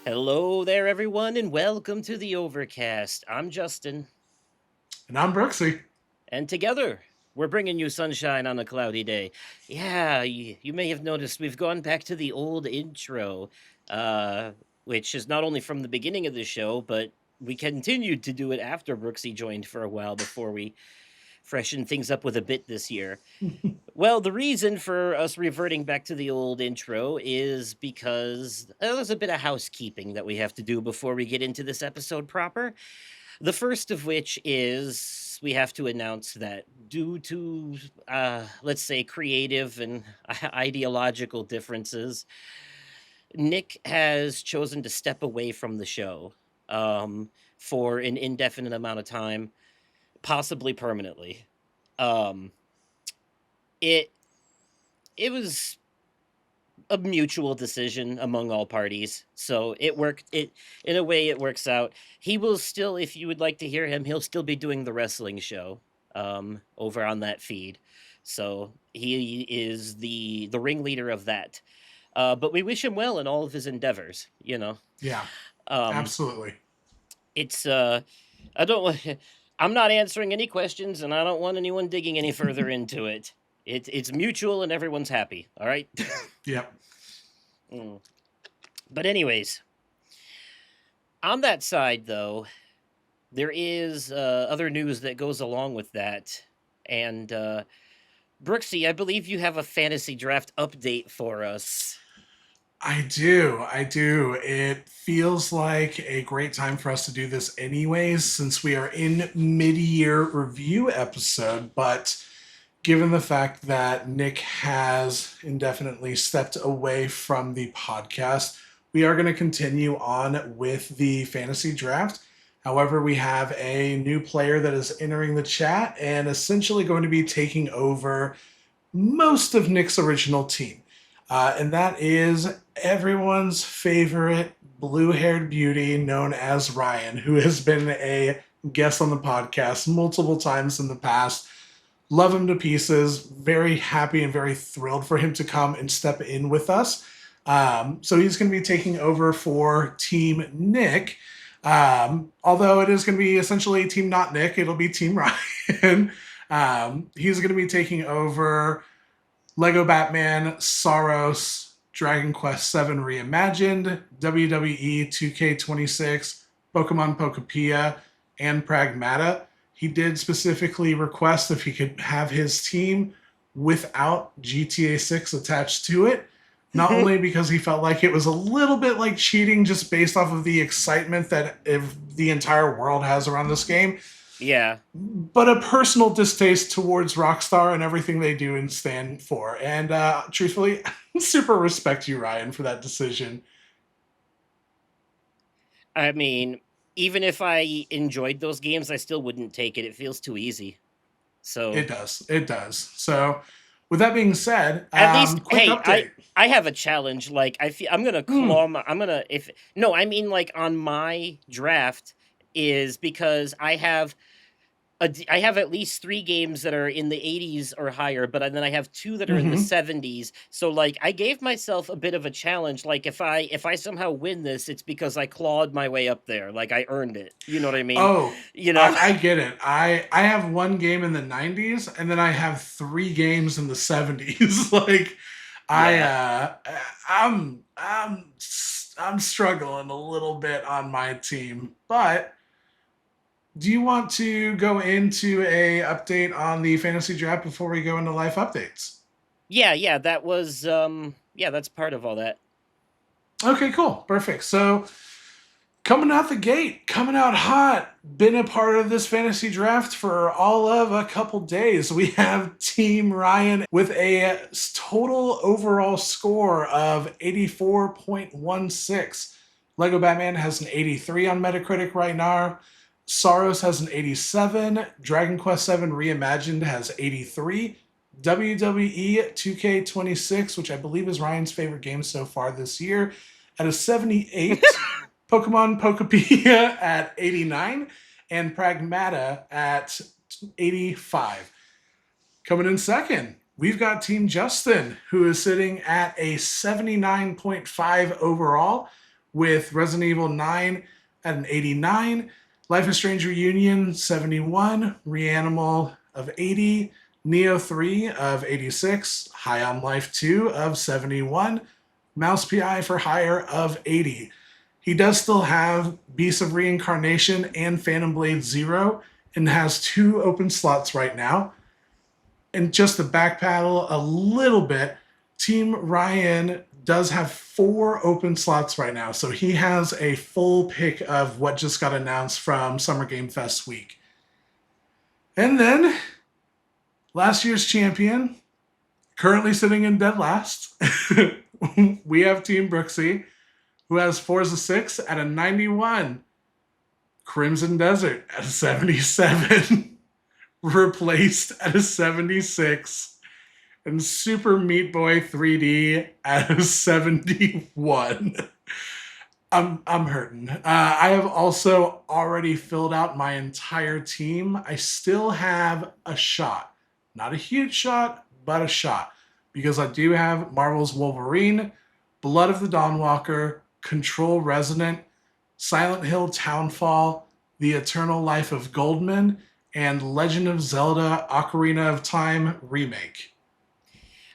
Hello there, everyone, and welcome to the Overcast. I'm Justin, And I'm Brooksy. and together we're bringing you sunshine on a cloudy day. Yeah, you may have noticed we've gone back to the old intro, uh, which is not only from the beginning of the show, but we continued to do it after Brooksy joined for a while before we freshened things up with a bit this year. Well, the reason for us reverting back to the old intro is because there's a bit of housekeeping that we have to do before we get into this episode proper. The first of which is we have to announce that due to, let's say, creative and ideological differences, Nick has chosen to step away from the show for an indefinite amount of time, possibly permanently. Um, it it was a mutual decision among all parties. So it worked. It in a way it works out. He will still, if you would like to hear him, he'll still be doing the wrestling show over on that feed. So he is the ringleader of that. But we wish him well in all of his endeavors, you know. Yeah, Um absolutely. it's I don't want I'm not answering any questions and I don't want anyone digging any further into it. It's mutual and everyone's happy, all right? Yep. Mm. But anyways, on that side, though, there is other news that goes along with that. And Brooksy, I believe you have a fantasy draft update for us. I do. I do. It feels like a great time for us to do this, anyways, since we are in mid year review episode. But given the fact that Nick has indefinitely stepped away from the podcast, we are going to continue on with the fantasy draft. However, we have a new player that is entering the chat and essentially going to be taking over most of Nick's original team. And that is everyone's favorite blue haired beauty known as Ryan, who has been a guest on the podcast multiple times in the past. Love him to pieces. Very happy and very thrilled for him to come and step in with us. So he's going to be taking over for Team Nick. Although it is going to be essentially Team Not Nick, it'll be Team Ryan. He's going to be taking over Lego Batman, Saros, Dragon Quest VII Reimagined, WWE 2K26, Pokemon Pokepia, and Pragmata. He did specifically request if he could have his team without GTA 6 attached to it. Not only because he felt like it was a little bit like cheating just based off of the excitement that if the entire world has around this game, Yeah. but a personal distaste towards Rockstar and everything they do and stand for. And truthfully, super respect you, Ryan, for that decision. I mean, even if I enjoyed those games, I still wouldn't take it. It feels too easy. So It does. It does. So, with that being said, at least, quick hey, update. I have a challenge. Like I feel I'm gonna Mm, claw my. I'm gonna if no, I mean like on my draft is because I have at least 3 games that are in the 80s or higher, but then I have 2 that are in the hmm 70s. So, like, I gave myself a bit of a challenge. Like, if I somehow win this, it's because I clawed my way up there. Like, I earned it. You know what I mean? Oh, You know? I get it. I have one game in the 90s, and then I have 3 games in the 70s. Like, I Yeah. I'm struggling a little bit on my team, but do you want to go into a update on the fantasy draft before we go into life updates? Yeah, that was yeah, that's part of all that. Okay, cool. Perfect. So, coming out the gate, coming out hot, been a part of this fantasy draft for all of a couple days. We have Team Ryan with a total overall score of 84.16. Lego Batman has an 83 on Metacritic right now. Saros has an 87. Dragon Quest VII Reimagined has 83. WWE 2K26, which I believe is Ryan's favorite game so far this year, at a 78. Pokemon Pokepia at 89. And Pragmata at 85. Coming in second, we've got Team Justin, who is sitting at a 79.5 overall, with Resident Evil 9 at an 89, Life is Strange Reunion 71, Reanimal of 80, Neo 3 of 86, High on Life 2 of 71, Mouse PI for Hire of 80. He does still have Beast of Reincarnation and Phantom Blade Zero and has 2 open slots right now. And just to backpedal a little bit, Team Ryan does have 4 open slots right now. So he has a full pick of what just got announced from Summer Game Fest week. And then last year's champion, currently sitting in dead last, we have Team Brooksy, who has Forza 6 at a 91, Crimson Desert at a 77, replaced at a 76, and Super Meat Boy 3D at a 71. I'm hurting. I have also already filled out my entire team. I still have a shot. Not a huge shot, but a shot. Because I do have Marvel's Wolverine, Blood of the Dawnwalker, Control Resident, Silent Hill Townfall, The Eternal Life of Goldman, and Legend of Zelda Ocarina of Time Remake.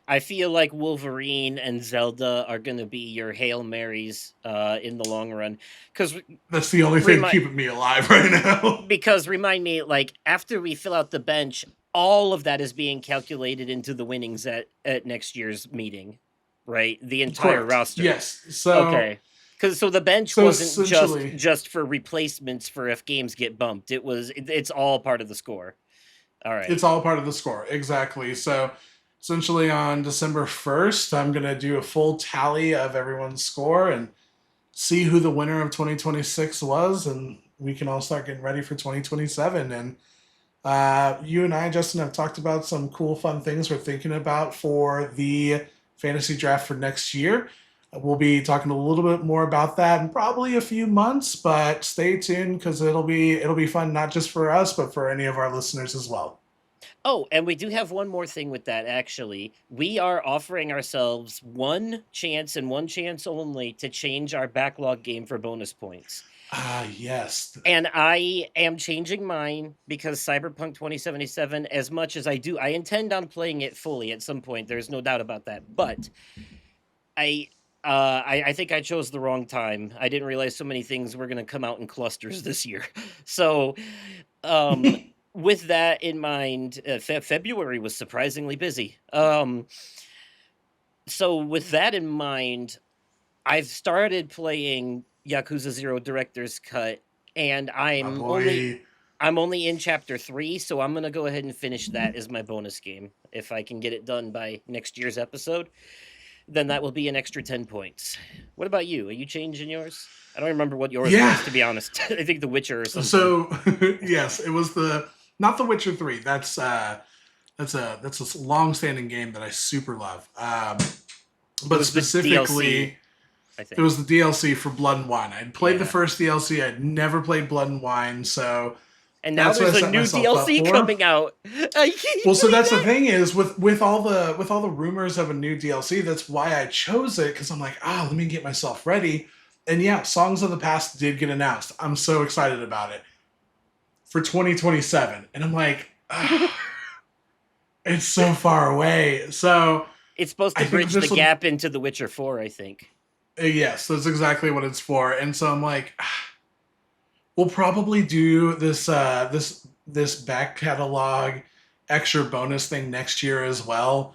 I feel like Wolverine and Zelda are going to be your Hail Marys in the long run. Because That's the only thing keeping me alive right now. Because remind me, like, after we fill out the bench, all of that is being calculated into the winnings at next year's meeting, right? The entire Correct. roster. Yes. So okay. Because so the bench wasn't just for replacements for if games get bumped. It's all part of the score. All right. It's all part of the score. Exactly. So essentially on December 1st, I'm going to do a full tally of everyone's score and see who the winner of 2026 was. And we can all start getting ready for 2027. And you and I, Justin, have talked about some cool, fun things we're thinking about for the fantasy draft for next year. We'll be talking a little bit more about that in probably a few months, but stay tuned because it'll be fun not just for us, but for any of our listeners as well. Oh, and we do have one more thing with that, actually. We are offering ourselves one chance and one chance only to change our backlog game for bonus points. Yes. And I am changing mine because Cyberpunk 2077, as much as I intend on playing it fully at some point. There's no doubt about that. But I think I chose the wrong time. I didn't realize so many things were going to come out in clusters this year. So, with that in mind, February was surprisingly busy. So with that in mind, I've started playing Yakuza 0 Director's Cut, and I'm only in chapter 3, so I'm gonna go ahead and finish that as my bonus game. If I can get it done by next year's episode, then that will be an extra 10 points. What about you? Are you changing yours? I don't remember what yours was, to be honest. I think The Witcher or something. So yes, it was not The Witcher 3. That's a long-standing game that I super love. But specifically, it was the DLC for Blood and Wine. I'd played the first DLC. I'd never played Blood and Wine, so and now there's a new DLC coming out. Well, so that's the thing is with all the rumors of a new DLC. That's why I chose it because I'm like, let me get myself ready. And yeah, Songs of the Past did get announced. I'm so excited about it for 2027, and I'm like, it's so far away. So it's supposed to bridge the gap into The Witcher 4, I think. Yes, that's exactly what it's for. And so I'm like, we'll probably do this back catalog extra bonus thing next year as well.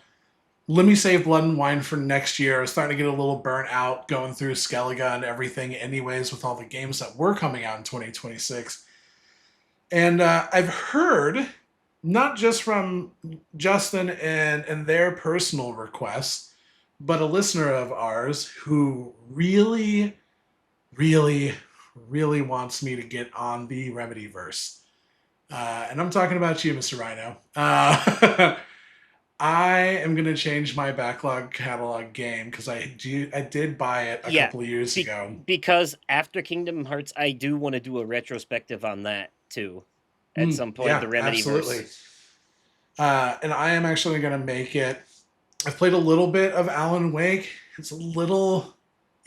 Let me save Blood and Wine for next year. I'm starting to get a little burnt out going through Skellige and everything anyways with all the games that were coming out in 2026. And I've heard, not just from Justin and their personal requests, but a listener of ours who really, really, really wants me to get on the Remedyverse. And I'm talking about you, Mr. Rhino. I am going to change my backlog catalog game because I did buy it a couple of years ago. Because after Kingdom Hearts, I do want to do a retrospective on that too. At some point, the Remedyverse. Absolutely. And I am actually going to make it. I've played a little bit of Alan Wake. It's a little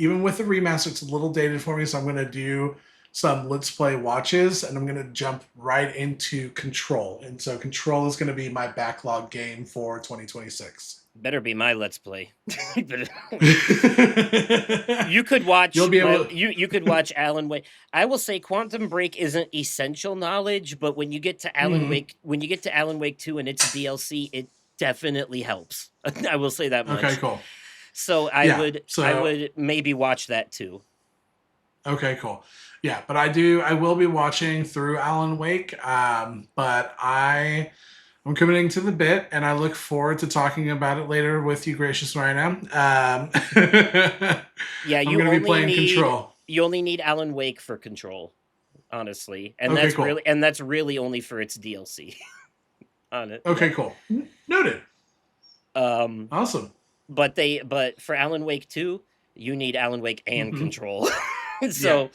even with the remaster, it's a little dated for me. So I'm going to do some Let's Play watches, and I'm going to jump right into Control. And so Control is going to be my backlog game for 2026. Better be my Let's Play. But you could You'll watch be my able to. you could watch Alan Wake. I will say Quantum Break isn't essential knowledge, but when you get to Mhm. Alan Wake 2 and its DLC, it definitely helps. I will say that Okay, much. cool. So Yeah. I So would maybe watch that too. okay, cool. Yeah, but I will be watching through Alan Wake. But I'm committing to the bit, and I look forward to talking about it later with you, gracious Rhino. Yeah, I'm going to be playing Control. you only need Alan Wake for Control, honestly. Okay, cool. And that's really only for its DLC on it. Okay, cool. Noted. Um Awesome. but for Alan Wake 2, you need Alan Wake and Hmm. Control. Yeah. So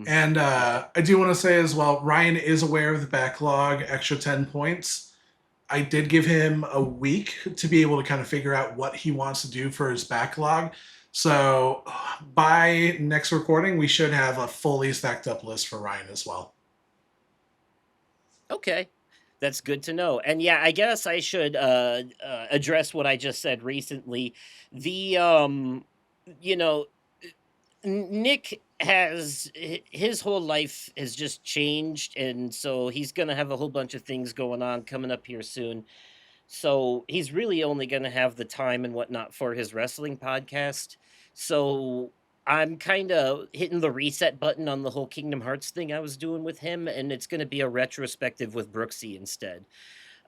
And yeah. I do want to say as well, Ryan is aware of the backlog, extra 10 points. I did give him a week to be able to kind of figure out what he wants to do for his backlog. So by next recording, we should have a fully stacked up list for Ryan as well. Okay. That's good to know. And yeah, I guess I should address what I just said recently. The you know, Nick has his whole life has just changed, and so he's gonna have a whole bunch of things going on coming up here soon. So he's really only gonna have the time and whatnot for his wrestling podcast. So I'm kind of hitting the reset button on the whole Kingdom Hearts thing I was doing with him, and it's gonna be a retrospective with Brooksy instead.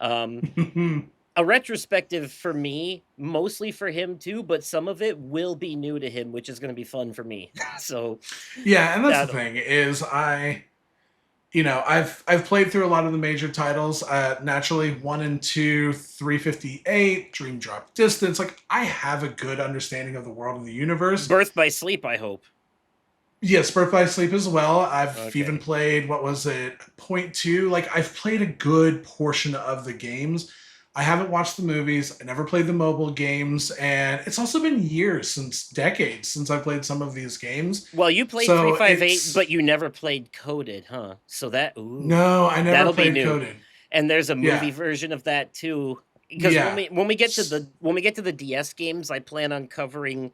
Um, a retrospective for me, mostly for him too, but some of it will be new to him, which is going to be fun for me. So Yeah, and that's the that thing is I've played through a lot of the major titles. Naturally, 1 and 2, 358, Dream Drop Distance. Like I have a good understanding of the world and the universe. Birth by Sleep, I hope. Yes, Birth by Sleep as well. I've even Okay. played, what was it, point two. Like I've played a good portion of the games. I haven't watched the movies. I never played the mobile games, and it's also been years, since decades, since I played some of these games. Well, you played So 358, it's but you never played Coded, huh? So that ooh, no, I never that'll be played new. Coded. And there's a Yeah, movie version of that too. Because yeah, when we get to the DS games, I plan on covering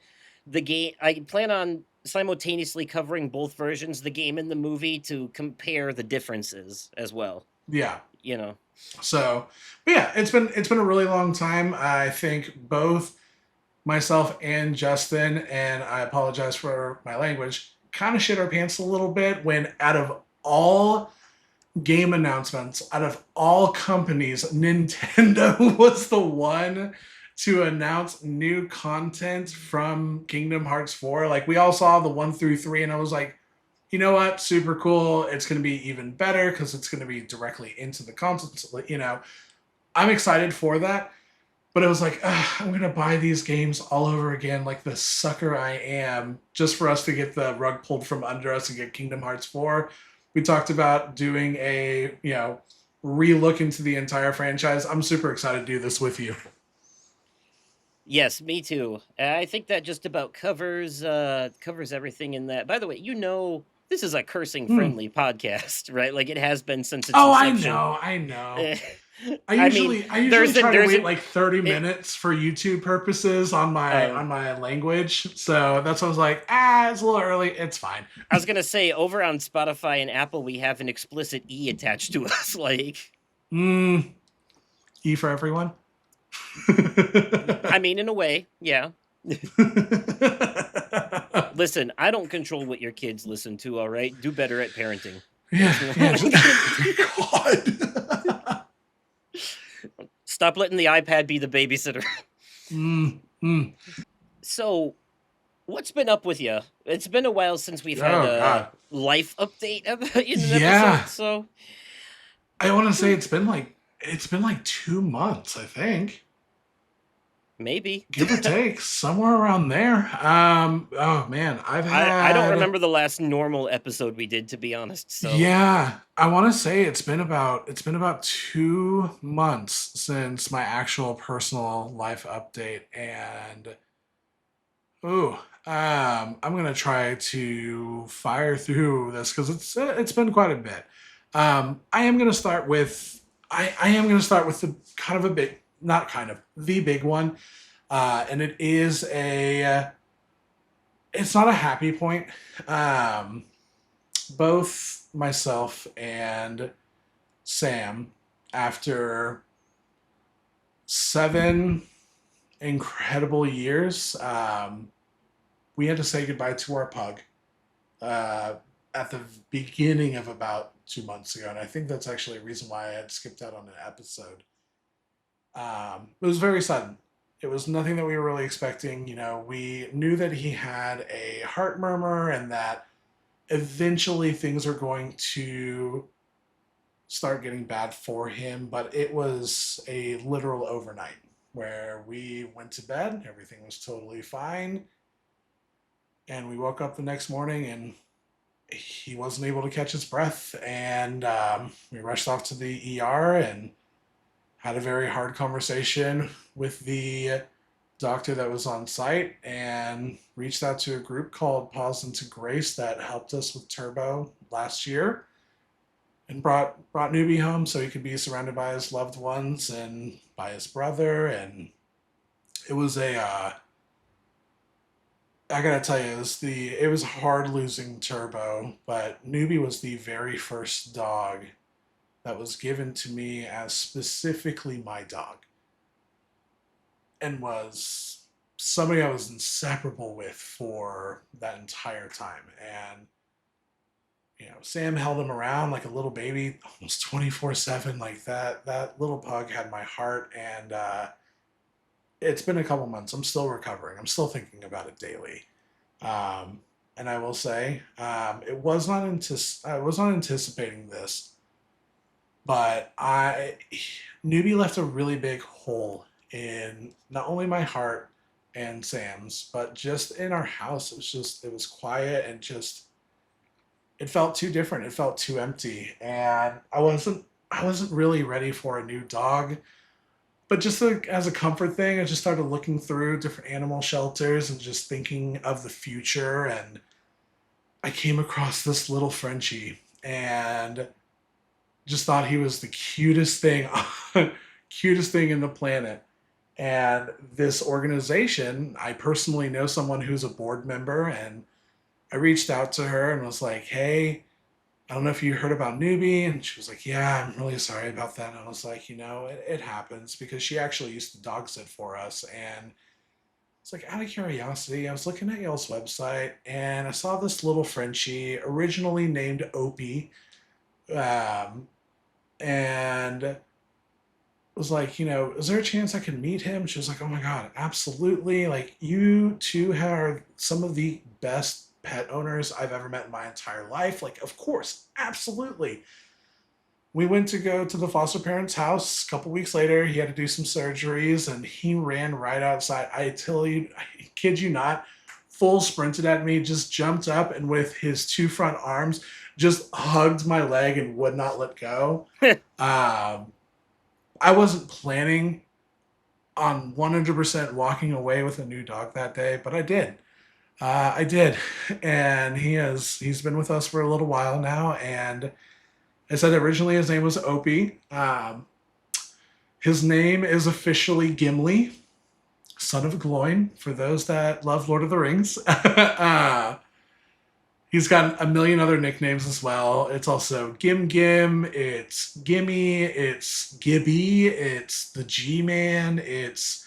the game. I plan on simultaneously covering both versions, the game and the movie, to compare the differences as well. yeah. You know. So, but yeah, it's been a really long time. I think both myself and Justin, and I apologize for my language, kind of shit our pants a little bit when out of all game announcements, out of all companies, Nintendo was the one to announce new content from Kingdom Hearts 4. Like we all saw the 1 through 3 and I was like, you know what? Super cool. It's going to be even better because it's going to be directly into the console. I'm excited for that. But it was like, I'm going to buy these games all over again, like the sucker I am, just for us to get the rug pulled from under us and get Kingdom Hearts 4. We talked about doing a, relook into the entire franchise. I'm super excited to do this with you. Yes, me too. I think that just about covers everything in that. By the way, this is a cursing Hmm. friendly podcast, right? Like it has been since its Oh, I inception. know, I know. Eh, I I mean, usually I usually try to there's wait an like 30 it, minutes for YouTube purposes on my uh, on my language. So that's why I was like, it's a little early. It's fine. I was gonna say over on Spotify and Apple we have an explicit E attached to us. Like, Mm, E for everyone. I mean, in a way, yeah. Listen, I don't control what your kids listen to. All right, do better at parenting. Yeah, yeah. God. Stop letting the iPad be the babysitter. Mm, mm. So, what's been up with you? It's been a while since we've had Oh a God. life update in an Yeah, episode. So, I want to say it's been like 2 months. I think, maybe. give or take, somewhere around there. Oh man, I've I don't had. remember the last normal episode we did, to be honest. So, Yeah, I want to say it's been about 2 months since my actual personal life update, and Ooh, I'm gonna try to fire through this because it's been quite a bit. I am gonna start with I am gonna start with the kind of a big, not kind of the big one, and it is a it's not a happy point. Um, Both myself and Sam, after 7 incredible years, we had to say goodbye to our pug uh, at the beginning of about 2 months ago, and I think that's actually a reason why I had skipped out on an episode. It was very sudden. It was nothing that we were really expecting. We knew that he had a heart murmur and that eventually things are going to start getting bad for him, but it was a literal overnight where we went to bed, everything was totally fine, and we woke up the next morning and he wasn't able to catch his breath, and we rushed off to the ER and had a very hard conversation with the doctor that was on site and reached out to a group called Pause into Grace that helped us with Turbo last year and brought Newbie home so he could be surrounded by his loved ones and by his brother. And it was a I gotta tell you, it was hard losing Turbo, but Newbie was the very first dog that was given to me as specifically my dog, and was somebody I was inseparable with for that entire time. And Sam held him around like a little baby, almost 24/7. Like that little pug had my heart, and it's been a couple months. I'm still recovering. I'm still thinking about it daily. Um, and I will say, I was not anticipating this, but I Newbie left a really big hole in not only my heart and Sam's, but just in our house. It was quiet and just it felt too different. It felt too empty, and I wasn't really ready for a new dog. But just as a comfort thing, I just started looking through different animal shelters and just thinking of the future. And I came across this little Frenchie and just thought he was the cutest thing, cutest thing in the planet. And this organization, I personally know someone who's a board member, and I reached out to her and was like, "Hey, I don't know if you heard about Newbie." And she was like, "Yeah, I'm really sorry about that." And I was like, it happens, because she actually used to dog sit for us. And it's like, out of curiosity, I was looking at y'all's website and I saw this little Frenchie originally named Opie. Um, and was like, is there a chance I can meet him? She was like, "Oh my God, absolutely. Like, you two are some of the best pet owners I've ever met in my entire life. Like, of course, absolutely." We went to go to the foster parent's house. A couple weeks later, he had to do some surgeries and he ran right outside. I tell you, I kid you not, full sprinted at me, just jumped up and with his two front arms, just hugged my leg and would not let go. Um, I wasn't planning on 100% walking away with a new dog that day, but I did. I did, and he's been with us for a little while now. And I said originally his name was Opie. His name is officially Gimli, son of Gloin, for those that love Lord of the Rings. He's got a million other nicknames as well. It's also Gim Gim, it's Gimme, it's Gibby, it's the G Man, it's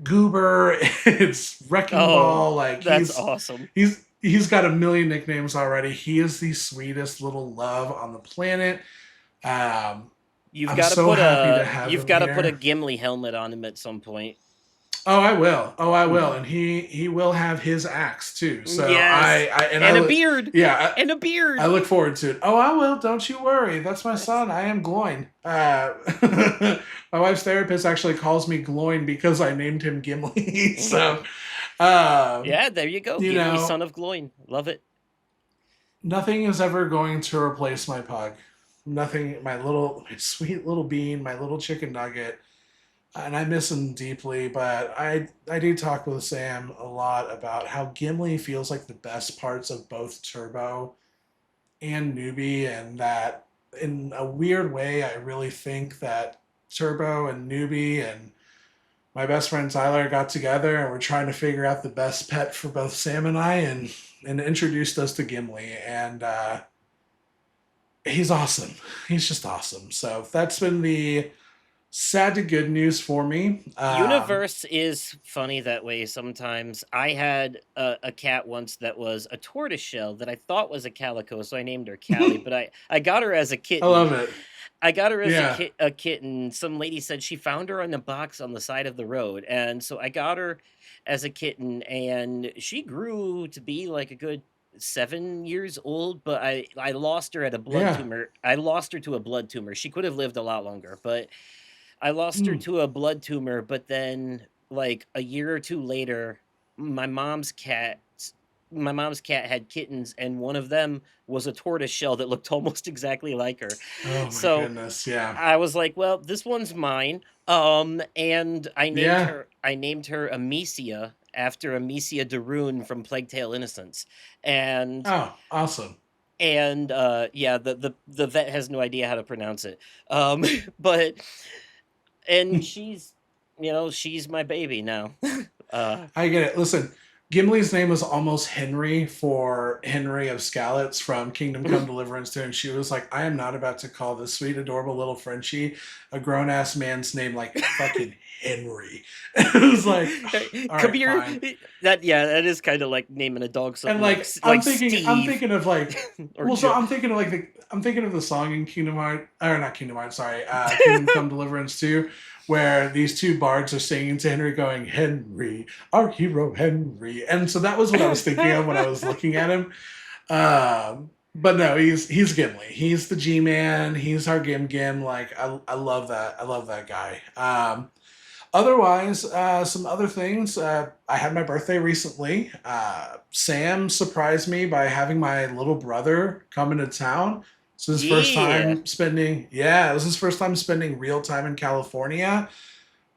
Goober, it's Wrecking Oh, Ball. Like that's awesome. he's got a million nicknames already. He is the sweetest little love on the planet. Um, I'm so happy to have You've him got to put a here. Gimli helmet on him at some point. Oh, I will. Oh, I will. And he will have his axe too. So Yes, I and I and a look, beard, yeah, and a I beard. look forward to it. Oh, I will. Don't you worry. That's my son. I am Gloin. My wife's therapist actually calls me Gloin because I named him Gimli. So, um, Yeah, there you go. you Gimli, know, son of Gloin. Love it. nothing is ever going to replace my pug. Nothing. My sweet little bean, my little chicken nugget. and I miss him deeply. But I do talk with Sam a lot about how Gimli feels like the best parts of both Turbo and Newbie, and that in a weird way, I really think that Turbo and Newbie and my best friend Tyler got together and we're trying to figure out the best pet for both Sam and I, and introduced us to Gimli, and he's awesome. He's just awesome. So that's been the sad to good news for me. Universe is funny that way sometimes. I had a cat once that was a tortoiseshell that I thought was a calico, so I named her Callie. But I got her as a I kitten. love it. I got her as Yeah. a kitten. Some lady said she found her in a box on the side of the road, and so I got her as a kitten, and she grew to be like a good 7 years old. But I lost her at a blood Yeah. tumor. I lost her to a blood tumor. She could have lived a lot longer, but I lost her Mm. to a blood tumor, but then like a year or two later, my mom's cat my mom's cat had kittens and one of them was a tortoise shell that looked almost exactly like her. Oh my So goodness. Yeah. I was like, well, this one's mine. And Yeah. I named her Amicia after Amicia Daroon from Plague Tale Innocence. And Oh, awesome. yeah, the vet has no idea how to pronounce it. But and she's my baby now. uh I get it. Listen, Gimli's name was almost Henry for Henry of Skalitz from Kingdom Come Deliverance 2, and she was like, I am not about to call this sweet, adorable little Frenchie a grown ass man's name like fucking Henry. It was like, all Come right, here. fine. That is kind of like naming a dog And something like like I'm Steve thinking of like, or well, so Joe. I'm thinking of the song in Kingdom Hearts, or not Kingdom Hearts, sorry, Kingdom Come Deliverance 2, where these two bards are singing to Henry, going, Henry, our hero Henry. And so that was what I was thinking of when I was looking at him. But no, he's Gimli. He's the G Man. He's our Gim Gim. Like I love that. I love that guy. Otherwise, some other things. I had my birthday recently. Sam surprised me by having my little brother come into town. So his first Yeah. time spending, yeah, it was his first time spending real time in California.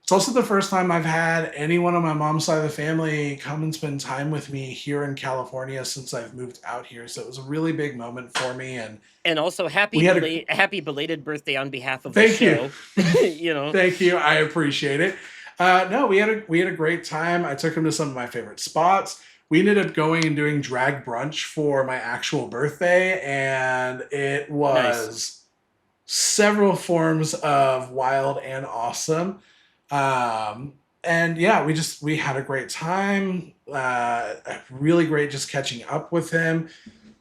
It's also the first time I've had anyone on my mom's side of the family come and spend time with me here in California since I've moved out here. So it was a really big moment for me. And And also we had a, happy belated birthday on behalf of the thank you. show. you know. Thank you. I appreciate it. No, we had a great time. I took him to some of my favorite spots. We ended up going and doing drag brunch for my actual birthday, and it Nice. was several forms of wild and awesome. And yeah, we had a great time. Really great just catching up with him.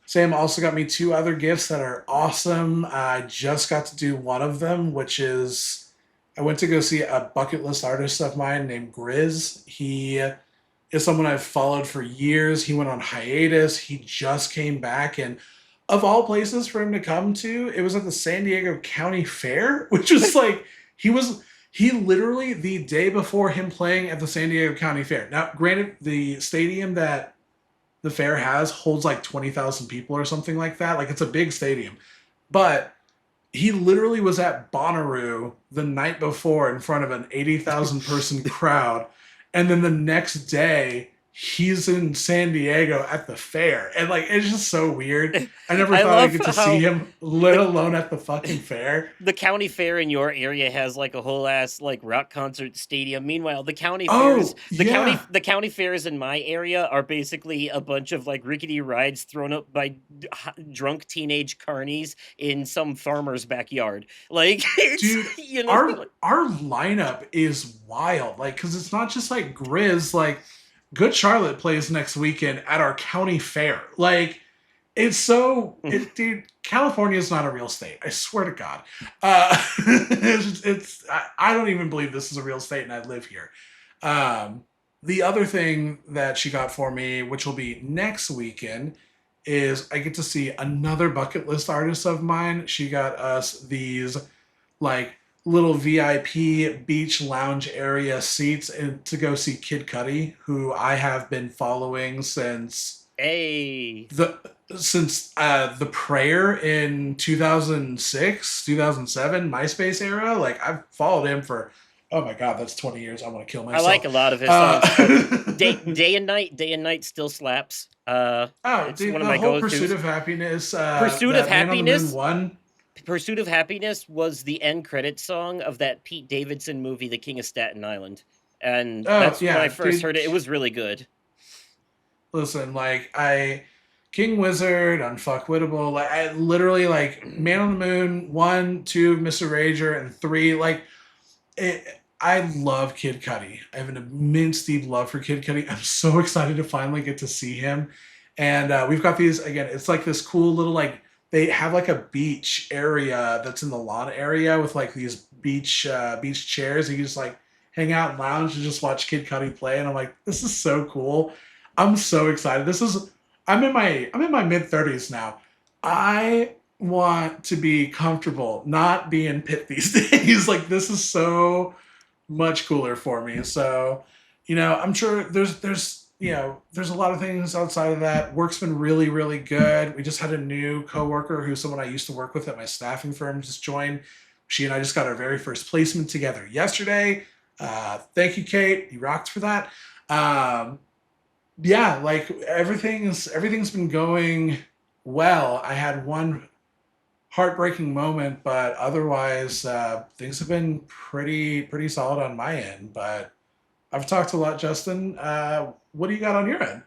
Sam also got me two other gifts that are awesome. I just got to do one of them, which is I went to go see a bucket list artist of mine named Grizz. He is someone I've followed for years. He went on hiatus. He just came back, and of all places for him to come to, it was at the San Diego County Fair, which was like he was he literally the day before him playing at the San Diego County Fair. Now, granted, the stadium that the fair has holds like 20,000 people or something like that. Like it's a big stadium. But he literally was at Bonnaroo the night before in front of an 80,000 person crowd. And then the next day, he's in San Diego at the fair. And like, it's just so weird. I never I thought I'd love get to see how him, let the alone at the fucking fair. the county fair in your area has like a whole ass like rock concert stadium. Meanwhile, Oh, yeah. the county fairs in my area are basically a bunch of like rickety rides thrown up by drunk teenage carnies in some farmer's backyard. Like it's Dude, our lineup is wild. Like, cause it's not just like Grizz, like Good Charlotte plays next weekend at our county fair. Like, it's so dude, California is not a real state. I swear to God. I don't even believe this is a real state and I live here. The other thing that she got for me, which will be next weekend, is I get to see another bucket list artist of mine. She got us these like little VIP beach lounge area seats and to go see Kid Cudi, who I have been following hey. the the prayer in 2006 2007 MySpace era. Like I've followed him for Oh my god, that's 20 years. I want to kill I like myself. a lot of his Uh, songs. Day and Night still slaps. oh, It's dude, one of the my whole go Pursuit tos. of Happiness, Pursuit of that Man on the Moon Happiness. one. Pursuit of Happiness was the end credit song of that Pete Davidson movie, The King of Staten Island, and Oh that's when I yeah, first dude. heard it. It was really good. Listen, like King Wizard, Unfuckwittable, like I literally like Man on the Moon, 1, 2, Mr. Rager, and 3, like I love Kid Cudi. I have an immense deep love for Kid Cudi. I'm so excited to finally get to see him. And we've got these again. It's like this cool little like they have like a beach area that's in the lawn area with like these beach chairs. You can just like hang out and lounge and just watch Kid Cudi play. And I'm like, this is so cool. I'm so excited. I'm in my mid 30s now. I want to be comfortable, not be in pit these days. Like this is so much cooler for me. So, I'm sure there's a lot of things outside of that. Work's been really, really good. We just had a new coworker who's someone I used to work with at my staffing firm just joined. She and I just got our very first placement together yesterday. Thank you, Kate. You rocked for that. Um, yeah, like everything's been going well. I had one heartbreaking moment, but otherwise things have been pretty solid on my end. But I've talked a lot, Justin. What do you got on your end?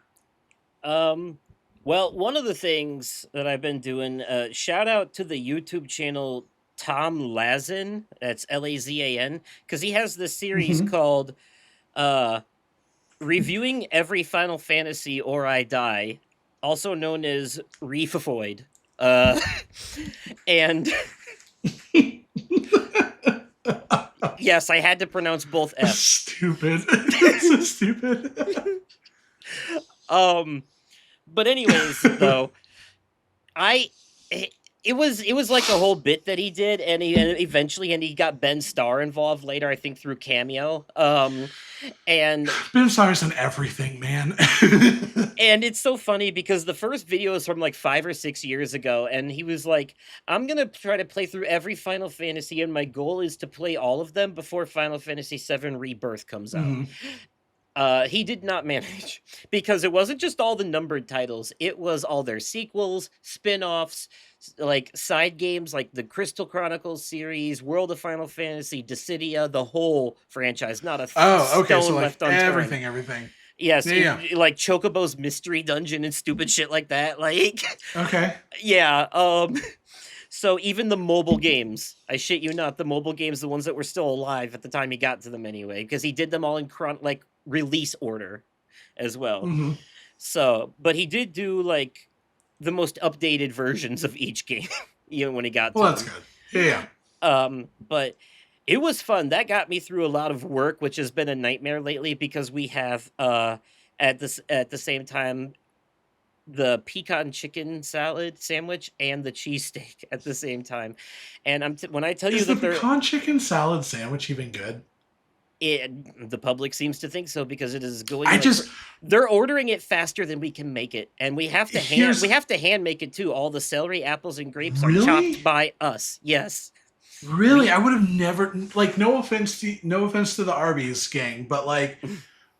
Um, well, one of the things that I've been doing, shout out to the YouTube channel Tom Lazan. That's Lazan, because he has this series Mm-hmm. called uh, "Reviewing Every Final Fantasy or I Die," also known as Reefafoid. Uh, and yes, I had to pronounce both F's. Stupid. It's so stupid. um, but anyways, though, I it, it was like a whole bit that he did, and eventually, and he got Ben Starr involved later, I think through Cameo. And Ben Stars on everything, man. and it's so funny because the first video is from like 5 or 6 years ago, and he was like, "I'm gonna try to play through every Final Fantasy, and my goal is to play all of them before Final Fantasy VII Rebirth comes out." Mhm. He did not manage because it wasn't just all the numbered titles, it was all their sequels, spin-offs, like side games like the Crystal Chronicles series, World of Final Fantasy, Dissidia, the whole franchise, not a Oh, okay. So stone like left unturned. everything. Yes, Yeah, yeah. like Chocobo's Mystery Dungeon and stupid shit like that. Like, Okay. yeah. So even the mobile games, I shit you not, the mobile games, the ones that were still alive at the time he got to them anyway, because he did them all in like release order as well. Hmm. So, but he did do like the most updated versions of each game, even when he got Well, to that's them. good. Yeah, yeah. But it was fun. That got me through a lot of work, which has been a nightmare lately because we have at the same time the pecan chicken salad sandwich and the cheesesteak at the same time. And when I tell you Is the that pecan chicken salad sandwich even good? the public seems to think so because it is going I like just they're ordering it faster than we can make it, and we here's have to hand make it too. All the celery, apples, and grapes are chopped really, by us. Yes, really. we I would have never like. No offense to the Arby's gang, but like,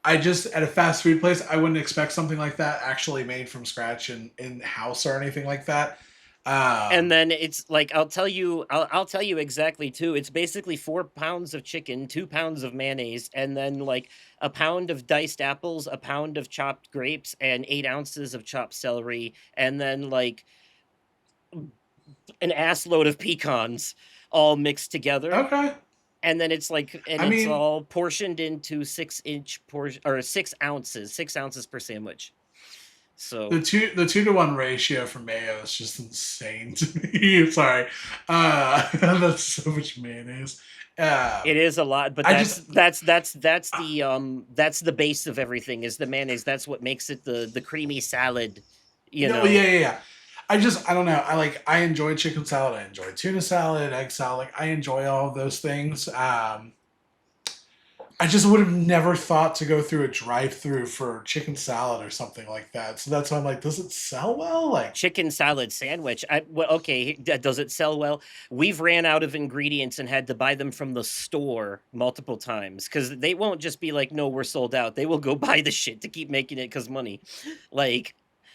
I just at a fast food place, I wouldn't expect something like that actually made from scratch and in house or anything like that. and Um, then it's like I'll tell you exactly too. It's basically 4 pounds of chicken, 2 pounds of mayonnaise, and then like a pound of diced apples, a pound of chopped grapes, and 8 ounces of chopped celery, and then like an ass load of pecans all mixed together. okay. And then it's like, and I it's mean, all portioned into 6 inch portion or 6 ounces, 6 ounces per sandwich. the So two to one ratio for mayo is just insane to me. Sorry, that's so much mayonnaise. it is a lot, but I just that's the base of everything is the mayonnaise. That's what makes it the creamy salad, you no, know. yeah, yeah, yeah. I don't know. I enjoy chicken salad. I enjoy tuna salad, egg salad. Like I enjoy all of those things. I just would have never thought to go through a drive-through for chicken salad or something like that. So that's why I'm like, does it sell well? Like, Chicken salad sandwich. Well, okay, does it sell well? We've ran out of ingredients and had to buy them from the store multiple times because they won't just be like, "No, we're sold out." They will go buy the shit to keep making it because money. Like,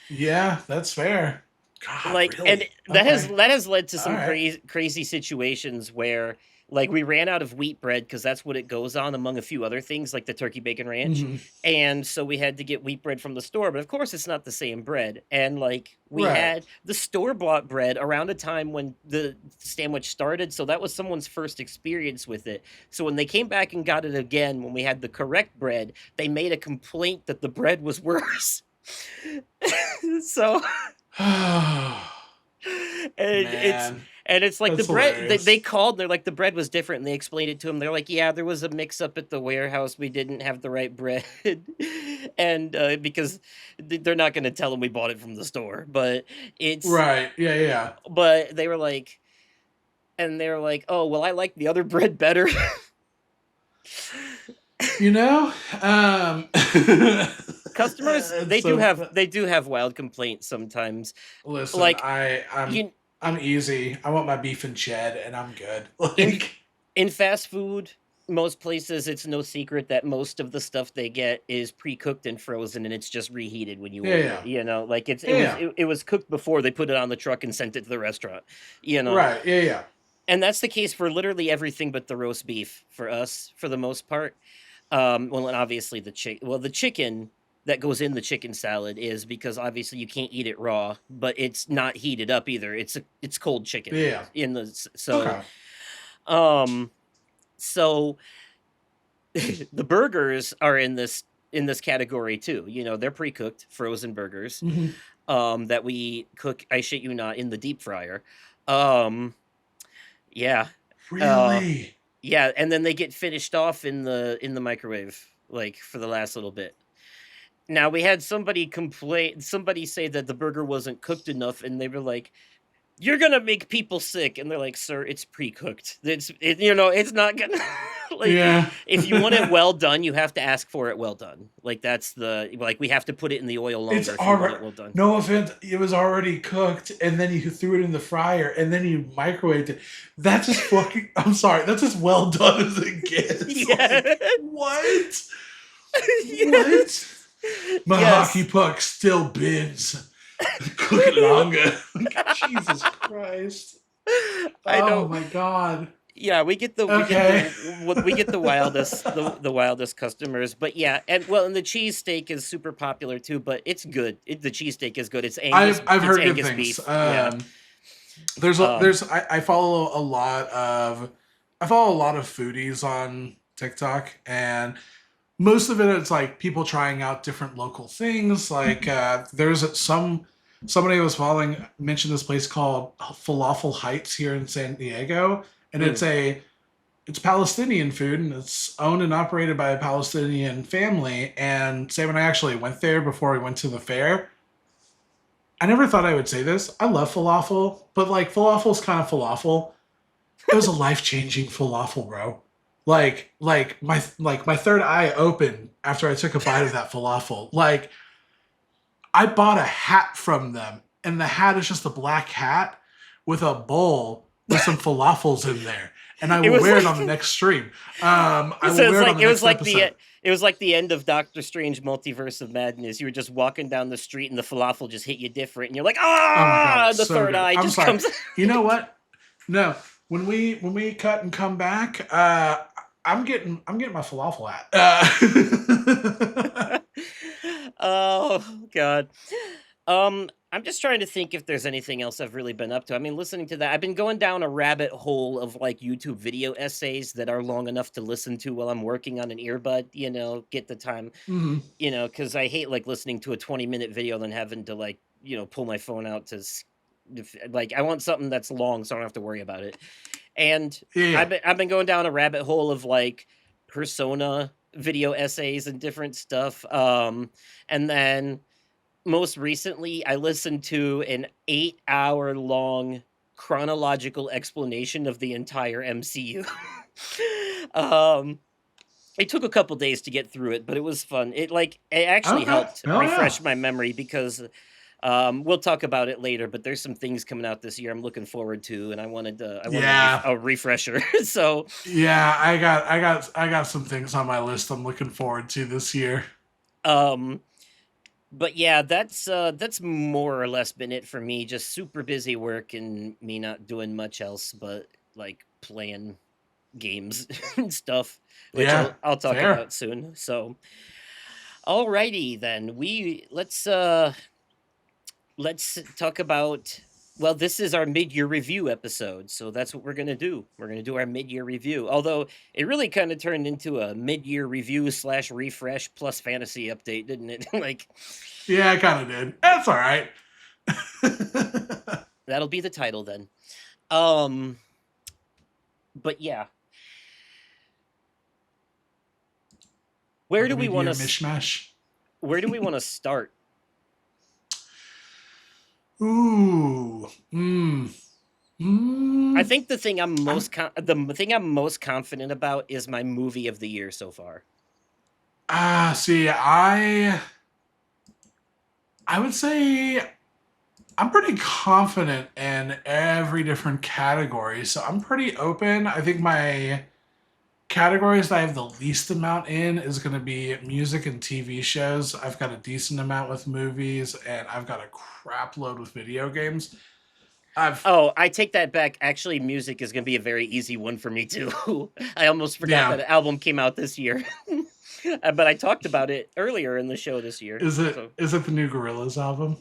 yeah, that's fair. God, and really? Okay. that has led to All some right. crazy situations where like we ran out of wheat bread because that's what it goes on among a few other things like the turkey bacon ranch, Hmm. and so we had to get wheat bread from the store, but of course it's not the same bread, and like we Right. had the store bought bread around a time when the sandwich started, so that was someone's first experience with it. So when they came back and got it again when we had the correct bread, they made a complaint that the bread was worse. So and it's Man, and it's like the that's bread they hilarious. called, they're like the bread was different, and they explained it to him. They're like, yeah, there was a mix up at the warehouse, we didn't have the right bread. And because they're not going to tell them we bought it from the store, but it's Right. Yeah, yeah. but they were like, and they're like, oh well, I like the other bread better. You know, Customers, so they do have wild complaints sometimes. listen, Like you I'm easy. I want my beef and ched, and I'm good. in Like, in fast food, most places it's no secret that most of the stuff they get is pre-cooked and frozen, and it's just reheated when you yeah, order it. yeah, Like yeah. it was cooked before they put it on the truck and sent it to the restaurant. You know, Right. Yeah, yeah. and that's the case for literally everything but the roast beef for us for the most part. Well, and obviously the chicken that goes in the chicken salad is because obviously you can't eat it raw, but it's not heated up either. It's cold chicken Yeah. in the so Okay. um so the burgers are in this category too. They're pre-cooked frozen burgers Hmm. that we cook, I shit you not, in the deep fryer. Um yeah. Uh Really? yeah, and then they get finished off in the microwave like for the last little bit. Now we had somebody say that the burger wasn't cooked enough, and they were like, "You're gonna make people sick," and they're like, "Sir, it's pre-cooked. It's not gonna like Yeah. if you want it well done, you have to ask for it well done. Like that's we have to put it in the oil It's longer if you want already, it well done." no offense, it was already cooked, and then you threw it in the fryer, and then you microwaved it. That's as fucking. I'm sorry. That's as well done as it gets. Yeah. Like, what? What? Yes. My hockey Yes. puck still bends. Cook it longer. Like, Jesus Christ. I Oh know. my God. Yeah, Okay. we get the wildest the wildest customers, but yeah, and well, and the cheesesteak is super popular too, but it's good. The cheesesteak is good. I've It's heard good Angus things. beef. Yeah. There's Um I follow a lot of foodies on TikTok, and most of it's like people trying out different local things. Like there's somebody I was following mentioned this place called Falafel Heights here in San Diego, and mm, it's Palestinian food, and it's owned and operated by a Palestinian family. And Sam and I actually went there before we went to the fair. I never thought I would say this. I love falafel, but like falafel's kind of falafel. It was a life changing falafel, bro. Like my third eye opened after I took a bite of that falafel. Like I bought a hat from them, and the hat is just a black hat with a bowl with some falafels in there, and I it will was wear it like on the next stream. I will so it's wear it on like the next episode. it was like the end of Doctor Strange Multiverse of Madness. You were just walking down the street and the falafel just hit you different, and you're like, Oh my god, ah, it's and the so third good. eye I'm just sorry. comes. You know what? No, when we cut and come back, I'm getting my falafel hat. Oh God. I'm just trying to think if there's anything else I've really been up to. I mean, listening to that, I've been going down a rabbit hole of like YouTube video essays that are long enough to listen to while I'm working on an earbud, get the time, Mhm. because I hate like listening to a 20-minute video then having to like, pull my phone out like I want something that's long so I don't have to worry about it. And Yeah. I've been going down a rabbit hole of like persona video essays and different stuff. And then most recently I listened to an 8-hour long chronological explanation of the entire MCU. um It took a couple days to get through it, but it was fun. It actually Okay. helped Hell yeah. refresh my memory because we'll talk about it later, but there's some things coming out this year I'm looking forward to, and I wanted Yeah. a refresher. So, Yeah, I got some things on my list I'm looking forward to this year. um, but yeah, that's more or less been it for me. Just super busy work and me not doing much else but like playing games and stuff, which Yeah, I'll talk fair. about soon. So, alrighty then, let's talk about. Well, this is our mid-year review episode, so that's what we're gonna do. We're gonna do our mid-year review. Although it really kind of turned into a mid-year review slash refresh plus fantasy update, didn't it? Like, Yeah, I kind of did. That's all right. that'll be the title then. Um, but yeah, where Our do we want mid-year to? mishmash. Where do we want to start? Ooh. I Mm. think I'm the thing I'm most confident about is my movie of the year so far. see, I would say I'm pretty confident in every different category, so I'm pretty open. I think my categories that I have the least amount in is going to be music and TV shows. I've got a decent amount with movies, and I've got a crap load with video games. I've Oh, I take that back. Actually, music is going to be a very easy one for me too. I almost forgot yeah. that album came out this year. But I talked about it earlier in the show this year. So, Is it the new Gorillaz album?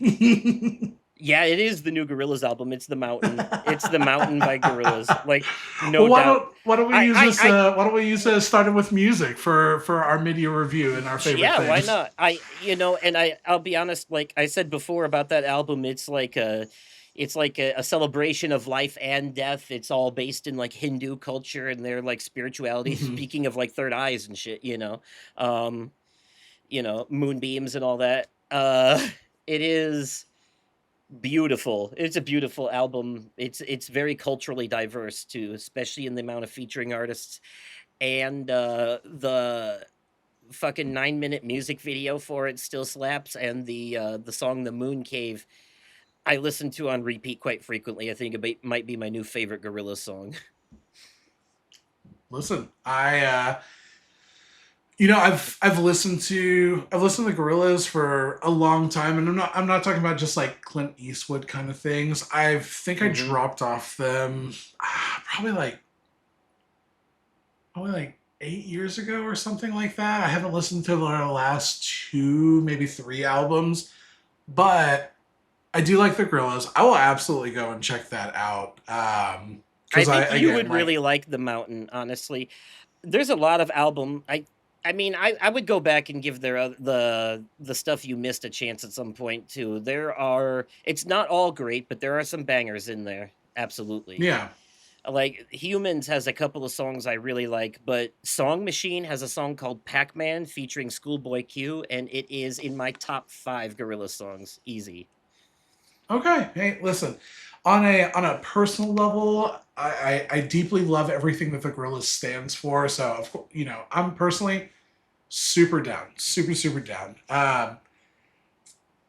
yeah, it is the new Gorillaz album. It's The Mountain. It's The Mountain by Gorillaz. Like, no Well, doubt. why don't we use this? I Why don't we use this starting with music for our mid-year review and our favorite yeah, why things? not? And I'll be honest, like I said before about that album, it's like a celebration of life and death. It's all based in like Hindu culture and their like spirituality. Mm-hmm. Speaking of like third eyes and shit, um, moonbeams and all that. It is beautiful. It's a beautiful album. It's very culturally diverse too, especially in the amount of featuring artists and the fucking 9-minute music video for it still slaps, and the song "The Moon Cave" I listen to on repeat quite frequently. I think it might be my new favorite Gorillaz song. Listen, I've listened to Gorillaz for a long time, and I'm not talking about just like Clint Eastwood kind of things. I think I Hmm. dropped off them probably like 8 years ago or something like that. I haven't listened to their last two, maybe three albums, but I do like the Gorillaz. I will absolutely go and check that out. I Because I think you again would like really like "The Mountain." Honestly, there's a lot of album. I mean, I would go back and give the stuff you missed a chance at some point too. It's not all great, but there are some bangers in there. Absolutely. yeah. Like Humans has a couple of songs I really like, but Song Machine has a song called Pac-Man featuring Schoolboy Q, and it is in my top 5 Gorilla songs. Easy. Okay. Hey, listen. On a personal level, I deeply love everything that the Gorillaz stands for. So of course, I'm personally super down, super down.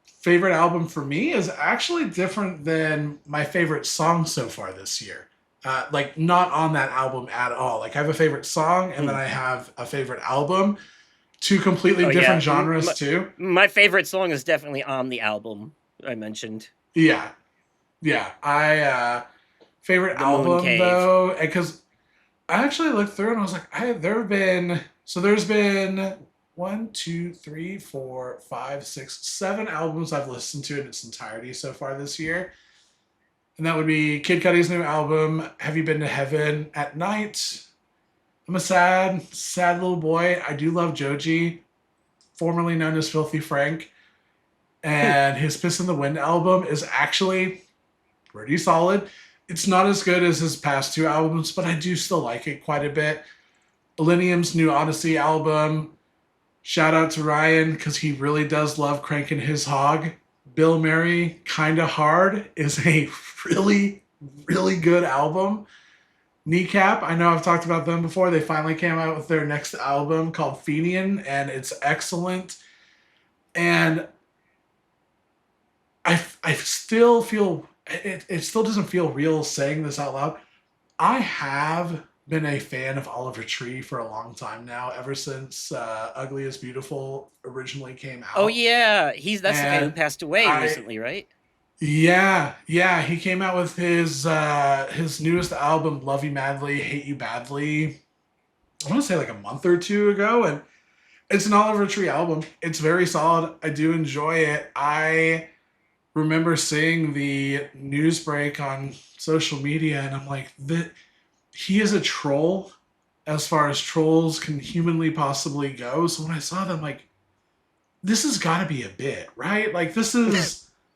Favorite album for me is actually different than my favorite song so far this year. Like not on that album at all. Like I have a favorite song and then Hmm. I have a favorite album. Two completely Oh yeah, different genres too. my favorite song is definitely on the album I mentioned, Yeah, yeah. I favorite "The Moon album Cave." though, because I actually looked through and I was like, there's been one, two, three, four, five, six, 7 albums I've listened to in its entirety so far this year. And that would be Kid Cudi's new album, Have You Been to Heaven at Night. I'm a sad little boy. I do love Joji, formerly known as Filthy Frank. And his Piss in the Wind album is actually pretty solid. It's not as good as his past two albums, but I do still like it quite a bit. Millennium's new Odyssey album. Shout out to Ryan because he really does love cranking his hog. Bill Murray, Kinda Hard, is a really, really good album. Kneecap, I know I've talked about them before. They finally came out with their next album called Fenian, and it's excellent. And I still feel it still doesn't feel real saying this out loud. I have been a fan of Oliver Tree for a long time now, ever since Ugly is Beautiful originally came Oh out. yeah, that's the guy who And passed away I recently, right? yeah, he came out with his newest album, Love You Madly, Hate You Badly. I want to say like a month or two ago, and it's an Oliver Tree album. It's very solid. I do enjoy it. I remember seeing the news break on social media, and I'm like, he is a troll as far as trolls can humanly possibly go. So when I saw them, like, this has got to be a bit, right? Like, this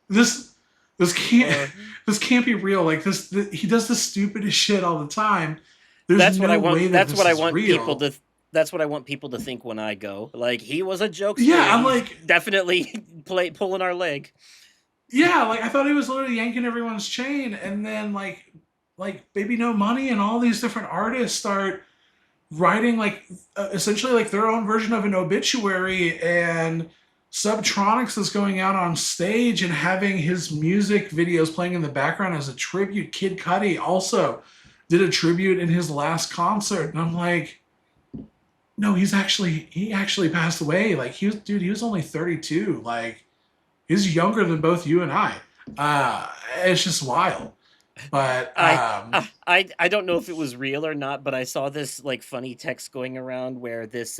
this can't Uh, this can't be real. Like he does the stupidest shit all the time. There's that's what I no want. way that That's what this I is want people real. to. That's what I want people to think when I go. Like he was a jokester, Yeah, and I'm he's like, definitely pulling our leg. yeah, like I thought he was literally yanking everyone's chain, and then like Baby No Money and all these different artists start writing like essentially like their own version of an obituary, and Subtronics is going out on stage and having his music videos playing in the background as a tribute. Kid Cudi also did a tribute in his last concert, and I'm like, no, he actually passed away. Like he was only 32. Like he's younger than both you and I. It's just wild. But I, I don't know if it was real or not, but I saw this like funny text going around where this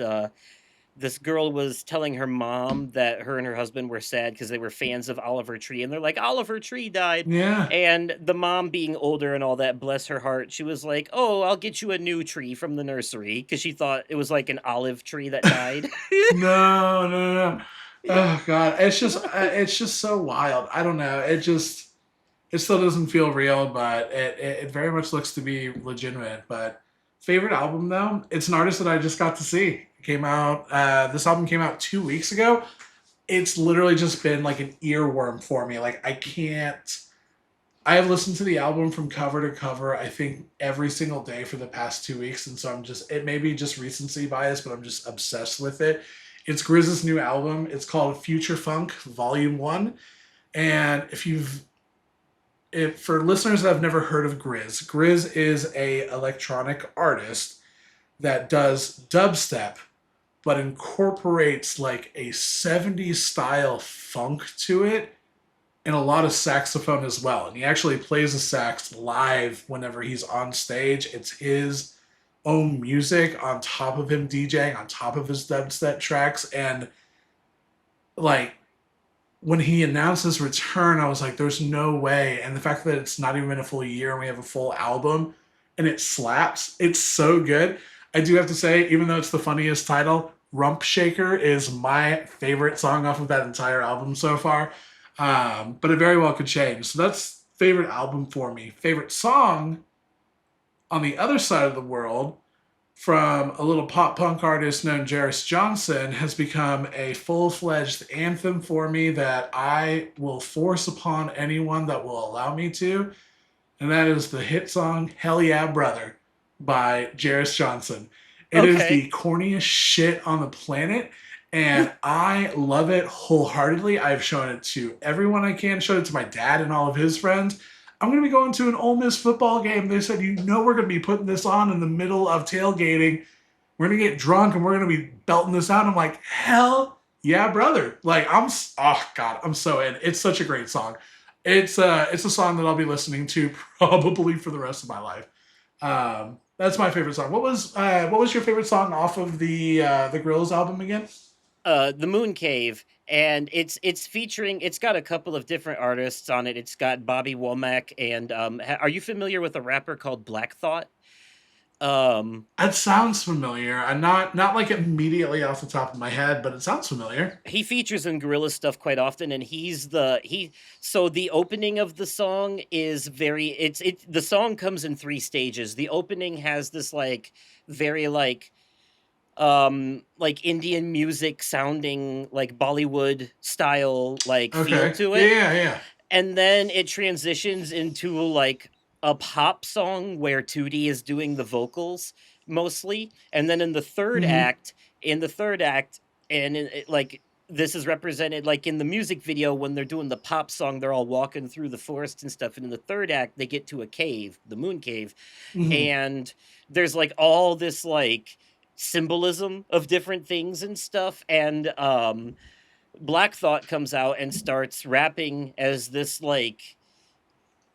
girl was telling her mom that her and her husband were sad because they were fans of Oliver Tree, and they're like, Oliver Tree died. yeah. And the mom, being older and all that, bless her heart, she was like, "Oh, I'll get you a new tree from the nursery," because she thought it was like an olive tree that died. No, no, no, no. Yeah. Oh God, it's just so wild. I don't know. It still doesn't feel real, but it very much looks to be legitimate. But favorite album though, it's an artist that I just got to see. It came out. This album came out 2 weeks ago. It's literally just been like an earworm for me. Like I can't. I have listened to the album from cover to cover, I think, every single day for the past 2 weeks. And so it may be just recency bias, but I'm just obsessed with it. It's Grizz's new album. It's called Future Funk Volume 1. And if for listeners that have never heard of Grizz is a electronic artist that does dubstep, but incorporates like a 70s style funk to it and a lot of saxophone as well. And he actually plays the sax live whenever he's on stage. It's his own music on top of him DJing, on top of his dubstep tracks. And like when he announced his return, I was like, there's no way. And the fact that it's not even been a full year and we have a full album and it slaps, it's so good. I do have to say, even though it's the funniest title, Rump Shaker is my favorite song off of that entire album so far. But it very well could change. So that's favorite album for me. Favorite song on the other side of the world from a little pop punk artist named Jairus Johnson has become a full fledged anthem for me that I will force upon anyone that will allow me to. And that is the hit song Hell Yeah Brother by Jairus Johnson. It is Okay. the corniest shit on the planet. And I love it wholeheartedly. I've shown it to everyone I can, showed it to my dad and all of his friends. I'm going to be going to an Ole Miss football game. They said, you know, we're going to be putting this on in the middle of tailgating. We're going to get drunk and we're going to be belting this out. I'm like, hell yeah, brother. Like, oh God, I'm so in. It's such a great song. It's a song that I'll be listening to probably for the rest of my life. That's my favorite song. What was your favorite song off of the Grills album again? The Moon Cave, and it's featuring. It's got a couple of different artists on it. It's got Bobby Womack, and are you familiar with a rapper called Black Thought? Um, That sounds familiar. I'm not like immediately off the top of my head, but it sounds familiar. he features in Gorilla stuff quite often, and he. So the opening of the song is very. The song comes in three stages. The opening has this very like Indian music sounding like Bollywood style like feel Okay. to Yeah, it, yeah, yeah. and then it transitions into like a pop song where Tootie is doing the vocals mostly, and then Mm-hmm. in the third act, and like this is represented like in the music video when they're doing the pop song, they're all walking through the forest and stuff, and in the third act they get to a cave, the moon cave, Mm-hmm. and there's like all this like symbolism of different things and stuff, and Black Thought comes out and starts rapping as this like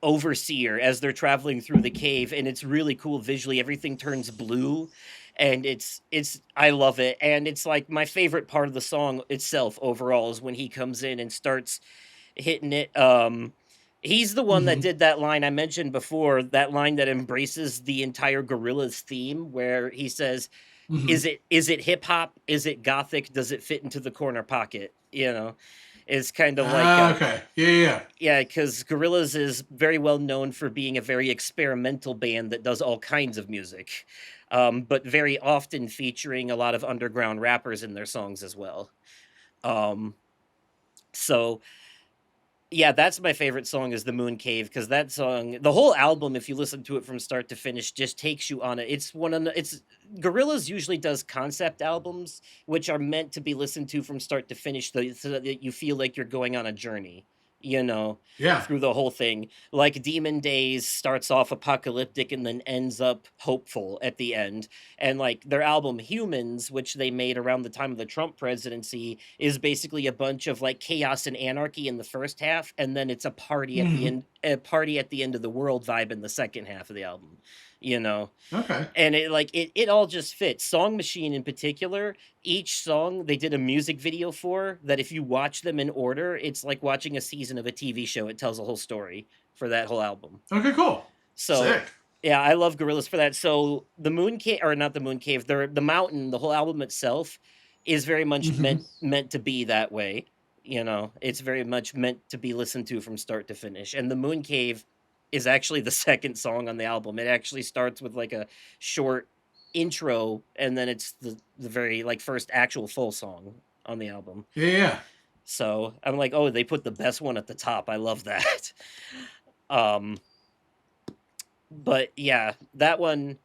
overseer as they're traveling through the cave, and it's really cool visually. Everything turns blue, and it's I love it, and it's like my favorite part of the song itself overall is when he comes in and starts hitting it. He's the one that Mm-hmm. did that line I mentioned before, that line that embraces the entire Gorillaz theme, where he says, Mm-hmm. is it hip hop, is it gothic, does it fit into the corner pocket, you know? It's kind of like Okay. Yeah, yeah. yeah, because Gorillaz is very well known for being a very experimental band that does all kinds of music, but very often featuring a lot of underground rappers in their songs as well. Um, so yeah, that's my favorite song is The Moon Cave, because that song, the whole album, if you listen to it from start to finish, just takes you on it. It's one of the, it's Gorillaz usually does concept albums, which are meant to be listened to from start to finish, so that you feel like you're going on a journey, you know, Yeah. through the whole thing. Like Demon Days starts off apocalyptic and then ends up hopeful at the end, and like their album Humans, which they made around the time of the Trump presidency, is basically a bunch of like chaos and anarchy in the first half, and then it's a party at the Mm-hmm. end, a party at the end of the world vibe in the second half of the album, you know. Okay. And it all just fits. Song Machine in particular, each song they did a music video for, that if you watch them in order, it's like watching a season of a TV show. It tells a whole story for that whole album. Okay, cool. So Sick. yeah, I love Gorillaz for that. So the Moon Cave, or not the Moon Cave, the mountain, the whole album itself is very much Mm-hmm. meant to be that way. You know, it's very much meant to be listened to from start to finish. And the Moon Cave is actually the second song on the album. It actually starts with like a short intro, and then it's the very like first actual full song on the album. Yeah, yeah. So I'm like, oh, they put the best one at the top. I love that. um but yeah, that one,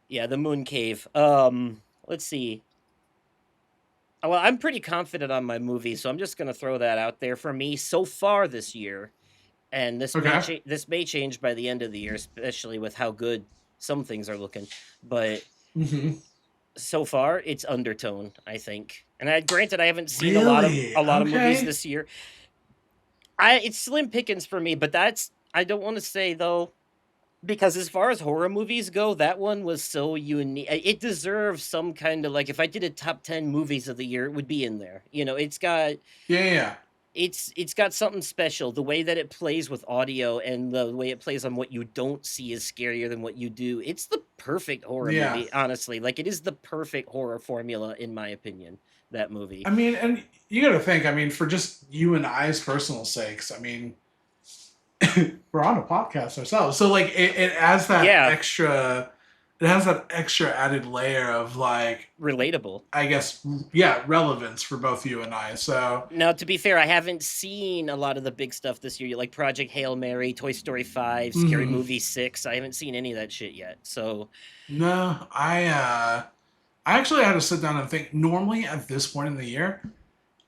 yeah, the Moon Cave. Let's see. Well, I'm pretty confident on my movie, so I'm just gonna throw that out there for me so far this year, and Okay. this may change by the end of the year, especially with how good some things are looking. But Mm-hmm. so far, it's Undertone, I think. And granted, I haven't seen Really? a lot of movies Okay. this year. I It's slim pickings for me, but that's, I don't want to say though, because as far as horror movies go, that one was so unique. It deserves some kind of like, if I did a top 10 movies of the year, it would be in there. You know, Yeah, yeah. it's got something special. The way that it plays with audio and the way it plays on what you don't see is scarier than what you do. It's the perfect horror Yeah. movie, honestly. Like it is the perfect horror formula in my opinion, that movie. I mean, and you got to think. I mean, for just you and I's personal sakes. I mean, we're on a podcast ourselves, so like it adds that Yeah, extra. It has that extra added layer of like, relatable. I guess, yeah, relevance for both you and I. So Now, to be fair, I haven't seen a lot of the big stuff this year, like Project Hail Mary, Toy Story 5, Scary mm-hmm. Movie 6. I haven't seen any of that shit yet. So, No, I actually had to sit down and think. Normally, at this point in the year,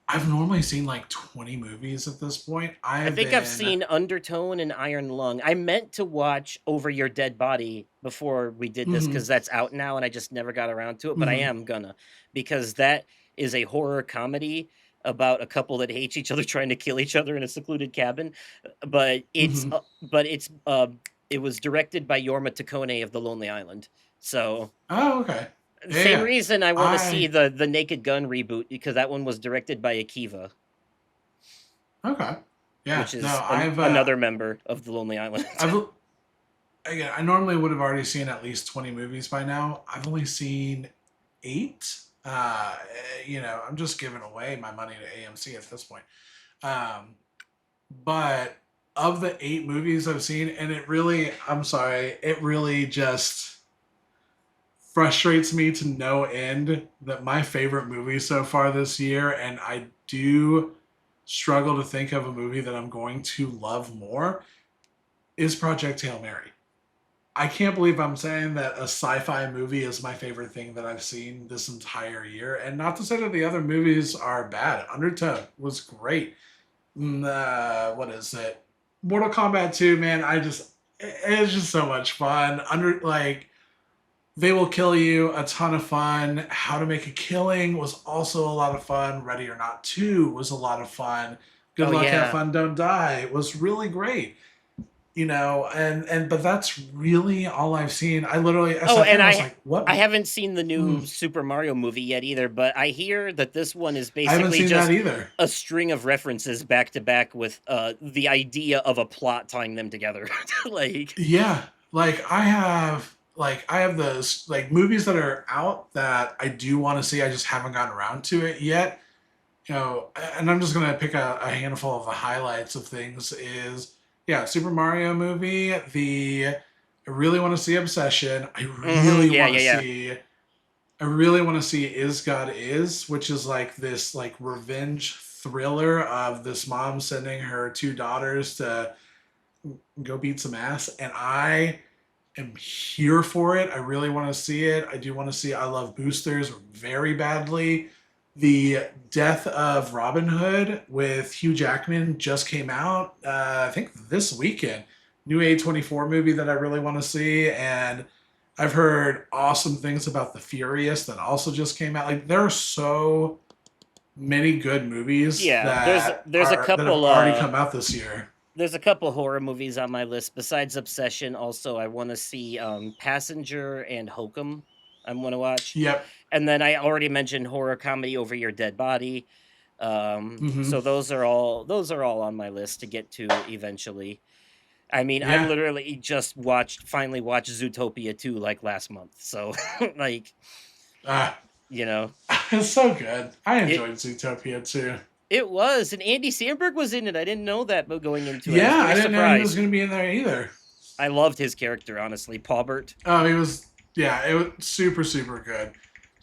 I've normally seen like 20 movies at this point. I I have think I've been. seen Undertone and Iron Lung. I meant to watch Over Your Dead Body before we did this, Mm-hmm. because that's out now and I just never got around to it, but I Mm-hmm. am gonna, because that is a horror comedy about a couple that hates each other trying to kill each other in a secluded cabin. But Mm-hmm. it was directed by Yorma Tacone of The Lonely Island. So Oh, okay. Yeah, same yeah. reason I want to see I the Naked Gun reboot, because that one was directed by Akiva, Okay. Yeah. which No, is I've another member of the Lonely Island. I've again, I normally would have already seen at least 20 movies by now. I've only seen 8. I'm just giving away my money to AMC at this point. Um, but of the 8 movies I've seen, and I'm sorry, it really just frustrates me to no end that my favorite movie so far this year, and I do struggle to think of a movie that I'm going to love more, is Project Hail Mary. I can't believe I'm saying that a sci-fi movie is my favorite thing that I've seen this entire year. And not to say that the other movies are bad. Undertow was great. What is it? Mortal Kombat 2, man. It's just so much fun. They Will Kill You, a ton of fun. How to Make a Killing was also a lot of fun. Ready or Not 2 was a lot of fun. Good Oh Luck, Have yeah. Fun, Don't Die was really great. And but that's really all I've seen. I literally, I Oh, sat there and and I was like, what? I haven't seen the new Mm, Super Mario movie yet either, but I hear that this one is I haven't basically seen that just either. a string of references back to back with the idea of a plot tying them together. Like, Yeah, I have those like movies that are out that I do want to see. I just haven't gotten around to it yet. And I'm just gonna pick a handful of the highlights of things. Is yeah, Super Mario movie. I really want to see Obsession. yeah, yeah, yeah. I really want to see Is God Is, which is like this like revenge thriller of this mom sending her two daughters to go beat some ass, and I am here for it. I really want to see it. I do want to see I Love Boosters very badly. The Death of Robin Hood with Hugh Jackman just came out, I think this weekend. New A24 movie that I really want to see. And I've heard awesome things about The Furious that also just came out. Like, there are so many good movies Yeah, there's a that have couple already come out this year. there's a couple horror movies on my list besides Obsession. Also, I want to see Passenger and Hokum. I want to watch, Yep. and then I already mentioned horror comedy Over Your Dead Body. Mm-hmm. So those are all on my list to get to eventually. I mean, I Yeah. literally just finally watched Zootopia 2 like last month. So like, Ah, you know, it's so good. I it enjoyed Zootopia too. it was, and Andy Samberg was in it. I didn't know that, but going into it, I was Yeah, I very didn't know he was surprised. going to be in there either. I loved his character, honestly, Paubert. Oh, he was. Yeah, it was super super good.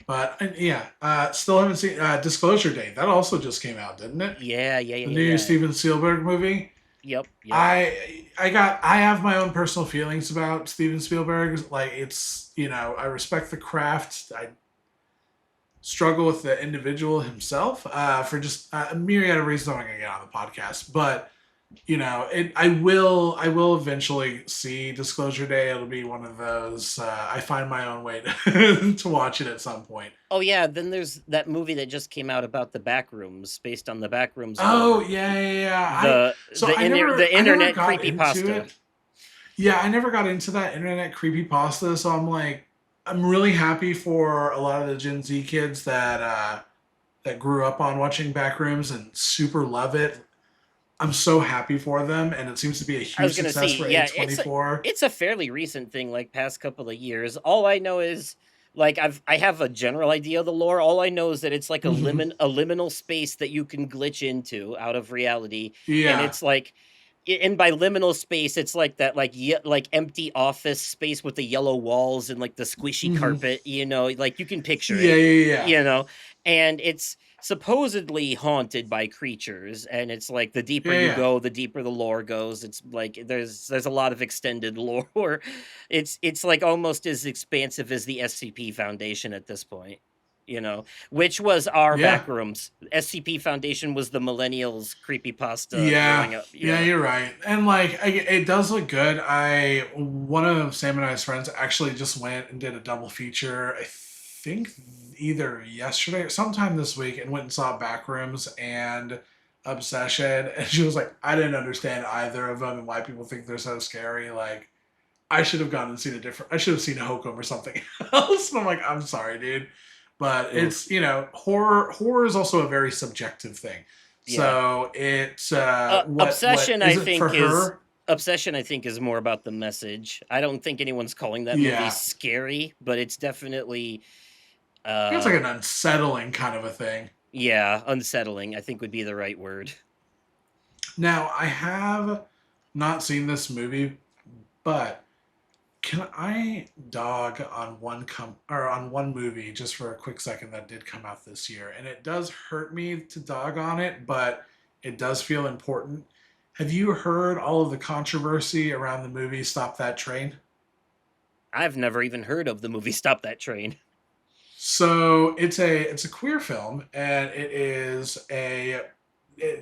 But yeah, still haven't seen Disclosure Day. That also just came out, didn't it? Yeah, yeah, yeah, The yeah, new yeah. Steven Spielberg movie. Yep, yep. I have my own personal feelings about Steven Spielberg. Like, I respect the craft. I struggle with the individual himself for just a myriad of reasons I'm not going to get on the podcast. But I will eventually see Disclosure Day. It'll be one of those. I find my own way to watch it at some point. Oh yeah, then there's that movie that just came out about the Backrooms, based on the Backrooms Oh lore. yeah, yeah, yeah. The So the inter, the I never internet got creepy into pasta. it. Yeah, I never got into that internet creepypasta. So I'm really happy for a lot of the Gen Z kids that grew up on watching Backrooms and super love it. I'm so happy for them, and it seems to be a I was huge gonna success see, for yeah, it's a A24. it's a fairly recent thing, like past couple of years. All I know is like I have a general idea of the lore. All I know is that it's like Mm-hmm. a liminal space that you can glitch into out of reality, and Yeah. it's like and by liminal space, it's like that like empty office space with the yellow walls and like the squishy Mm-hmm. carpet, like you can picture Yeah, it, yeah, yeah, you know, and it's supposedly haunted by creatures, and it's like the deeper yeah, you yeah, go, the deeper the lore goes. It's like there's a lot of extended lore. It's like almost as expansive as the SCP Foundation at this point, which was our yeah, backrooms. SCP Foundation was the millennials creepypasta yeah, growing up. yeah. You're right, and it does look good. One of Sam and I's friends actually just went and did a double feature. I think either yesterday or sometime this week, and went and saw Backrooms and Obsession, and she was like, "I didn't understand either of them and why people think they're so scary." Like, I should have gone and seen a different. I should have seen Hokum or something else. And I'm like, I'm sorry, dude, but Oof. it's horror. Horror is also a very subjective thing. Yeah. So it's what Obsession, is I it for think is her? Obsession. I think is more about the message. I don't think anyone's calling that movie Yeah, scary, but it's definitely, it's like uh, an unsettling kind of a thing. yeah, unsettling. I think would be the right word. Now I have not seen this movie, but can I dog on on one movie just for a quick second that did come out this year? And it does hurt me to dog on it, but it does feel important. Have you heard all of the controversy around the movie Stop That Train? I've never even heard of the movie Stop That Train. So it's a queer film, and it's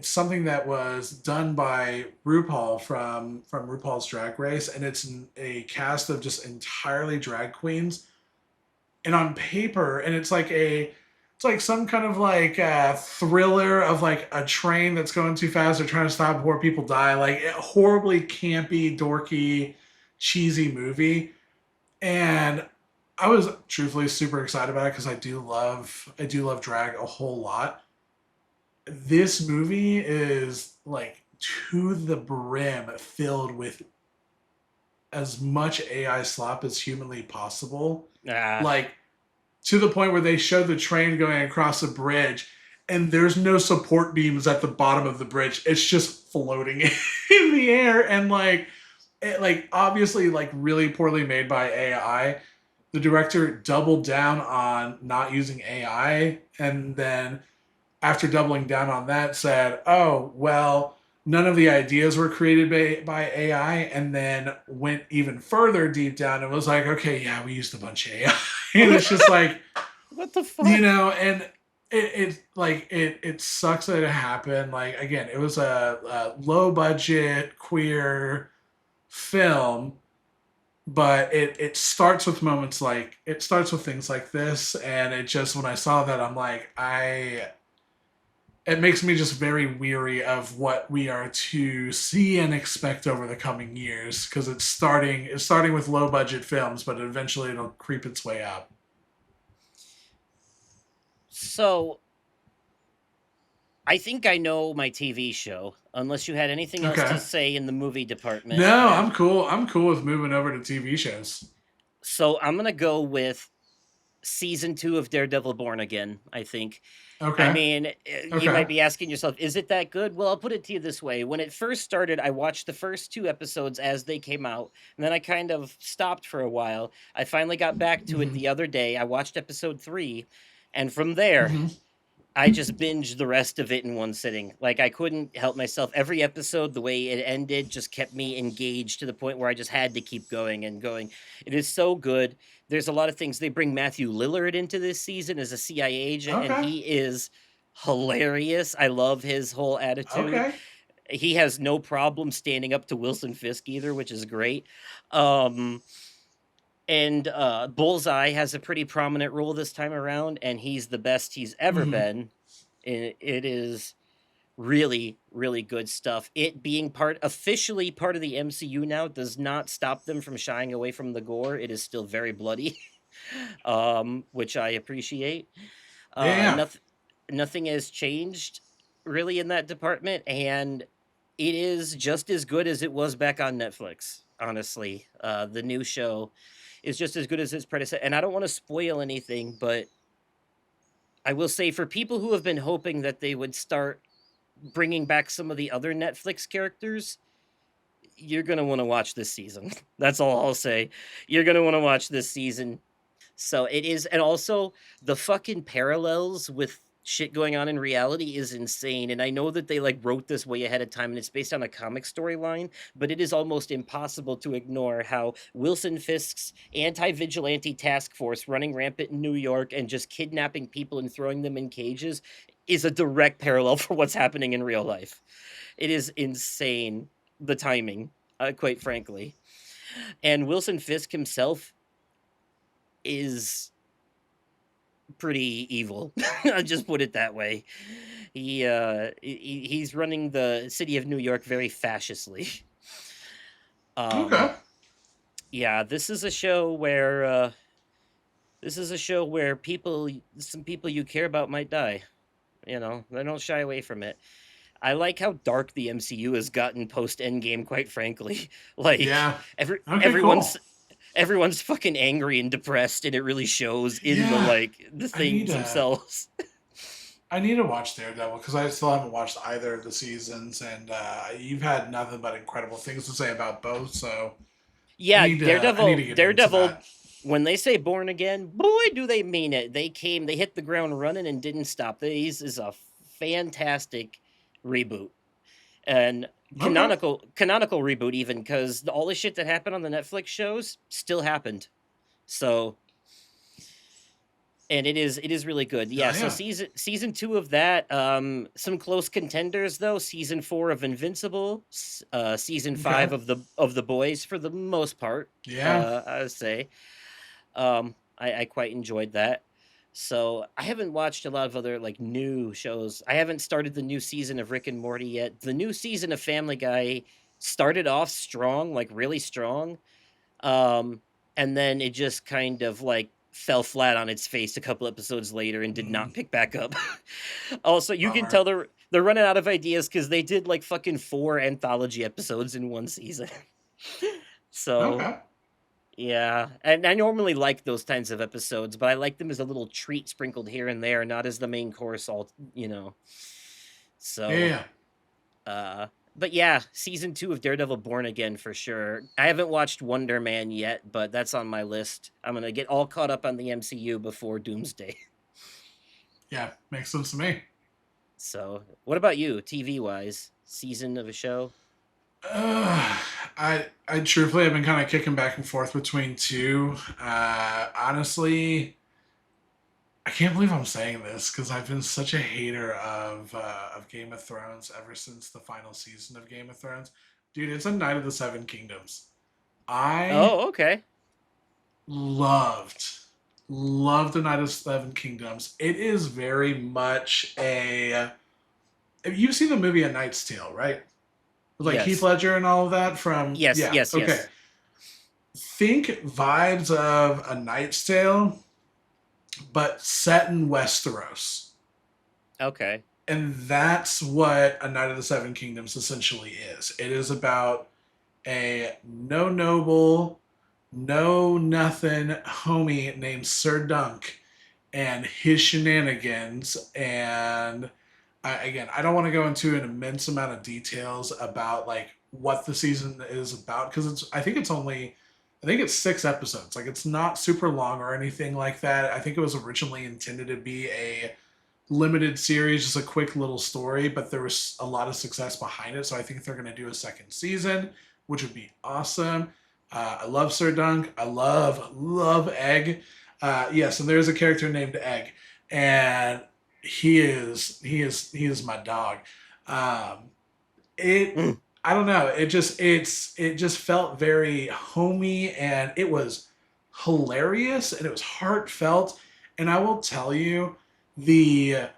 something that was done by RuPaul from RuPaul's Drag Race, and a cast of just entirely drag queens. And on paper, and it's like some kind of like thriller of like a train that's going too fast. They're trying to stop before people die. Like a horribly campy, dorky, cheesy movie. And I was truthfully super excited about it because I do love drag a whole lot. This movie is like to the brim filled with as much AI slop as humanly possible. Ah, Like to the point where they show the train going across a bridge and there's no support beams at the bottom of the bridge. It's just floating in the air and like obviously like really poorly made by AI. The director doubled down on not using AI, and then after doubling down on that said, "Oh, well, none of the ideas were created by AI," and then went even further deep down and was like, "Okay, yeah, we used a bunch of AI." And it's just like, what the fuck? and it sucks that it happened. Like again, it was a low budget queer film, but it starts with it starts with things like this, and it just when I saw that, I'm like, I it makes me just very weary of what we are to see and expect over the coming years because it's starting with low budget films, but eventually it'll creep its way up. So I think I know my TV show. Unless you had anything else to Okay. say in the movie department, No, I'm cool. I'm cool with moving over to TV shows. so I'm gonna go with season 2 of Daredevil Born Again, I think. I Okay. mean, you Okay. might be asking yourself, is it that good? Well, I'll put it to you this way. When it first started, I watched the first 2 episodes as they came out, and then I kind of stopped for a while. I finally got back to it Mm-hmm. the other day. I watched episode 3, and from there, Mm-hmm. I just binged the rest of it in one sitting. Like I couldn't help myself. Every episode, the way it ended, just kept me engaged to the point where I just had to keep going and going. It is so good. There's a lot of things. They bring Matthew Lillard into this season as a CIA agent, and Okay. he is hilarious. I love his whole attitude. Okay. He has no problem standing up to Wilson Fisk either, which is great. Um, and Bullseye has a pretty prominent role this time around, and he's the best he's ever Mm-hmm. been. It is really, really good stuff. It being officially part of the MCU now does not stop them from shying away from the gore. It is still very bloody, which I appreciate. Yeah. Uh, Yeah. nothing, nothing has changed really in that department, and it is just as good as it was back on Netflix. Honestly, the new show is just as good as its predecessor. And I don't want to spoil anything, but I will say for people who have been hoping that they would start bringing back some of the other Netflix characters, you're going to want to watch this season. That's all I'll say. You're going to want to watch this season. So it is, and also the fucking parallels with shit going on in reality is insane. And I know that they like wrote this way ahead of time and it's based on a comic storyline, but it is almost impossible to ignore how Wilson Fisk's anti-vigilante task force running rampant in New York and just kidnapping people and throwing them in cages is a direct parallel for what's happening in real life. It is insane, the timing, quite frankly. And Wilson Fisk himself is pretty evil. I'll just put it that way. He's running the city of New York very fascistly. Um Okay. yeah, this is a show where some people you care about might die. You know, they don't shy away from it. I like how dark the MCU has gotten post Endgame, quite frankly. Like Yeah. every Okay. everyone's Cool. everyone's fucking angry and depressed, and it really shows in Yeah. the I need things to. themselves. I need to watch Daredevil because I still haven't watched either of the seasons, and you've had nothing but incredible things to say about both. So Yeah, I need to get into Daredevil, that. when they say born again, boy, do they mean it. They hit the ground running and didn't stop. This is a fantastic reboot. And Okay. canonical reboot even because all the shit that happened on the Netflix shows still happened. So and it is really good. Yeah, Oh so yeah. season 2 of that, some close contenders though. Season 4 of Invincible, season Okay. 5 of the Boys for the most part. Yeah. I would say. I quite enjoyed that. So I haven't watched a lot of other like new shows. I haven't started the new season of Rick and Morty yet. The new season of Family Guy started off strong, like really strong. Um, and then it just kind of like fell flat on its face a couple episodes later and did Mm, not pick back up. Also, you can bummer. tell they're running out of ideas because they did like fucking 4 anthology episodes in one season. So Okay. yeah, and I normally like those kinds of episodes, but I like them as a little treat sprinkled here and there, not as the main course all. Yeah. So, Yeah. uh but yeah, season 2 of Daredevil Born Again for sure. I haven't watched Wonder Man yet, but that's on my list. I'm going to get all caught up on the MCU before Doomsday. Yeah. Makes sense to me. So, what about you, TV wise? Season of a show? Uh, I truthfully have been kind of kicking back and forth between two. Honestly, I can't believe I'm saying this because I've been such a hater of Game of Thrones ever since the final season of Game of Thrones. Dude, it's a Night of the Seven Kingdoms. I Oh, okay. loved loved the Night of the Seven Kingdoms. It is very much a. You've seen the movie A Knight's Tale, right? With like Heath Yes. Ledger and all of that from Yes, yeah, yes, okay. yes. Think vibes of A Knight's Tale, but set in Westeros. Okay. And that's what A Knight of the Seven Kingdoms essentially is. It is about a no noble, no nothing homie named Sir Dunk and his shenanigans. And again, I don't want to go into an immense amount of details about like what the season is about because I think it's 6 episodes. Like it's not super long or anything like that. I think it was originally intended to be a limited series, just a quick little story, but there was a lot of success behind it. So I think they're going to do a second season, which would be awesome. I love Sir Dunk. I love Egg. Yes, and there's a character named Egg, and he is my dog. Um, it Mm. I don't know. It just felt very homey, and it was hilarious, and it was heartfelt. And I will tell you, the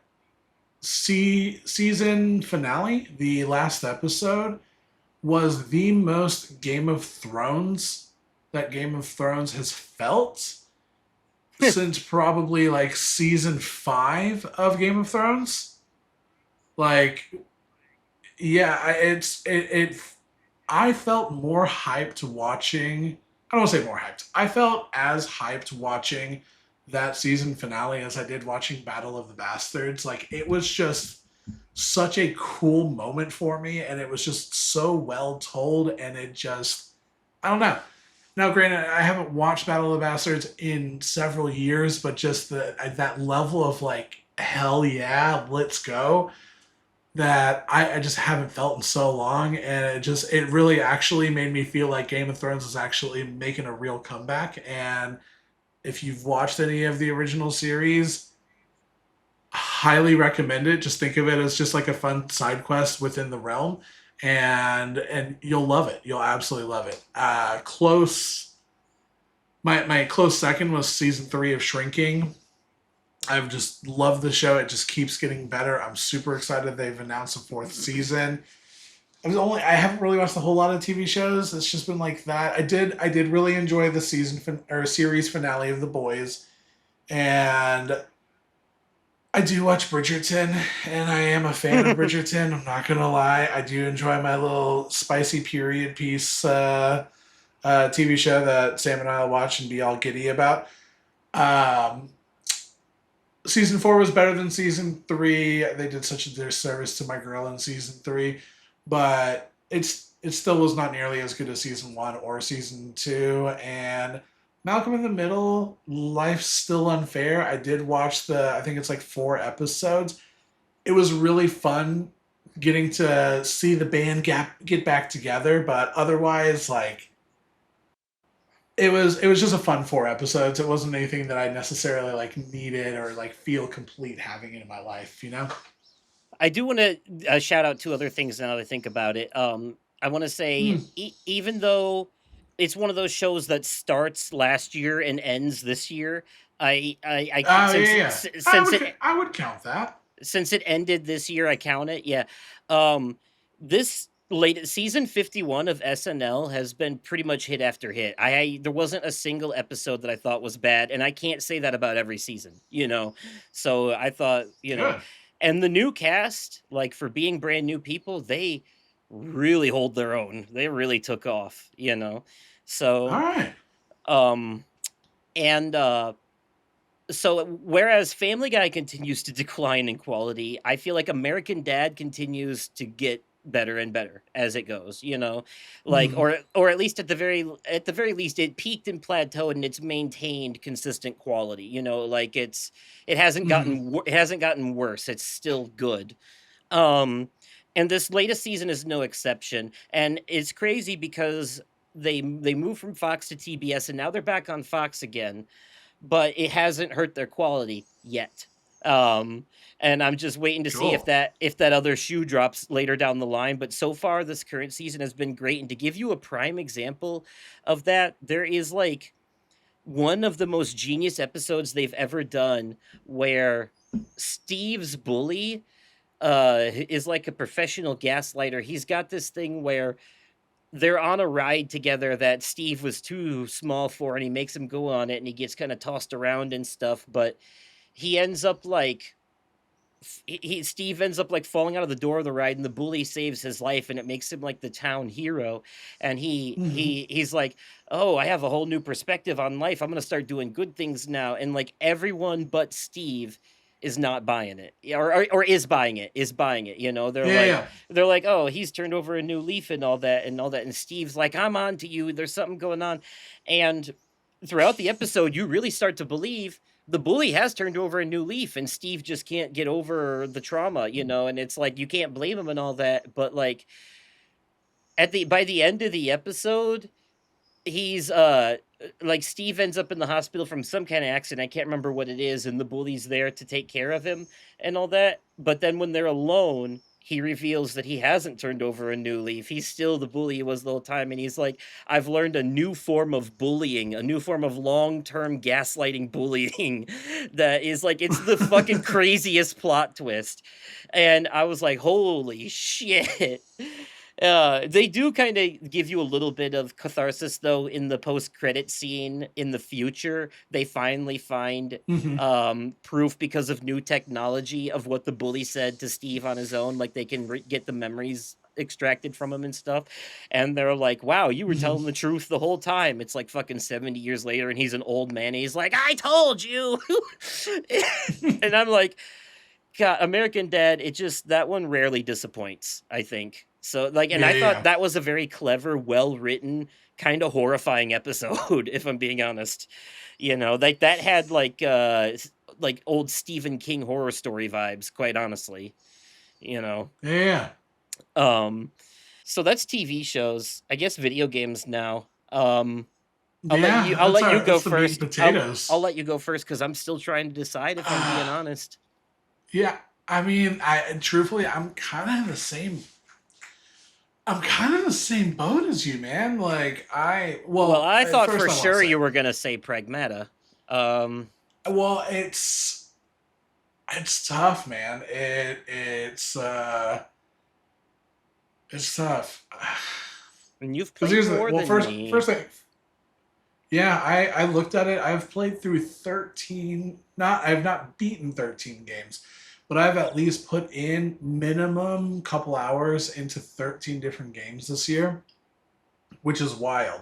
season finale, the last episode, was the most Game of Thrones that Game of Thrones has felt since probably like season 5 of Game of Thrones. Like, yeah, it. I felt more hyped watching. I don't want to say more hyped. I felt as hyped watching that season finale as I did watching Battle of the Bastards. Like it was just such a cool moment for me, and it was just so well told, and it just I don't know. Now, granted, I haven't watched Battle of the Bastards in several years, but just that level of like hell yeah, let's go that I just haven't felt in so long, and it really actually made me feel like Game of Thrones is actually making a real comeback. And if you've watched any of the original series, highly recommend it. Just think of it as just like a fun side quest within the realm, and you'll love it. You'll absolutely love it. Close. My close second was season 3 of Shrinking. I've just loved the show. It just keeps getting better. I'm super excited they've announced a fourth season. I haven't really watched a whole lot of TV shows. It's just been like that. I did really enjoy the or series finale of The Boys, and I do watch Bridgerton, and I am a fan of Bridgerton. I'm not gonna lie. I do enjoy my little spicy period piece TV show that Sam and I will watch and be all giddy about. Um, season 4 was better than season 3. They did such a disservice to my girl in season 3, but it still was not nearly as good as season 1 or season 2. And Malcolm in the Middle, Life's Still Unfair. I did watch I think it's like 4 episodes. It was really fun getting to see the band get back together. But otherwise, like it was just a fun 4 episodes. It wasn't anything that I necessarily like needed or like feel complete having it in my life. You know. I do want to shout out two other things now that I think about it. I want to say, Mm. even though it's one of those shows that starts last year and ends this year, Oh yeah, since yeah. I would count that. since it ended this year, I count it. Yeah. Um, this late season 51 of SNL has been pretty much hit after hit. There wasn't a single episode that I thought was bad, and I can't say that about every season, you know. So I thought, Good. and the new cast, like for being brand new people, they really hold their own. They really took off, you know. All So right. um and so whereas Family Guy continues to decline in quality, I feel like American Dad continues to get better and better as it goes, like Mm-hmm. or at least at the very least it peaked and plateaued and it's maintained consistent quality, like Mm-hmm. it hasn't gotten worse. It's still good. Um and this latest season is no exception, and it's crazy because they moved from Fox to TBS and now they're back on Fox again, but it hasn't hurt their quality yet. Um, and I'm just waiting to see Cool. if that other shoe drops later down the line. But so far, this current season has been great. And to give you a prime example of that, there is like one of the most genius episodes they've ever done where Steve's bully is like a professional gaslighter. He's got this thing where they're on a ride together that Steve was too small for, and he makes him go on it, and he gets kind of tossed around and stuff. But he ends up like Steve ends up like falling out of the door of the ride, and the bully saves his life, and it makes him like the town hero. And Mm-hmm. he's like, "Oh, I have a whole new perspective on life. I'm gonna start doing good things now." And like everyone but Steve is not buying it, or is buying it. Yeah, yeah. They're like, "Oh, he's turned over a new leaf and all that and all that." And Steve's like, "I'm on to you. There's something going on," and throughout the episode, you really start to believe the bully has turned over a new leaf and Steve just can't get over the trauma, and it's like you can't blame him and all that, but like at the by the end of the episode, he's like Steve ends up in the hospital from some kind of accident. I can't remember what it is, and the bully's there to take care of him and all that. But then when they're alone, he reveals that he hasn't turned over a new leaf. He's still the bully he was the whole time. And he's like, I've learned a new form of bullying, a new form of long-term gaslighting bullying that is like it's the fucking craziest plot twist. And I was like, holy shit. They do kind of give you a little bit of catharsis though in the post-credit scene in the future. They finally find Mm-hmm. proof because of new technology of what the bully said to Steve on his own. Like they can get the memories extracted from him and stuff. And they're like, wow, you were Mm-hmm. telling the truth the whole time. It's like fucking 70 years later and he's an old man. And he's like, I told you. And I'm like, God, American Dad, it just that one rarely disappoints, I think. So like, and Yeah, I thought yeah. that was a very clever, well written, kind of horrifying episode, if I'm being honest. Like that had like old Stephen King horror story vibes, quite honestly. You know. Yeah, yeah. Um so that's TV shows. I guess video games now. Yeah, I'll let you go that's the meat and first. I'll potatoes. let you go first because I'm still trying to decide if I'm being honest. Yeah, I mean, I truthfully, I'm kind of the same boat as you, man. Like, Well, I thought first for I want to sure say, you were gonna say Pragmata. Um, well, it's tough, man. It's tough. and you've Because played here's the more well, than first me. thing, yeah, I looked at it. I've played through 13. Not I've not beaten 13 games, but I've at least put in minimum couple hours into 13 different games this year, which is wild.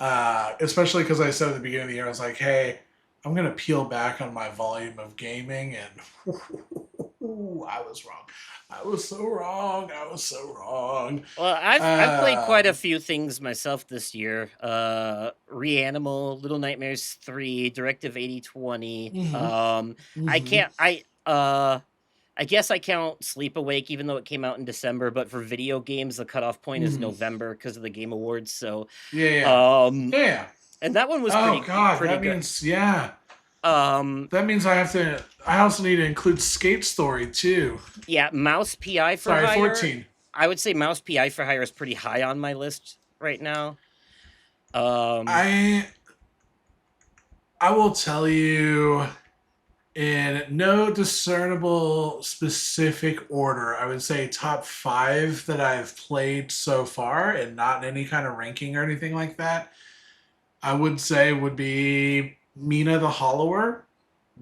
Especially because I said at the beginning of the year, I was like, hey, I'm gonna peel back on my volume of gaming, and I was wrong. I was so wrong. I was so wrong. Well, I've played quite a Um, few things myself this year. Reanimal, Little Nightmares 3, Directive 8020. mhm, I mhm. can't. I guess I count Sleep Awake, even though it came out in December. But for video games, the cutoff point is Mhm. November because of the Game Awards. So, Yeah, yeah, um, yeah. and that one was Oh God, pretty that good. means yeah. Um, That means I have to. I also need to include Skate Story too. yeah, Mouse PI for Sorry, Hire. 14. I would say Mouse PI for Hire is pretty high on my list right now. Um, I I will tell you in no discernible specific order. I would say top five that I've played so far, and not in any kind of ranking or anything like that. I would say would be Mina the Hollower,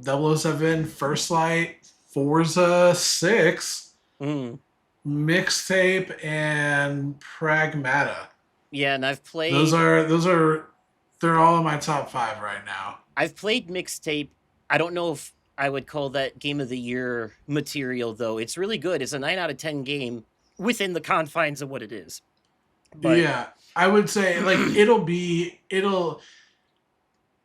007, First Light, Forza 6, mm, Mixtape, and Pragmata. yeah, and Those are they're all in my top five right now. I've played Mixtape. I don't know if I would call that game of the year material though. It's really good. It's a 9 out of 10 game within the confines of what it is. But Yeah, I would say like it'll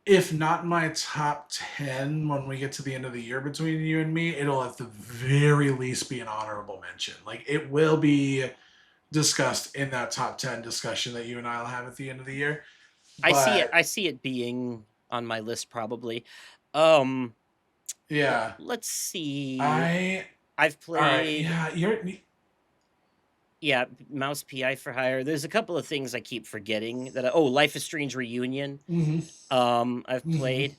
if not my top 10 when we get to the end of the year between you and me, it'll at the very least be an honorable mention. Like it will be discussed in that top 10 discussion that you and I'll have at the end of the year. But I see it being on my list probably. Um yeah, let's see. I I've all right, played yeah, you're yeah, Mouse PI for Hire. There's a couple of things I keep forgetting oh, Life is Strange Reunion. mm-hmm, I've mm-hmm. played.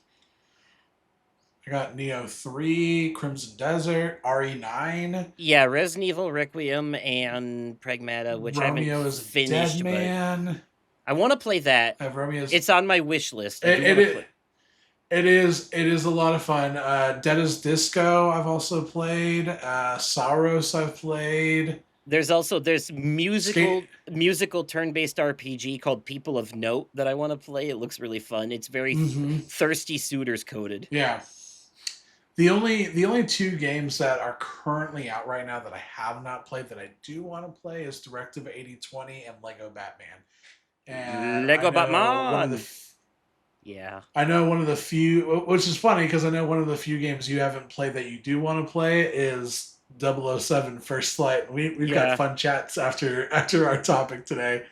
I got Neo 3, Crimson Desert, RE9, Yeah, Resident Evil Requiem and Pragmata, which I haven't Romeo is a Dead finished, but Man. I want to play that. I have Romeo's It's on my wish list. I do it, want to it, play. it is a lot of fun. Dead as Disco I've also played. Saros I've played. There's Skate. musical turn-based RPG called People of Note that I want to play. It looks really fun. It's very Mm-hmm. thirsty suitors coded. Yeah. The only two games that are currently out right now that I have not played that I do want to play is Directive 8020 and Lego Batman. And Lego Batman. Yeah. I know one of the few, which is funny because I know one of the few games you haven't played that you do want to play is 007 First Flight. We've got Yeah. fun chats after our topic today.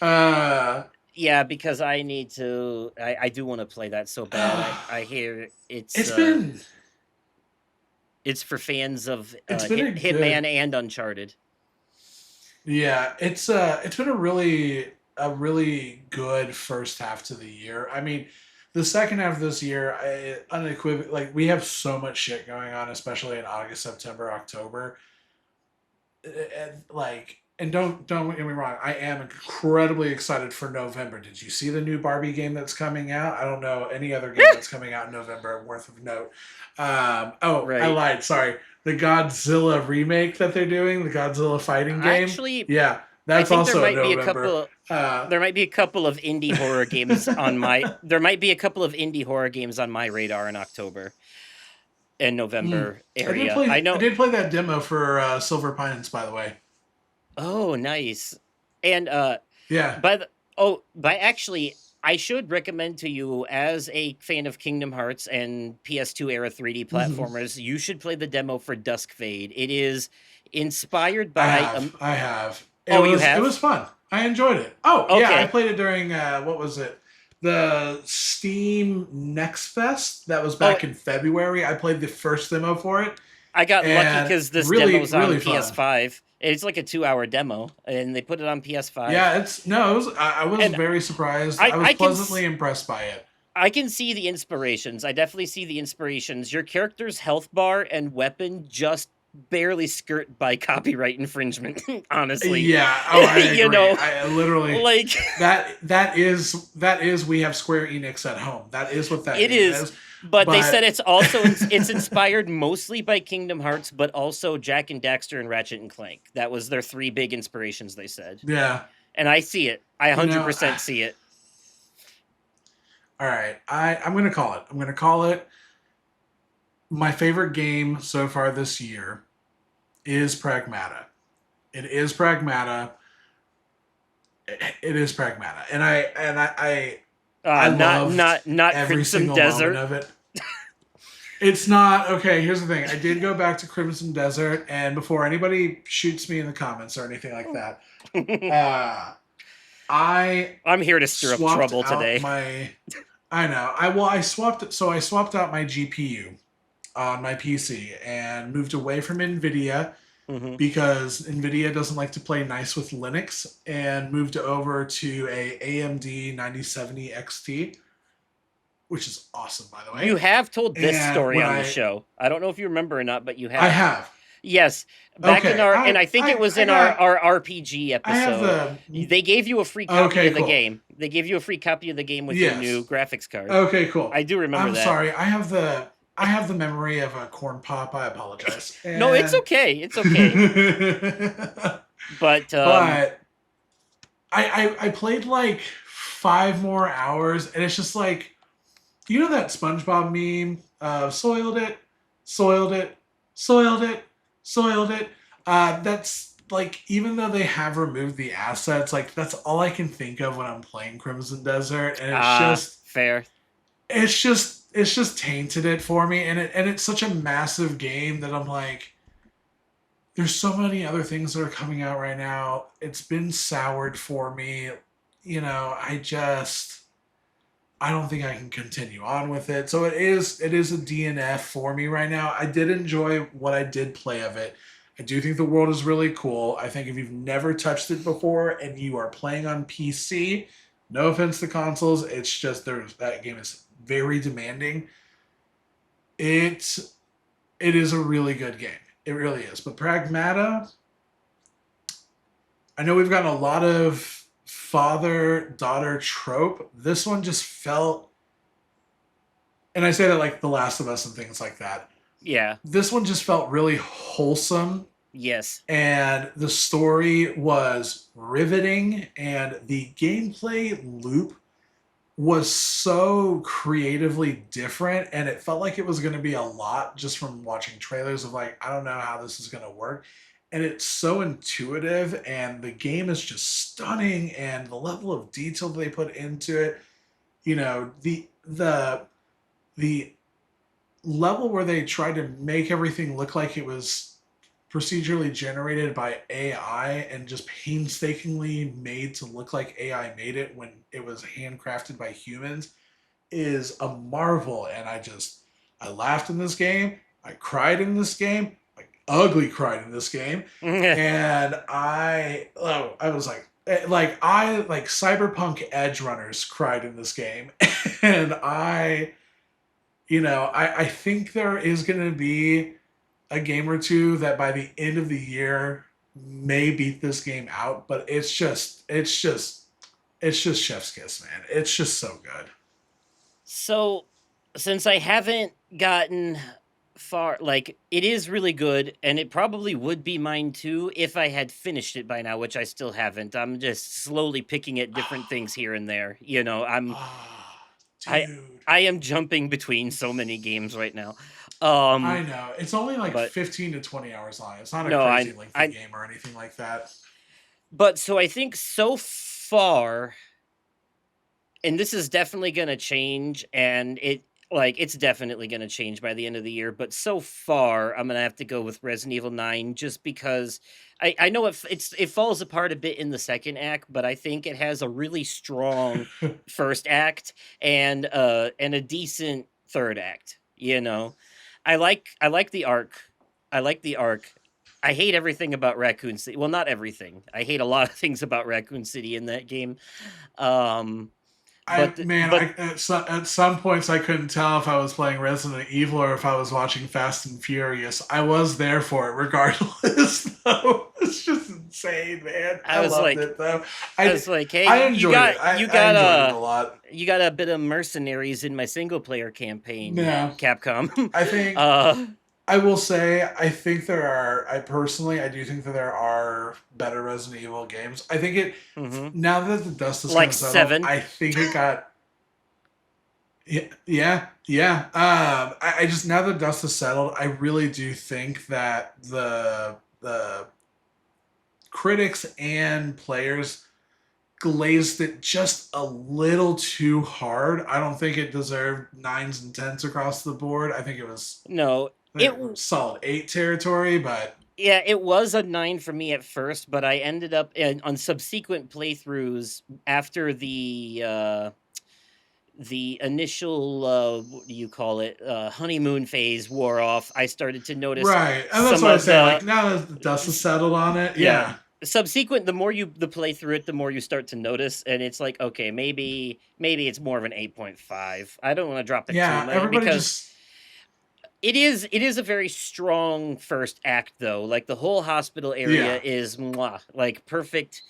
Uh, Yeah, because I need to I do want to play that so bad. I hear it's been it's for fans of it's been a good Hitman and Uncharted. yeah, it's been a really good first half to the year. I mean, the second half of this year, unequivocal, like we have so much shit going on, especially in August, September, October. And don't get me wrong, I am incredibly excited for November. Did you see the new Barbie game that's coming out? I don't know any other game that's coming out in November worth of note. Oh, I Right. lied. Sorry, the Godzilla remake that they're doing, the Godzilla fighting game. Actually, Yeah, I that's think also in November. there might be a couple of indie horror games on my there might be a couple of indie horror games on my radar in October and Mm. November I did area. play. I I know. did play that demo for Silver Pines, by the way. Oh, nice. And Yeah. by the by actually I should recommend to you as a fan of Kingdom Hearts and PS2 era 3D Hmm. platformers, you should play the demo for Dusk Fade. It is inspired I by have. I have. It oh, you was. It have? was fun. I enjoyed it. Oh yeah, I Okay. played it during what was it? The Steam Next Fest. That was Oh, back in February. I played the first demo for it, I got lucky and because this really, demo's on really fun. PS5. It's like a 2 hour demo, and they put it on PS5. Yeah, it's no. It was. I was And very surprised. I was I can pleasantly impressed by it. I can see the inspirations. I definitely see the inspirations. Your character's health bar and weapon just barely skirt by copyright infringement, honestly. Yeah. Oh, I You agree. know, I literally like that is we have Square Enix at home. That is what that it game is. is. But they said But it's also it's inspired mostly by Kingdom Hearts, but also Jack and Daxter and Ratchet and Clank. That was their three big inspirations, they said. yeah, And I see it. I you know, 100% see it. all right. I'm gonna call it. I'm gonna call it my favorite game so far this year is Pragmata. It is Pragmata. It is Pragmata, and I Not loved not every Crimson single moment Desert. of it. It's not okay. Here's the thing. I did go back to Crimson Desert, and before anybody shoots me in the comments or anything like that, uh, I I'm here to stir up swapped trouble out today. my. I know. I swapped. So I swapped out my GPU on my PC and moved away from Nvidia Hmm. because Nvidia doesn't like to play nice with Linux, and moved over to a AMD 9070 XT, which is awesome, by the You way. have told this And story when on the show. I don't know if you remember or not, but you I have. have Yes, back in okay, our, and I I think it I was I in our got RPG I have episode. the They gave you a free copy okay, of the cool. game. They gave you a free copy of the game with your new Yes. graphics card. Okay, cool. I do remember I'm that. sorry. I have the memory of a corn pop. I apologize. No, it's And okay. It's okay. But but I played like 5 more hours, and it's just like you know that SpongeBob meme of soiled it, soiled it, soiled it, soiled it. That's like even though they have removed the assets, like that's all I can think of when I'm playing Crimson Desert, and fair. it's just tainted it for me, and it's such a massive game that I'm like, there's so many other things that are coming out right now. It's been soured for me. You know, I don't think I can continue on with it. So it is a DNF for me right now. I did enjoy what I did play of it. I do think the world is really cool. I think if you've never touched it before and you are playing on PC, no offense to consoles, it's just there's that game is very demanding. It it is a really good game. It really is. But Pragmata, I know we've gotten a lot of father daughter trope. This one just felt, and I say that like The Last of Us and things like that. Yeah. This one just felt really wholesome, Yes. and the story was riveting, and the gameplay loop was so creatively different, and it felt like it was going to be a lot just from watching trailers of like, I don't know how this is going to work. And it's so intuitive, and the game is just stunning, and the level of detail they put into it, you know, the level where they tried to make everything look like it was procedurally generated by AI and just painstakingly made to look like AI made it when it was handcrafted by humans is a marvel. And I laughed in this game. I cried in this game. I ugly cried in this game. And I was like cyberpunk edge runners cried in this game. And I think there is going to be a game or two that by the end of the year may beat this game out, but it's just chef's kiss, man. It's just so good. So, since I haven't gotten far, like, it is really good, and it probably would be mine too if I had finished it by now, which I still haven't. I'm just slowly picking at different things here and there. Ah, I dude. I am jumping between so many games right now. I Um, know. It's only like but 15 to 20 hours long. It's not a no, crazy lengthy I game or anything like that. but so I think so far, and this is definitely going to change, and it's definitely going to change by the end of the year, but so far I'm going to have to go with Resident Evil 9 just because I know it falls apart a bit in the second act, but I think it has a really strong first act and a decent third act, you know. I like the arc. I like the arc. I hate everything about Raccoon City. Well, not everything. I hate a lot of things about Raccoon City in that game. Um I but man, but at some points I couldn't tell if I was playing Resident Evil or if I was watching Fast and Furious. I was there for it regardless. Though it's just insane, man. I I was loved like it though. I was like, hey, I enjoyed it. I enjoyed it a lot. you got a bit of mercenaries in my single player campaign, Yeah, Capcom. I think uh I will say I think there are. I personally I do think that there are better Resident Evil games. I think it mhm. now that the dust has kind Like of settled. 7. I think it got yeah. I just now that dust has settled, I really do think that the critics and players glazed it just a little too hard. I don't think it deserved nines and tens across the board. No, I it think it was solid eight territory, but yeah, it was a 9 for me at first, but I ended up on subsequent playthroughs after the initial what do you call it, honeymoon phase wore off. I started to notice right. And that's some what I was of saying. Like now that the dust has settled on it, yeah, yeah. subsequent, the more you the play through it, the more you start to notice, and it's like, okay, maybe it's more of an 8.5. I don't want to drop it too Yeah. much Everybody because just it is a very strong first act though. Like the whole hospital area yeah. is mwah, like perfect.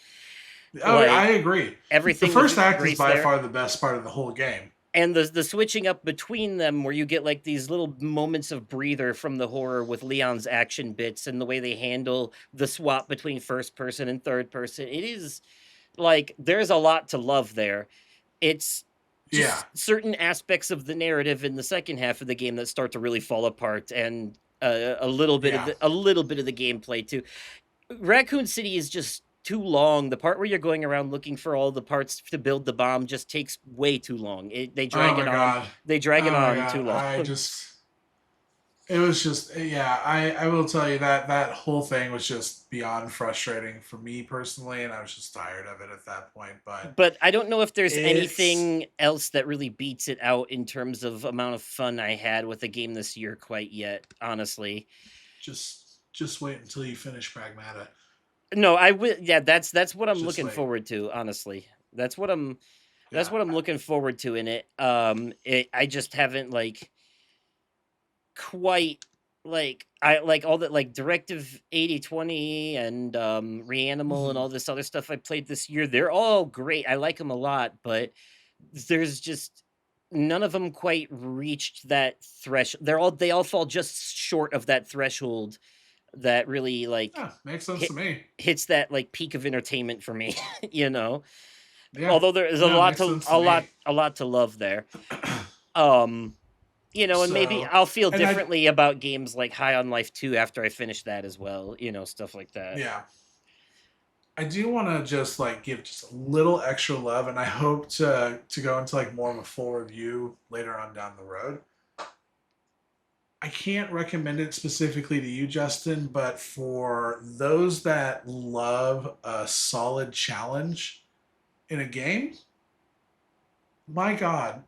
Oh, I Like agree. The everything with first act is Grace by there. far the best part of the whole game. And the switching up between them where you get like these little moments of breather from the horror with Leon's action bits and the way they handle the swap between first person and third person. It is like there's a lot to love there. It's Yeah. just certain aspects of the narrative in the second half of the game that start to really fall apart, and a little bit of Yeah. the gameplay too. Raccoon City is just too long. The part where you're going around looking for all the parts to build the bomb just takes way too long. They Oh drag it my on. god. They drag it Oh my on god. too long. It was just yeah, I will tell you that that whole thing was just beyond frustrating for me personally, and I was just tired of it at that point. But But I don't know if there's it's anything else that really beats it out in terms of amount of fun I had with a game this year quite yet, honestly. just wait until you finish Pragmata. No, I will. Yeah, that's what I'm Just looking wait. forward to. Honestly, that's what I'm. That's Yeah. what I'm looking forward to in it. I just haven't like quite like I like all that like Directive 8020 and Reanimal and Mhm. all this other stuff I played this year. They're all great. I like them a lot, but there's just none of them quite reached that threshold. They all fall just short of that threshold that really like Yeah, makes sense hit to me. hits that like peak of entertainment for me, you know. Yeah. Although there is a No, it lot makes to sense to me. love there. Um and maybe So, I'll feel and I differently about games like High on Life 2 after I finish that as well, stuff like that. yeah, I do want to just like give just a little extra love, and I hope to go into like more of a full review later on down the road. I can't recommend it specifically to you, Justin, but for those that love a solid challenge in a game, my God,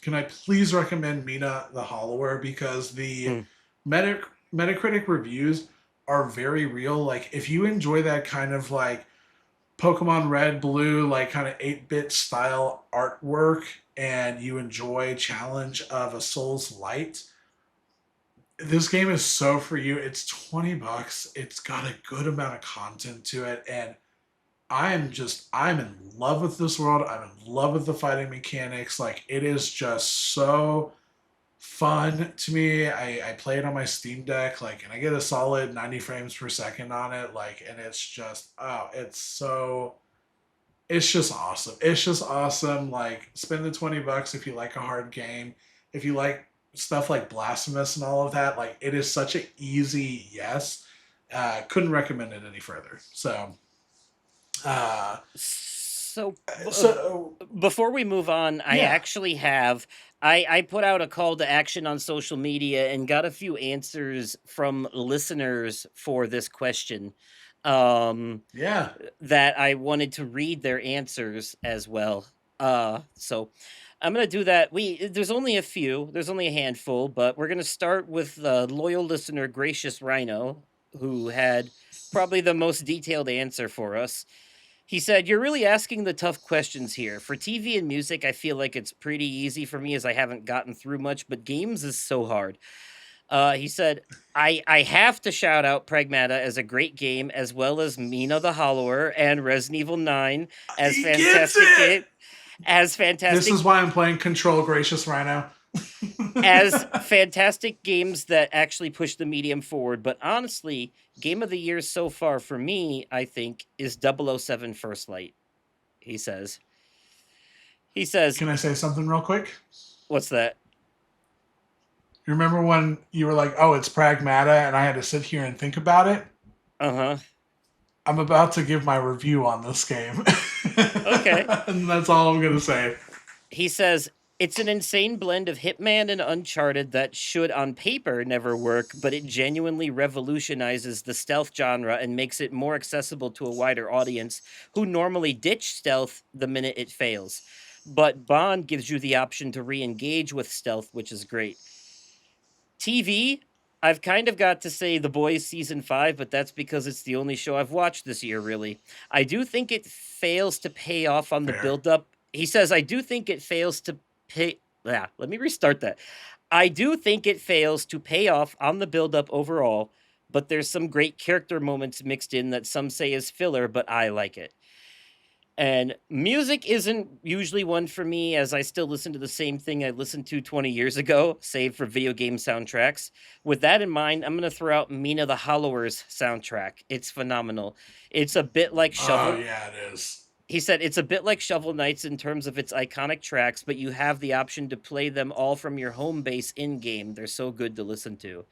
can I please recommend Mina the Hollower, because the Mm. Meta, Metacritic reviews are very real. Like if you enjoy that kind of like Pokemon Red, Blue, like kind of 8-bit style artwork, and you enjoy challenge of a Souls Light, this game is so for you. It's $20. It's got a good amount of content to it, and I'm in love with this world. I'm in love with the fighting mechanics. Like it is just so fun to me. I play it on my Steam Deck, like, and I get a solid 90 frames per second on it, like, and it's just it's just awesome. It's just awesome. Like, spend the $20 if you like a hard game. If you like stuff like Blasphemous and all of that, like, it is such an easy yes. Couldn't recommend it any further. Uh, So so before we move on, I yeah, actually have I put out a call to action on social media and got a few answers from listeners for this question. Um yeah. that I wanted to read their answers as well. So I'm gonna do that. There's only a few, there's only a handful, but we're gonna start with loyal listener Gracious Rhino, who had probably the most detailed answer for us. He said, "You're really asking the tough questions here. For TV and music, I feel like it's pretty easy for me as I haven't gotten through much, but games is so hard." He said, I have to shout out Pragmata as a great game, as well as Mina the Hollower and Resident Evil 9 as He gets fantastic it. game, as This fantastic is why I'm playing Control, Gracious Rhino. as fantastic games that actually push the medium forward. But honestly, game of the year so far for me, I think, is 007 First Light. He says. He says, Can I say something real quick? what's that? You remember when you were like, "Oh, it's Pragmata," and I had to sit here and think about it? Uh huh. I'm about to give my review on this game. Okay. And that's all I'm going to say. He says it's an insane blend of Hitman and Uncharted that should on paper never work, but it genuinely revolutionizes the stealth genre and makes it more accessible to a wider audience who normally ditch stealth the minute it fails. But Bond gives you the option to re-engage with stealth, which is great. TV, I've kind of got to say The Boys season 5, but that's because it's the only show I've watched this year, really. I do think it fails to pay off on the Fair. build up. He says, I do think it fails to pay. Yeah, let me restart that. I do think it fails to pay off on the build up overall, but there's some great character moments mixed in that some say is filler, but I like it. And music isn't usually one for me, as I still listen to the same thing I listened to 20 years ago, save for video game soundtracks. With that in mind, I'm going to throw out Mina the Hollower's soundtrack. It's phenomenal. It's a bit like Oh, Shovel. yeah, it is. He said it's a bit like Shovel Knights in terms of its iconic tracks, but you have the option to play them all from your home base in game. They're so good to listen to.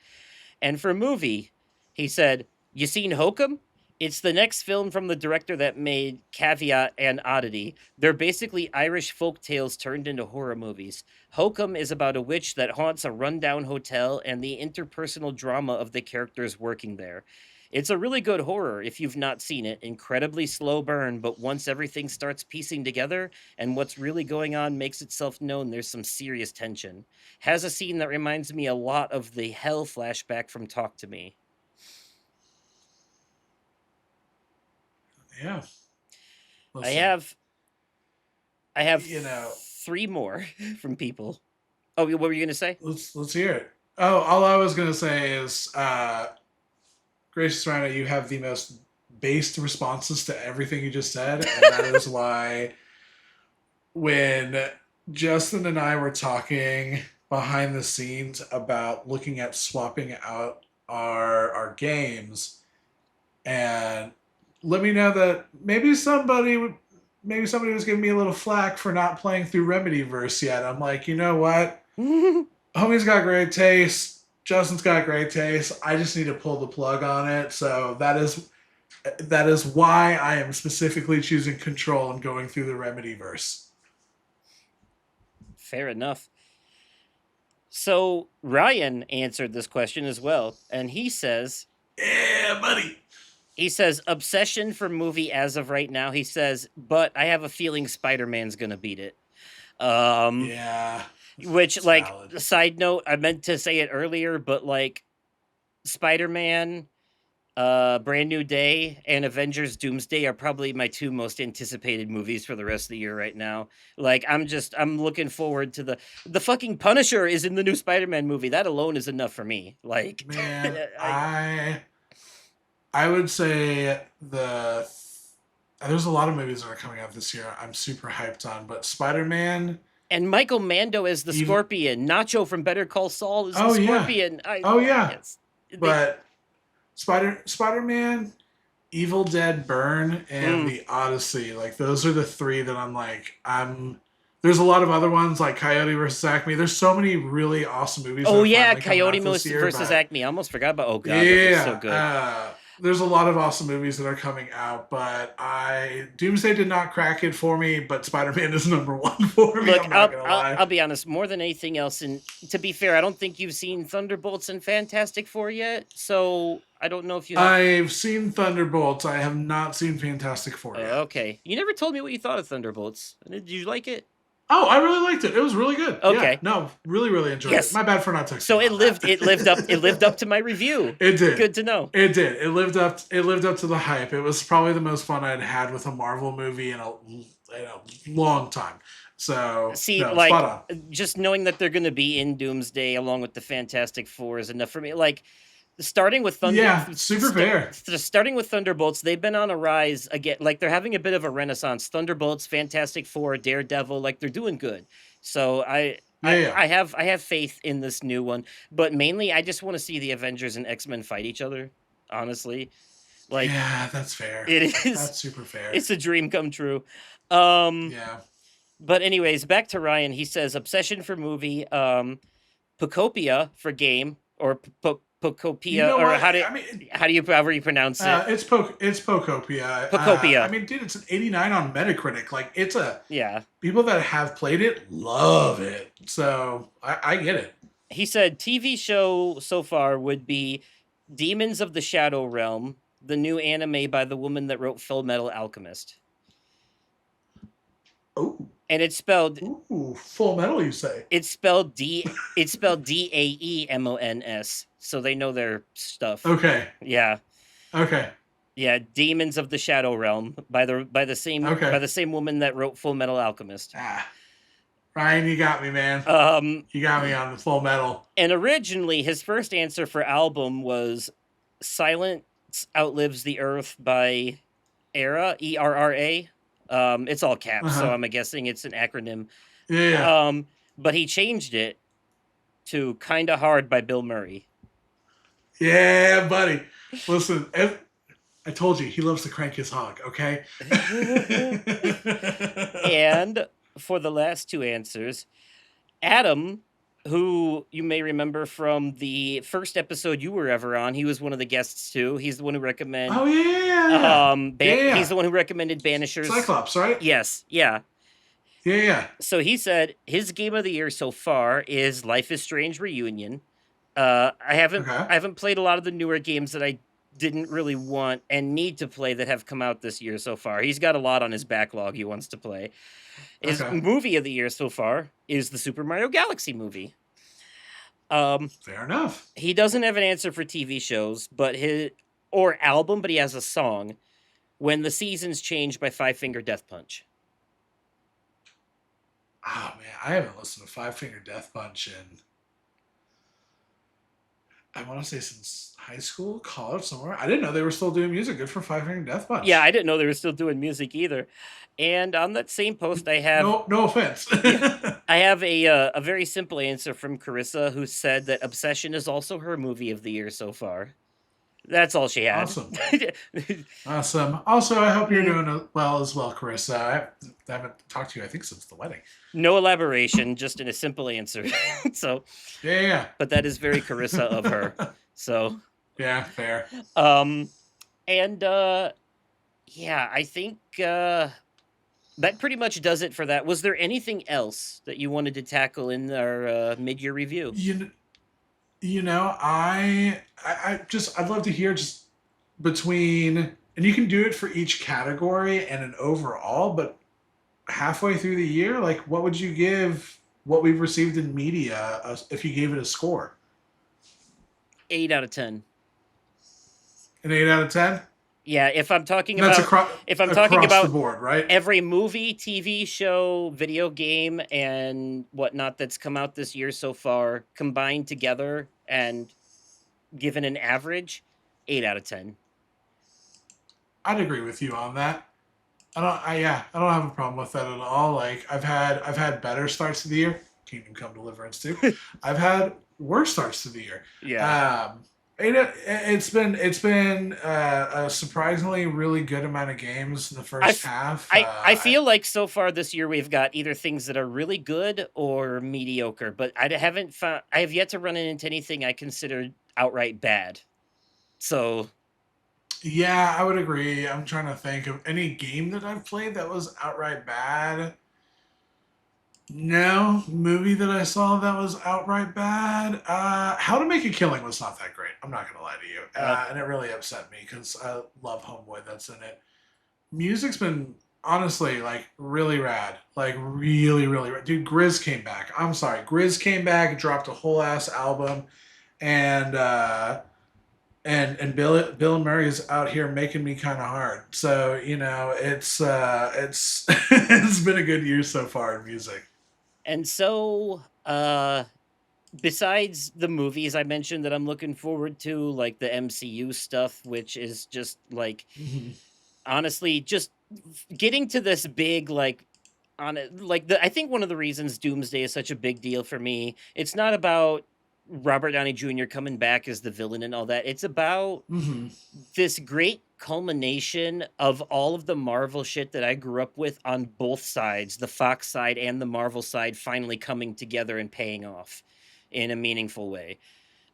And for movie, he said, "You seen Hokum? It's the next film from the director that made Caveat and Oddity. They're basically Irish folk tales turned into horror movies. Hokum is about a witch that haunts a rundown hotel and the interpersonal drama of the characters working there. It's a really good horror if you've not seen it. Incredibly slow burn, but once everything starts piecing together and what's really going on makes itself known, there's some serious tension. Has a scene that reminds me a lot of the Hell flashback from Talk to Me." Yeah. I Listen, have I have you know, three more from people. Oh, what were you gonna say? let's hear it. Oh, all I was going to say is, Gracious Rhino, you have the most based responses to everything you just said, and that is why when Justin and I were talking behind the scenes about looking at swapping out our games, and let me know that maybe somebody was giving me a little flack for not playing through Remedyverse yet. I'm like, you know what? Homie's got great taste. Justin's got great taste. I just need to pull the plug on it. So that is why I am specifically choosing Control and going through the Remedyverse. Fair enough. So Ryan answered this question as well, and Yeah, buddy. he says obsession for movie as of right now. He says, but I have a feeling Spider-Man's gonna beat it. Um, Yeah, which it's like valid. side note, I meant to say it earlier, but like Spider-Man, Brand New Day, and Avengers Doomsday are probably my two most anticipated movies for the rest of the year right now. Like I'm looking forward to the fucking Punisher is in the new Spider-Man movie. That alone is enough for me. Like Man, I I would say there's a lot of movies that are coming out this year. I'm super hyped on, but Spider-Man, and Michael Mando as the even Scorpion. Nacho from Better Call Saul is the oh yeah, Scorpion. I oh yeah, yes. They but Spider-Man, Evil Dead Burn, and mm. the Odyssey, like those are the three that I'm. There's a lot of other ones like Coyote versus Acme. There's so many really awesome movies that Oh are yeah, finally coming Coyote out this year, versus but Acme. I almost forgot about. Oh god, that looks so yeah, good. there's a lot of awesome movies that are coming out, but I Doomsday did not crack it for me, but Spider-Man is number one for me. Look, I'm not gonna lie. I'll be honest. More than anything else, and to be fair, I don't think you've seen Thunderbolts and Fantastic Four yet. So I don't know if you have. I've seen Thunderbolts. I have not seen Fantastic Four yet. Okay, you never told me what you thought of Thunderbolts. Did you like it? Oh, I really liked it. It was really good. Yeah, Okay. no, really, really enjoyed it. Yes. My bad for not texting. So you on that. it lived up to my review. It did. Good to know. It did. It lived up to the hype. It was probably the most fun I'd had with a Marvel movie in a long time. So See, no, like spot on. just knowing that they're going to be in Doomsday along with the Fantastic Four is enough for me. Like starting with Yeah, super fair. starting with Thunderbolts, they've been on a rise again. Like they're having a bit of a renaissance. Thunderbolts, Fantastic Four, Daredevil, like they're doing good. So Yeah, yeah. I have faith in this new one, but mainly I just want to see the Avengers and X-Men fight each other. Honestly, like Yeah, that's fair. it is, That's super fair. it's a dream come true. Um, Yeah. but anyways, back to Ryan. He says obsession for movie, Pocopia for game, or You Pocopia, know or what? I mean, how do you however you pronounce it? it's Pocopia. I Pocopia. mean, dude, it's an 89 on Metacritic. Like, it's a Yeah. people that have played it love it. So I get it. He said TV show so far would be Demons of the Shadow Realm, the new anime by the woman that wrote Full Metal Alchemist. Oh, And it's spelled ooh, Full Metal, you say? it's spelled Daemons, so they know their stuff. Okay, Yeah. okay, Yeah, Demons of the Shadow Realm by okay. the same woman that wrote Full Metal Alchemist. Ah, Ryan, you got me, man. Um You got me on the Full Metal. and originally his first answer for album was Silence Outlives the Earth by ERRA. It's all Uh caps, so huh. I'm guessing it's an acronym. Yeah, yeah, But he changed it to Kinda Hard by Bill Murray. yeah, buddy. Listen, I told you he loves to crank his hog. Okay. And for the last two answers, Adam, who you may remember from the first episode you were ever on, he was one of the guests too. He's the one who Oh yeah. Yeah, yeah, he's yeah. the one who recommended Banishers. Cyclops, right? Yes, yeah. Yeah, yeah. So he said his game of the year so far is Life is Strange Reunion. Okay. I haven't played a lot of the newer games that I didn't really want and need to play that have come out this year so far. He's got a lot on his backlog he wants to play. His Okay. movie of the year so far is the Super Mario Galaxy movie. Um, Fair enough. he doesn't have an answer for TV shows, but his or album, but he has a song. When the Seasons Change by Five Finger Death Punch. Oh man, I haven't listened to Five Finger Death Punch in I want to say since high school, college, somewhere. I didn't know they were still doing music. Good for Five Finger Death Yeah, Punch. I didn't know they were still doing music either. And on that same post, I have No, no offense. yeah, I have a very simple answer from Carissa, who said that Obsession is also her movie of the year so far. That's all she had. Awesome. Awesome. Also, I hope you're doing well as well, Carissa. I haven't talked to you, I think, since the wedding. No elaboration, just in a simple answer. So, Yeah, but that is very Carissa of her. yeah. So, Yeah, fair. um, and yeah, I think that pretty much does it for that. Was there anything else that you wanted to tackle in our mid-year review? You, you know, I just I'd love to hear just between, and you can do it for each category and an overall, but halfway through the year, like what would you give what we've received in media if you gave it a score? 8 out of 10. An 8 out of 10? Yeah, And that's if I'm talking across the about board, right? every movie, TV show, video game, and whatnot that's come out this year so far, combined together and given an average, 8 out of 10. I'd agree with you on that. I don't have a problem with that at all. Like I've had better starts to the year. Kingdom Come Deliverance too. I've had worse starts to the year. Yeah. It's been a surprisingly really good amount of games in the first half. I feel like so far this year we've got either things that are really good or mediocre, but I have yet to run into anything I consider outright bad. So Yeah, I would agree. I'm trying to think of any game that I've played that was outright bad. No movie that I saw that was outright bad. How to Make a Killing was not that great. I'm not gonna lie to you, and it really upset me because I love Homeboy that's in it. Music's been honestly like really rad, like really really rad. Dude, Grizz came back. I'm sorry, Grizz came back, dropped a whole ass album, and and Bill Murray's out here making me kind of hard. So it's it's been a good year so far in music. and so besides the movies I mentioned that I'm looking forward to, like the MCU stuff, which is just like Mm-hmm. honestly just getting to this big like on it like I think one of the reasons Doomsday is such a big deal for me, it's not about Robert Downey Jr. coming back as the villain and all that. It's about Mm-hmm. this great culmination of all of the Marvel shit that I grew up with on both sides, the Fox side and the Marvel side, finally coming together and paying off in a meaningful way.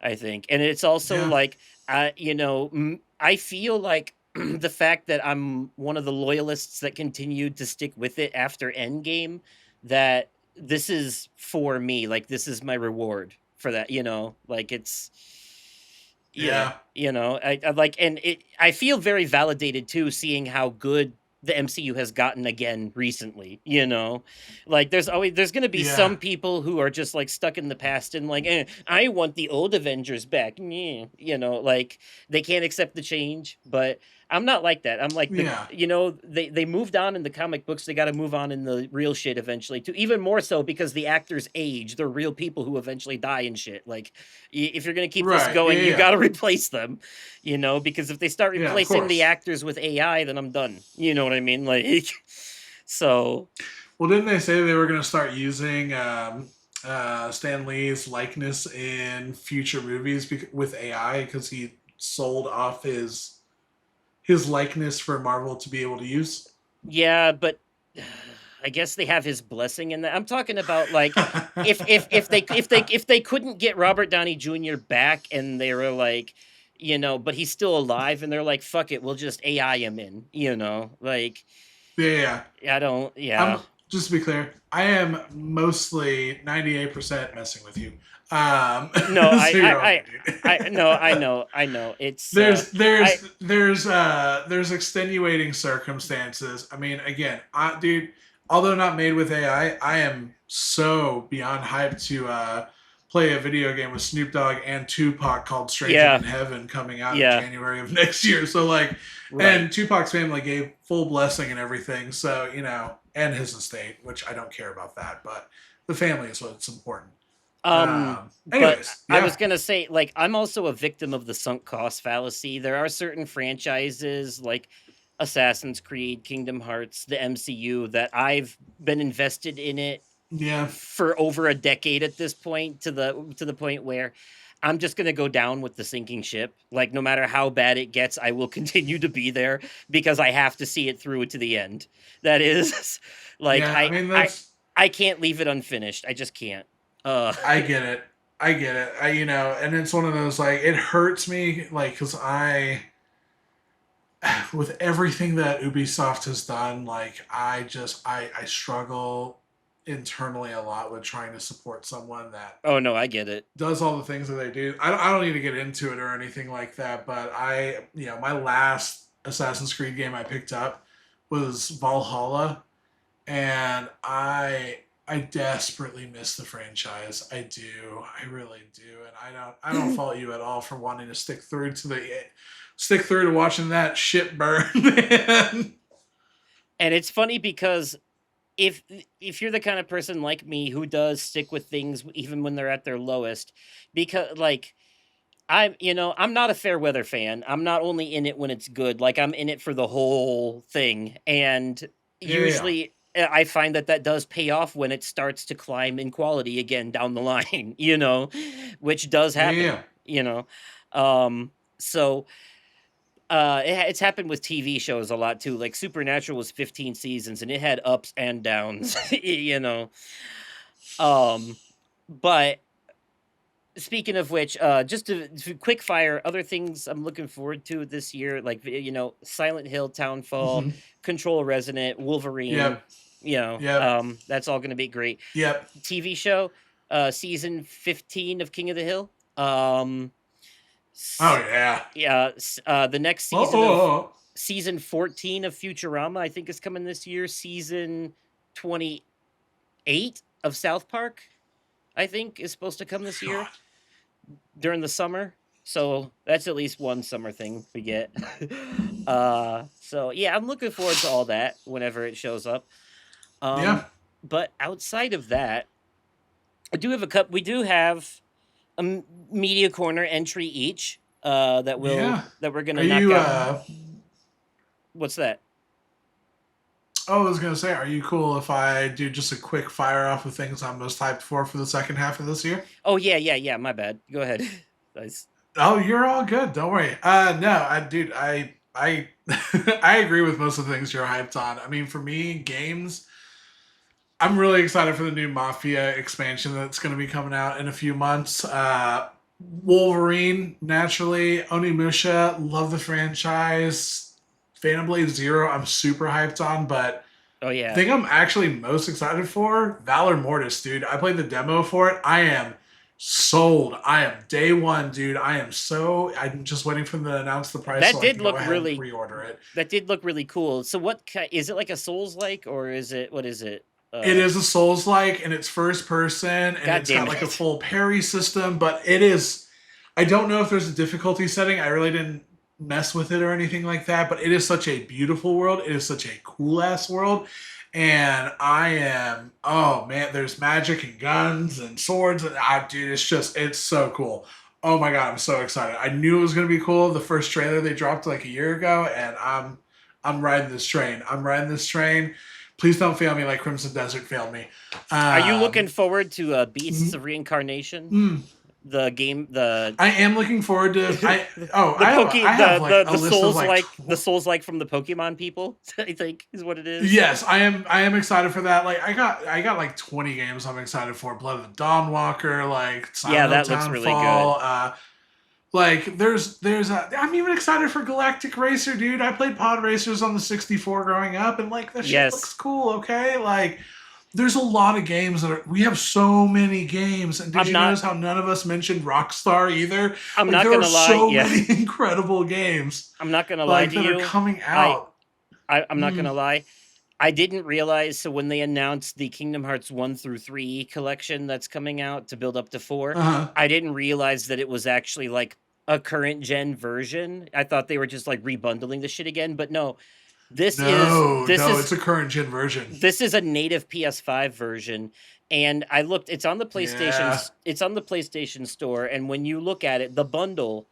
I think, and it's also Yeah. like, I feel like the fact that I'm one of the loyalists that continued to stick with it after Endgame, that this is for me, like this is my reward for that, like it's, yeah, Yeah. I like, and I feel very validated too, seeing how good the MCU has gotten again recently, like there's going to be Yeah. some people who are just like stuck in the past and like, I want the old Avengers back, like they can't accept the change. But I'm not like that. I'm like, Yeah. they moved on in the comic books, they got to move on in the real shit eventually too, even more so because the actors age, they're real people who eventually die and shit. Like, if you're going to keep this Right. Yeah. going, you Yeah. got to replace them, because if they start Yeah. Of replacing the course. actors with AI, then I'm done. You know what I mean? Like, so Well, didn't they say they were going to start using Stan Lee's likeness in future movies with AI because he sold off his likeness for Marvel to be able to use? yeah, but I guess they have his blessing in that. I'm talking about like, if they couldn't get Robert Downey Jr. back and they were like, but he's still alive and they're like, fuck it, we'll just AI him in, like, Yeah, yeah. I don't, yeah. I'm just to be clear, I am mostly 98% messing with you. No, So you're all good, dude. no, I know. It's there's I there's there's there's extenuating circumstances. I mean, again, dude, although not made with AI, I am so beyond hyped to play a video game with Snoop Dogg and Tupac called Stranger yeah, Than Heaven coming out in yeah, January of next year. So like, right. and Tupac's family gave full blessing and everything. So and his estate, which I don't care about that, but the family is what's important. But Anyways, I was yeah, gonna say, like, I'm also a victim of the sunk cost fallacy. There are certain franchises like Assassin's Creed, Kingdom Hearts, the MCU that I've been invested in it yeah, for over a decade at this point, to the point where I'm just gonna go down with the sinking ship. Like, no matter how bad it gets, I will continue to be there because I have to see it through to the end. That is, like, yeah. I I mean, I that's I can't leave it unfinished. I just can't. Uh, I get it. I get it. And it's one of those like it hurts me like because with everything that Ubisoft has done, like I struggle internally a lot with trying to support someone that oh no, I get it. does all the things that they do. I don't need to get into it or anything like that, but my last Assassin's Creed game I picked up was Valhalla, and I desperately miss the franchise. I do. I really do. And I don't fault you at all for wanting to stick through to watching that shit burn, man. And it's funny because if if you're the kind of person like me who does stick with things even when they're at their lowest, because like I'm not a fair weather fan. I'm not only in it when it's good, like I'm in it for the whole thing. And Yeah. usually I find that does pay off when it starts to climb in quality again down the line, which does Yeah. happen, Yeah. you know. So it's happened with TV shows a lot too. Like Supernatural was 15 seasons and it had ups and downs, you know. Um but speaking of which, just to quick fire other things I'm looking forward to this year, like Silent Hill, Townfall, Mm-hmm. Control Resonant, Yep. Wolverine, Yep. that's all going to be great. Yep. TV show, season 15 of King of the Hill. Um Oh yeah. yeah, the next Oh, season of oh, oh. season 14 of Futurama, I think, is coming this year. Season 28 of South Park, I think, is supposed to come this year God. during the summer. So that's at least one summer thing we get. So yeah, I'm looking forward to all that whenever it shows up. Yeah. Um, but outside of that, I do have a cup. We do have a media corner entry each. Yeah. That we're Are gonna knock you out. What's that? Oh, I was gonna say, are you cool if I do just a quick fire off of things I'm most hyped for the second half of this year? Oh yeah, yeah, yeah. My bad. Go ahead. Nice. Oh, you're all good. Don't worry. No, dude, I I agree with most of the things you're hyped on. I mean, for me, games, I'm really excited for the new Mafia expansion that's going to be coming out in a few months. Wolverine, naturally. Onimusha, love the franchise. Phantom Blade Zero, I'm super hyped on, but Oh the yeah, thing I'm actually most excited for, Valor Mortis, dude. I played the demo for it. I am sold. I am day one, dude. I'm just waiting for them to announce the price that so I did can go look ahead and really pre-order it. that did look really cool. So is it like a Souls like or is it what is it? It Uh, is a Souls like and it's first person and God it's got damn like a it. full parry system, but it is I don't know if there's a difficulty setting. I really didn't mess with it or anything like that, but it is such a beautiful world. It is such a cool ass world. And I am, oh man, there's magic and guns and swords. And dude, it's so cool. Oh my God, I'm so excited. I knew it was going to be cool. The first trailer they dropped like a year ago, and I'm riding this train. I'm riding this train. Please don't fail me like Crimson Desert failed me. Are you looking Um, forward to Beasts mm, of Reincarnation? mm, The game, I am looking forward to. the I have like a the list of Souls like like the Souls like from the Pokemon people. I think is what it is. yes, I am excited for that. Like I got like 20 games I'm excited for. Blood of the Dawnwalker, like Yeah, Silent Hill that looks really good. Townfall. Like I'm even excited for Galactic Racer, dude. I played Pod Racers on the 64 growing up, and like that shit looks Yes, cool. Okay, like there's a lot of games we have so many games. And did I'm you not. notice how none of us mentioned Rockstar either? I'm Like not there are gonna lie. so Yeah, many incredible games I'm not gonna lie like to that are you. coming I, out. I'm not Mm, gonna lie. I didn't realize. So when they announced the Kingdom Hearts 1 through 3 collection that's coming out to build up to 4, uh-huh. I didn't realize that it was actually like a current gen version. I thought they were just like rebundling the shit again, but no. This is No, this no, is it's a current gen version. this is a native PS5 version, and I looked. Yeah. It's on the PlayStation Store, and when you look at it, the bundle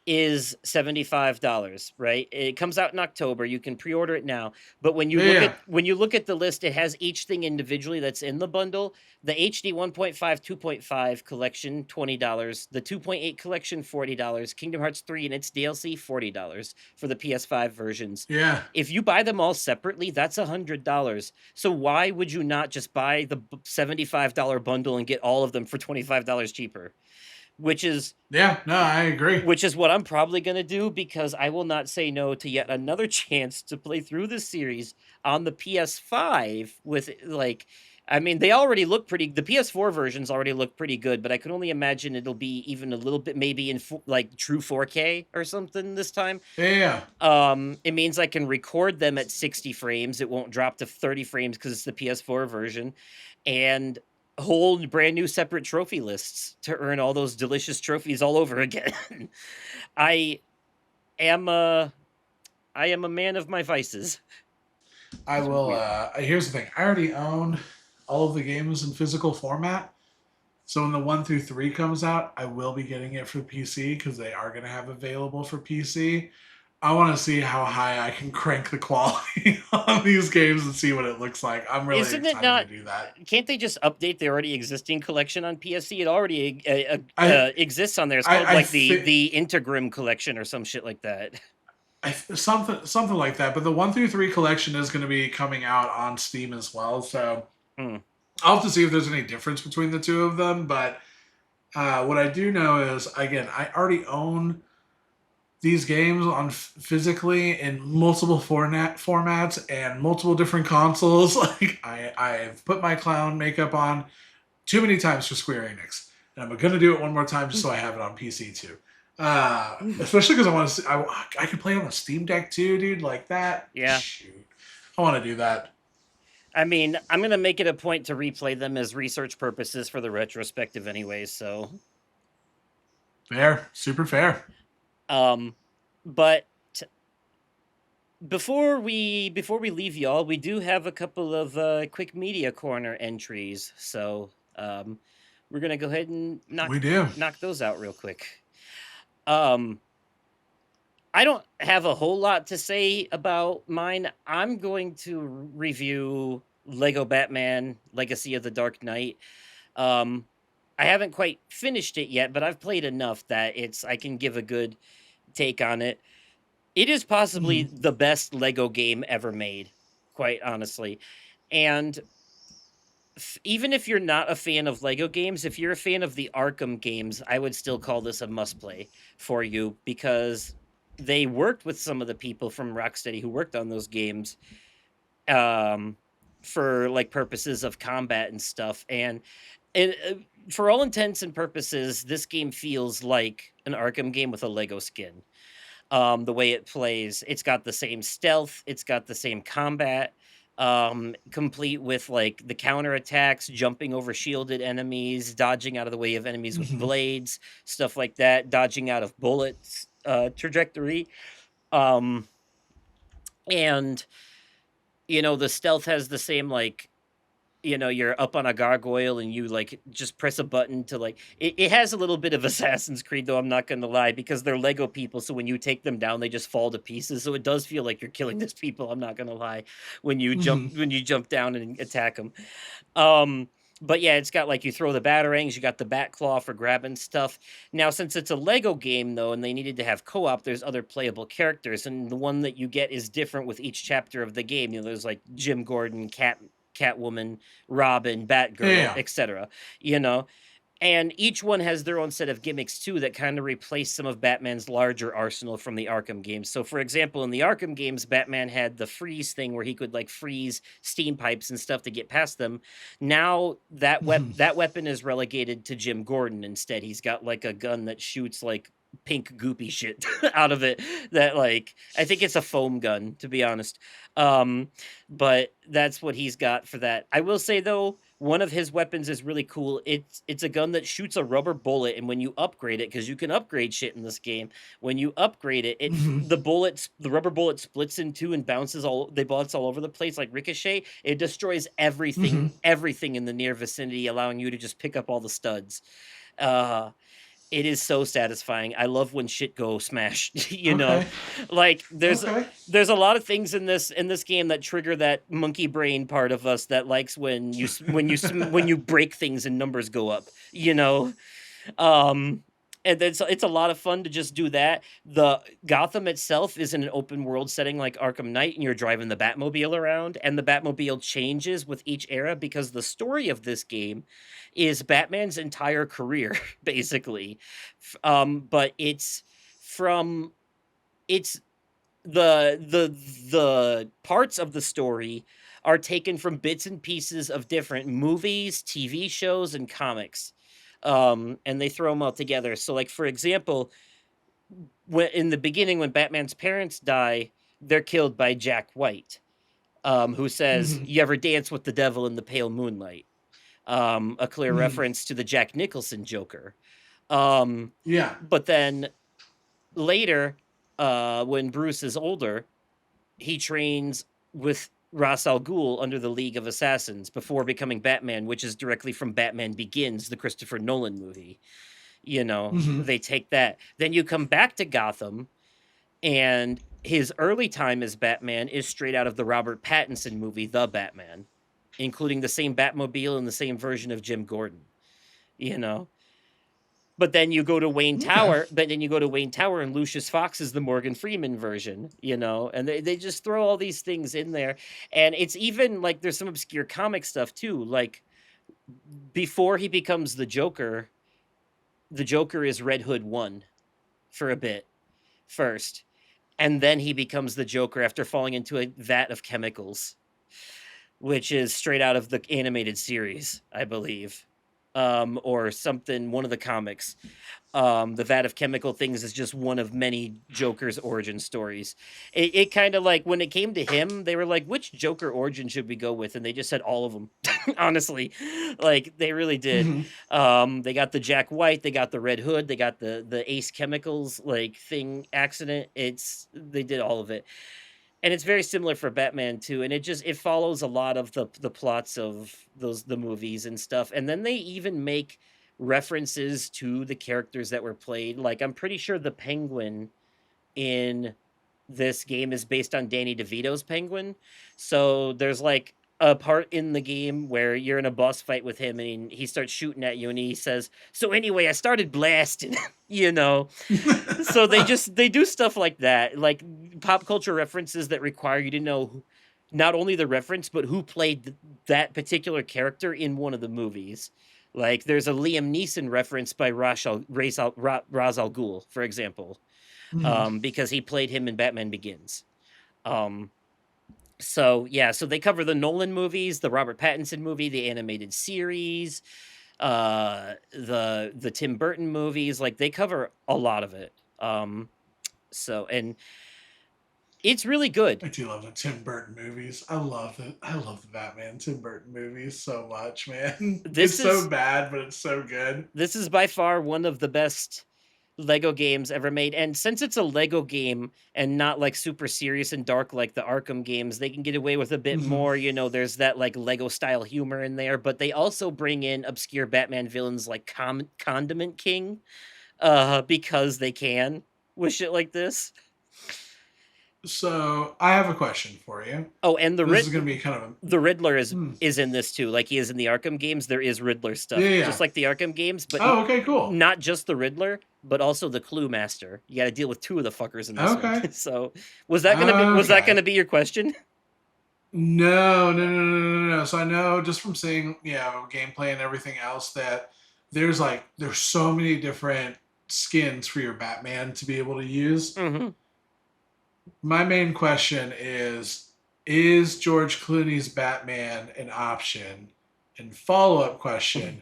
is $75, right? It comes out in October. You can pre-order it now. But Yeah. when you look at the list, it has each thing individually that's in the bundle. The HD 1.5, 2.5 collection, $20. The 2.8 collection, $40. Kingdom Hearts 3 and its DLC, $40 for the PS5 versions. Yeah. If you buy them all separately, that's $100. So why would you not just buy the $75 bundle and get all of them for $25 cheaper? Which is Yeah. No, I agree. what I'm probably going to do because I will not say no to yet another chance to play through this series on the PS5 with like I mean they already look pretty the PS4 versions already look pretty good, but I can only imagine it'll be even a little bit maybe in like true 4K or something this time. Yeah. It means I can record them at 60 frames. It won't drop to 30 frames cuz it's the PS4 version and hold brand new separate trophy lists to earn all those delicious trophies all over again. I am a I am a man of my vices. I It's will weird. here's the thing. I already own all of the games in physical format. So when the 1 through 3 comes out, I will be getting it for PC because they are going to have available for PC. I want to see how high I can crank the quality on these games and see what it looks like. I'm really Isn't it excited to not? do that. Can't they just update the already existing collection on PSC? It already I exists on there. It's called I like think the Integrum collection or some shit like that. something like that. But the 1 through 3 collection is going to be coming out on Steam as well. So Hmm. I'll have to see if there's any difference between the two of them. But what I do know is, again, I already own these games on physically in multiple formats and multiple different consoles. Like I've put my clown makeup on too many times for Square Enix, and I'm gonna do it one more time just so I have it on PC too. Especially because I want to. I could play on the Steam Deck too, dude. Like that. Yeah. Shoot, I want to do that. I mean, I'm gonna make it a point to replay them as research purposes for the retrospective, anyways. So, Fair, super fair. um, but before we leave y'all, we do have a couple of quick media corner entries. So, we're gonna go ahead and We do. knock those out real quick. Um, I don't have a whole lot to say about mine. I'm going to review Lego Batman: Legacy of the Dark Knight. Um, I haven't quite finished it yet, but I've played enough that I can give a good take on it. It is possibly Mhm. the best Lego game ever made, quite honestly. And even if you're not a fan of Lego games, if you're a fan of the Arkham games, I would still call this a must play for you because they worked with some of the people from Rocksteady who worked on those games um for like purposes of combat and stuff, and it, for all intents and purposes this game feels like an Arkham game with a Lego skin. The way it plays, it's got the same stealth, it's got the same combat, complete with like the counter attacks, jumping over shielded enemies, dodging out of the way of enemies with Hmm. blades, stuff like that, dodging out of bullets trajectory. um and the stealth has the same, like, you're up on a gargoyle and you like just press a button to like it has a little bit of Assassin's Creed, though, I'm not gonna lie, because they're Lego people, so when you take them down they just fall to pieces, so it does feel like you're killing these people, I'm not gonna lie, Hmm. when you jump down and attack them. um but yeah, it's got like you throw the batarangs, you got the bat claw for grabbing stuff. Now, since it's a Lego game though, and they needed to have co-op, there's other playable characters, and the one that you get is different with each chapter of the game. There's like Jim Gordon, Catwoman, Robin, Batgirl, Yeah. etc. You know, and each one has their own set of gimmicks too that kind of replace some of Batman's larger arsenal from the Arkham games. So, for example, in the Arkham games, Batman had the freeze thing where he could like freeze steam pipes and stuff to get past them. Now Hmm. that weapon is relegated to Jim Gordon instead. He's got like a gun that shoots like pink goopy shit out of it, that like I think it's a foam gun, to be honest. um but that's what he's got for that. I will say though, one of his weapons is really cool. It's a gun that shoots a rubber bullet, and when you upgrade it, because you can upgrade shit in this game, when you upgrade it, Hmm. the rubber bullet splits in two and bounces they bounce all over the place like ricochet. It destroys Hmm. everything in the near vicinity, allowing you to just pick up all the studs. Uh it is so satisfying. I love when shit go smash. Okay. Like Okay. there's a lot of things in this game that trigger that monkey brain part of us that likes when you break things and numbers go up. Um, and it's a lot of fun to just do that. The Gotham itself is in an open world setting like Arkham Knight, and you're driving the Batmobile around, and the Batmobile changes with each era because the story of this game is Batman's entire career, basically. But from it's the parts of the story are taken from bits and pieces of different movies, TV shows, and comics. And they throw them all together. So, like, for example, when in the beginning, when Batman's parents die, they're killed by Jack White, who says, Hmm. "You ever dance with the devil in the pale moonlight?" A clear Hmm. reference to the Jack Nicholson Joker. Um, Yeah. but then later, when Bruce is older, he trains with Ra's al Ghul under the League of Assassins before becoming Batman, which is directly from Batman Begins, the Christopher Nolan movie. Hmm. They take that. Then you come back to Gotham, and his early time as Batman is straight out of the Robert Pattinson movie, The Batman, including the same Batmobile and the same version of Jim Gordon. You know, but then you go to Wayne Okay. Tower, but then you go to Wayne Tower, and Lucius Fox is the Morgan Freeman version, and they just throw all these things in there. And it's even like there's some obscure comic stuff too. Like before he becomes the Joker is Red Hood 1 for a bit first. And then he becomes the Joker after falling into a vat of chemicals, which is straight out of the animated series, I believe. Or something, one of the comics. The vat of chemical things is just one of many Joker's origin stories. It kind of like when it came to him, they were like, which Joker origin should we go with? And they just said all of them. Honestly, like they really did. Hmm. They got the Jack White, they got the Red Hood, they got the Ace Chemicals like thing accident. They did all of it, and it's very similar for Batman too. And it follows a lot of the plots of the movies and stuff. And then they even make references to the characters that were played. Like I'm pretty sure the Penguin in this game is based on Danny DeVito's Penguin. So there's like a part in the game where you're in a boss fight with him, and he starts shooting at you, and he says, "So anyway, I started blasting." you know so they do stuff like that, like pop culture references that require you to know not only the reference, but who played that particular character in one of the movies. Like there's a Liam Neeson reference by Ra's al Ghul, for example, Mhm. because he played him in Batman Begins. Um, so yeah, so they cover the Nolan movies, the Robert Pattinson movie, the animated series, the Tim Burton movies. Like they cover a lot of it. So and it's really good. I do love the Tim Burton movies. I love it. I love the Batman Tim Burton movies so much, man. This It's so is bad, but it's so good. this is by far one of the best Lego games ever made. And since it's a Lego game and not like super serious and dark like the Arkham games, they can get away with a bit Mhm. more. You know, there's that like Lego style humor in there, but they also bring in obscure Batman villains like Condiment King, because they can with shit like this. So I have a question for you. Oh, and This is going to be kind of a The Riddler is hmm. is in this too, like he is in the Arkham games. There is Riddler Yeah, stuff, yeah, just yeah. like the Arkham games, but Oh, okay, cool. not just the Riddler, but also the Clue Master. You got to deal with two of the fuckers in this one. Okay. So, was that gonna Okay. be your question? No, no, no, no, no, no, no. So I know just from seeing, gameplay and everything else that there's so many different skins for your Batman to be able to use. Hmm. My main question is George Clooney's Batman an option? And follow-up question,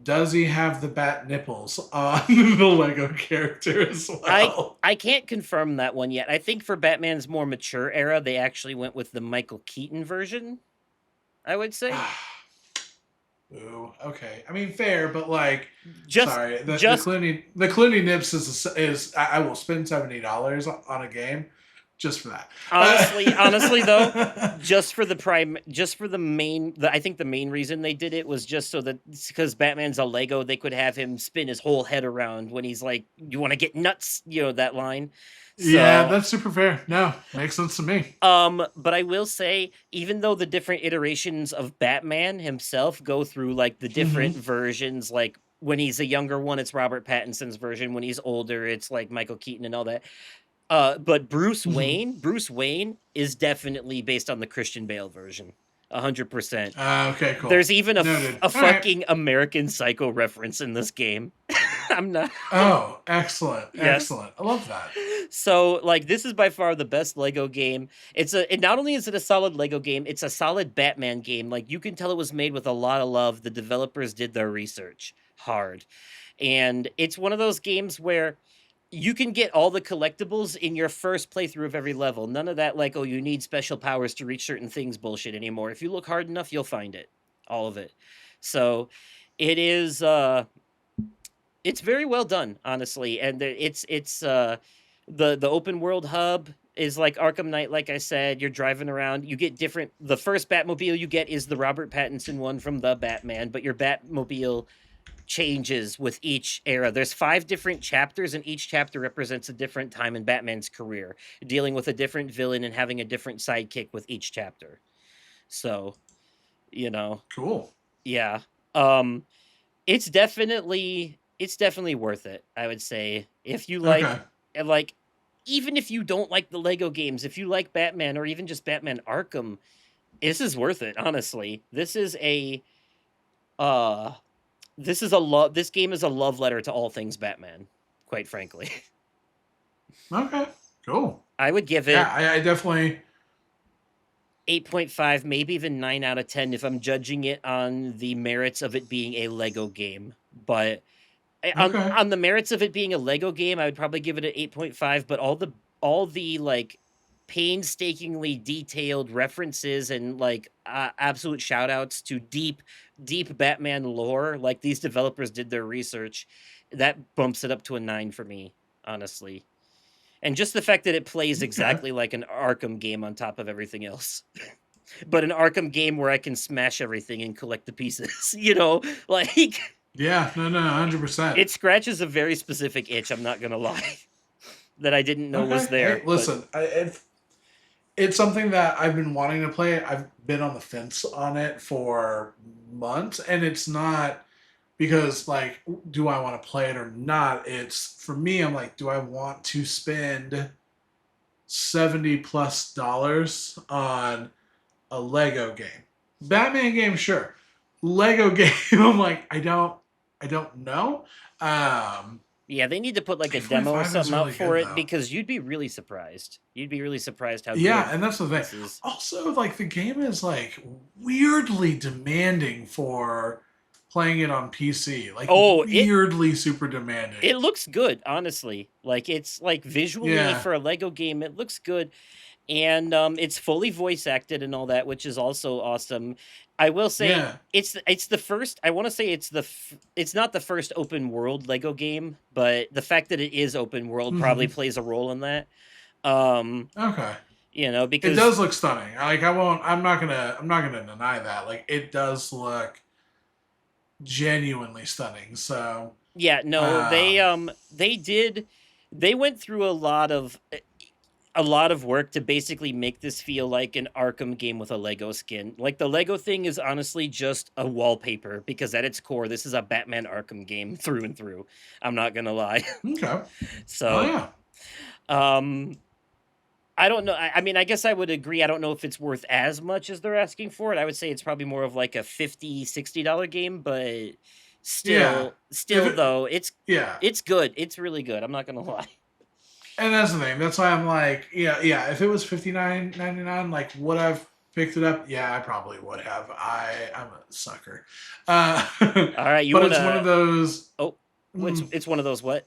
does he have the bat nipples on the Lego character as well? I can't confirm that one yet. I think for Batman's more mature era, they actually went with the Michael Keaton version. I would say Ooh, okay. I mean, fair, but like, just sorry, just The Clooney nips is I will spend $70 on a game just for that. honestly though, just for the main I think the main reason they did it was just so that because Batman's a Lego, they could have him spin his whole head around when he's like, "You want to get nuts?" You know that line. Yeah, So, that's super fair. No, makes sense to me. but I will say, even though the different iterations of Batman himself go through like the different Mm-hmm. versions, like when he's a younger one, it's Robert Pattinson's version. When he's older, it's like Michael Keaton and all that. But Mm-hmm. Bruce Wayne is definitely based on the Christian Bale version, 100%. Okay, cool. There's even Noted. a All right. fucking American Psycho reference in this game. I'm not. Oh, excellent, Yes. excellent. I love that. So like this is by far the best Lego game. It not only is it a solid Lego game, it's a solid Batman game. Like you can tell it was made with a lot of love. The developers did their research hard. And it's one of those games where you can get all the collectibles in your first playthrough of every level. None of that like, oh, you need special powers to reach certain things bullshit anymore. If you look hard enough, you'll find it. All of it. So it is it's very well done, honestly. And it's the open world hub is like Arkham Knight, like I said. You're driving around, you get different the first Batmobile you get is the Robert Pattinson one from the Batman, but your Batmobile changes with each era. There's 5 different chapters, and each chapter represents a different time in Batman's career, dealing with a different villain and having a different sidekick with each chapter. So, you know, Cool. yeah. Um it's definitely worth it, I would say. If you Okay. like even if you don't like the Lego games, if you like Batman or even just Batman Arkham, this is worth it, honestly. Uh this game is a love letter to all things Batman, quite frankly. Okay. Cool. I would give Yeah, it I definitely. 8.5, maybe even 9 out of 10 if I'm judging it on the merits of it being a Lego game. But Okay. on the merits of it being a Lego game, I would probably give it an 8.5, but all the like painstakingly detailed references and like absolute shout outs to deep Batman lore, like these developers did their research, that bumps it up to a 9 for me, honestly. And just the fact that it plays Okay. exactly like an Arkham game on top of everything else. But an Arkham game where I can smash everything and collect the pieces, like Yeah. No. No. 100%. it scratches a very specific itch, I'm not going to lie, that I didn't know was Okay. Hey, there, but listen. It's something that I've been wanting to play. I've been on the fence on it for months, and it's not because like, do I want to play it or not? It's for me. I'm like, do I want to spend $70 plus on a Lego game. Batman game, sure. Lego game, I'm like, I don't know. Um, Yeah, they need to put like a demo or 8.5 is something out really for good it though. because you'd be really surprised. You'd be really surprised how Yeah, good and that's the thing. this is. Also, like the game is like weirdly demanding for playing it on PC. Like Oh, weirdly super demanding. it looks good, honestly. Like it's like visually Yeah, for a Lego game, it looks good. And it's fully voice acted and all that, which is also awesome. I will say yeah. it's the first. I want to say it's not the first open world Lego game, but the fact that it is open world probably Hmm. plays a role in that. Um, Okay. It because does look stunning. Like I'm not gonna deny that. Like it does look genuinely stunning. So, yeah, no, um, they went through a lot of work to basically make this feel like an Arkham game with a Lego skin. Like the Lego thing is honestly just a wallpaper because at its core, this is a Batman Arkham game through and through. I'm not gonna lie. okay. Oh So, yeah. um, I don't know. I mean, I guess I would agree. I don't know if it's worth as much as they're asking for it. I would say it's probably more of like a $50, $60 game, but Yeah. If still it, though, yeah. it's good. It's really good. I'm not gonna lie. And that's the thing. That's why I'm like, yeah, yeah. If it was 59.99, like would I've picked it up? Yeah, I probably would have. I'm a sucker. Uh, All right, you but it's one wanna? of those. Oh, Mm, it's one of those what?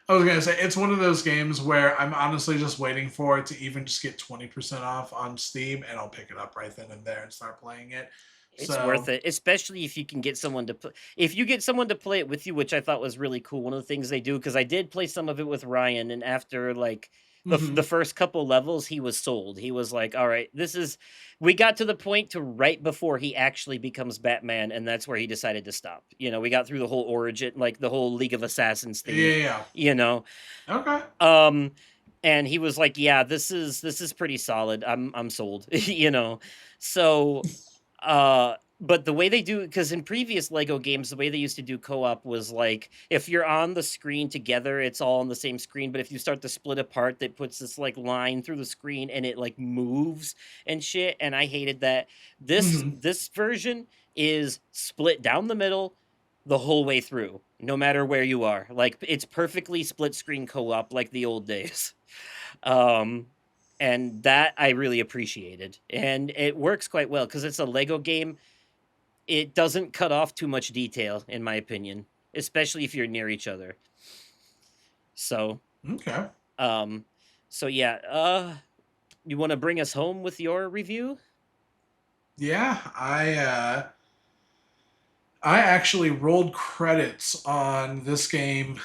I was gonna say it's one of those games where I'm honestly just waiting for it to even just get 20% off on Steam, and I'll pick it up right then and there and start playing it. It's worth So, it, especially if you can get someone to play. If you get someone to play it with you, which I thought was really cool. One of the things they do because I did play some of it with Ryan, and after like the mhm. first couple levels, he was sold. He was like, "All right, this is." We got to the point to right before he actually becomes Batman, and that's where he decided to stop. We got through the wole origin, like the whole League of Assassins Yeah, thingy. yeah. You know, Okay. um, and he was like, "Yeah, this is pretty solid. I'm sold." So but the way they do, because in previous Lego games, the way they used to do co-op was like if you're on the screen together, it's all on the same screen. But if you start to split apart, that puts this like line through the screen and it like moves and shit. And I hated that. Hmm. This version is split down the middle the whole way through, no matter where you are. Like it's perfectly split screen co-op like the old days. Um and that I really appreciated. And it works quite well because it's a Lego game. It doesn't cut off too much detail, in my opinion, especially if you're near each other. So, Okay. um, so yeah, you want to bring us home with your review? Yeah, I actually rolled credits on this game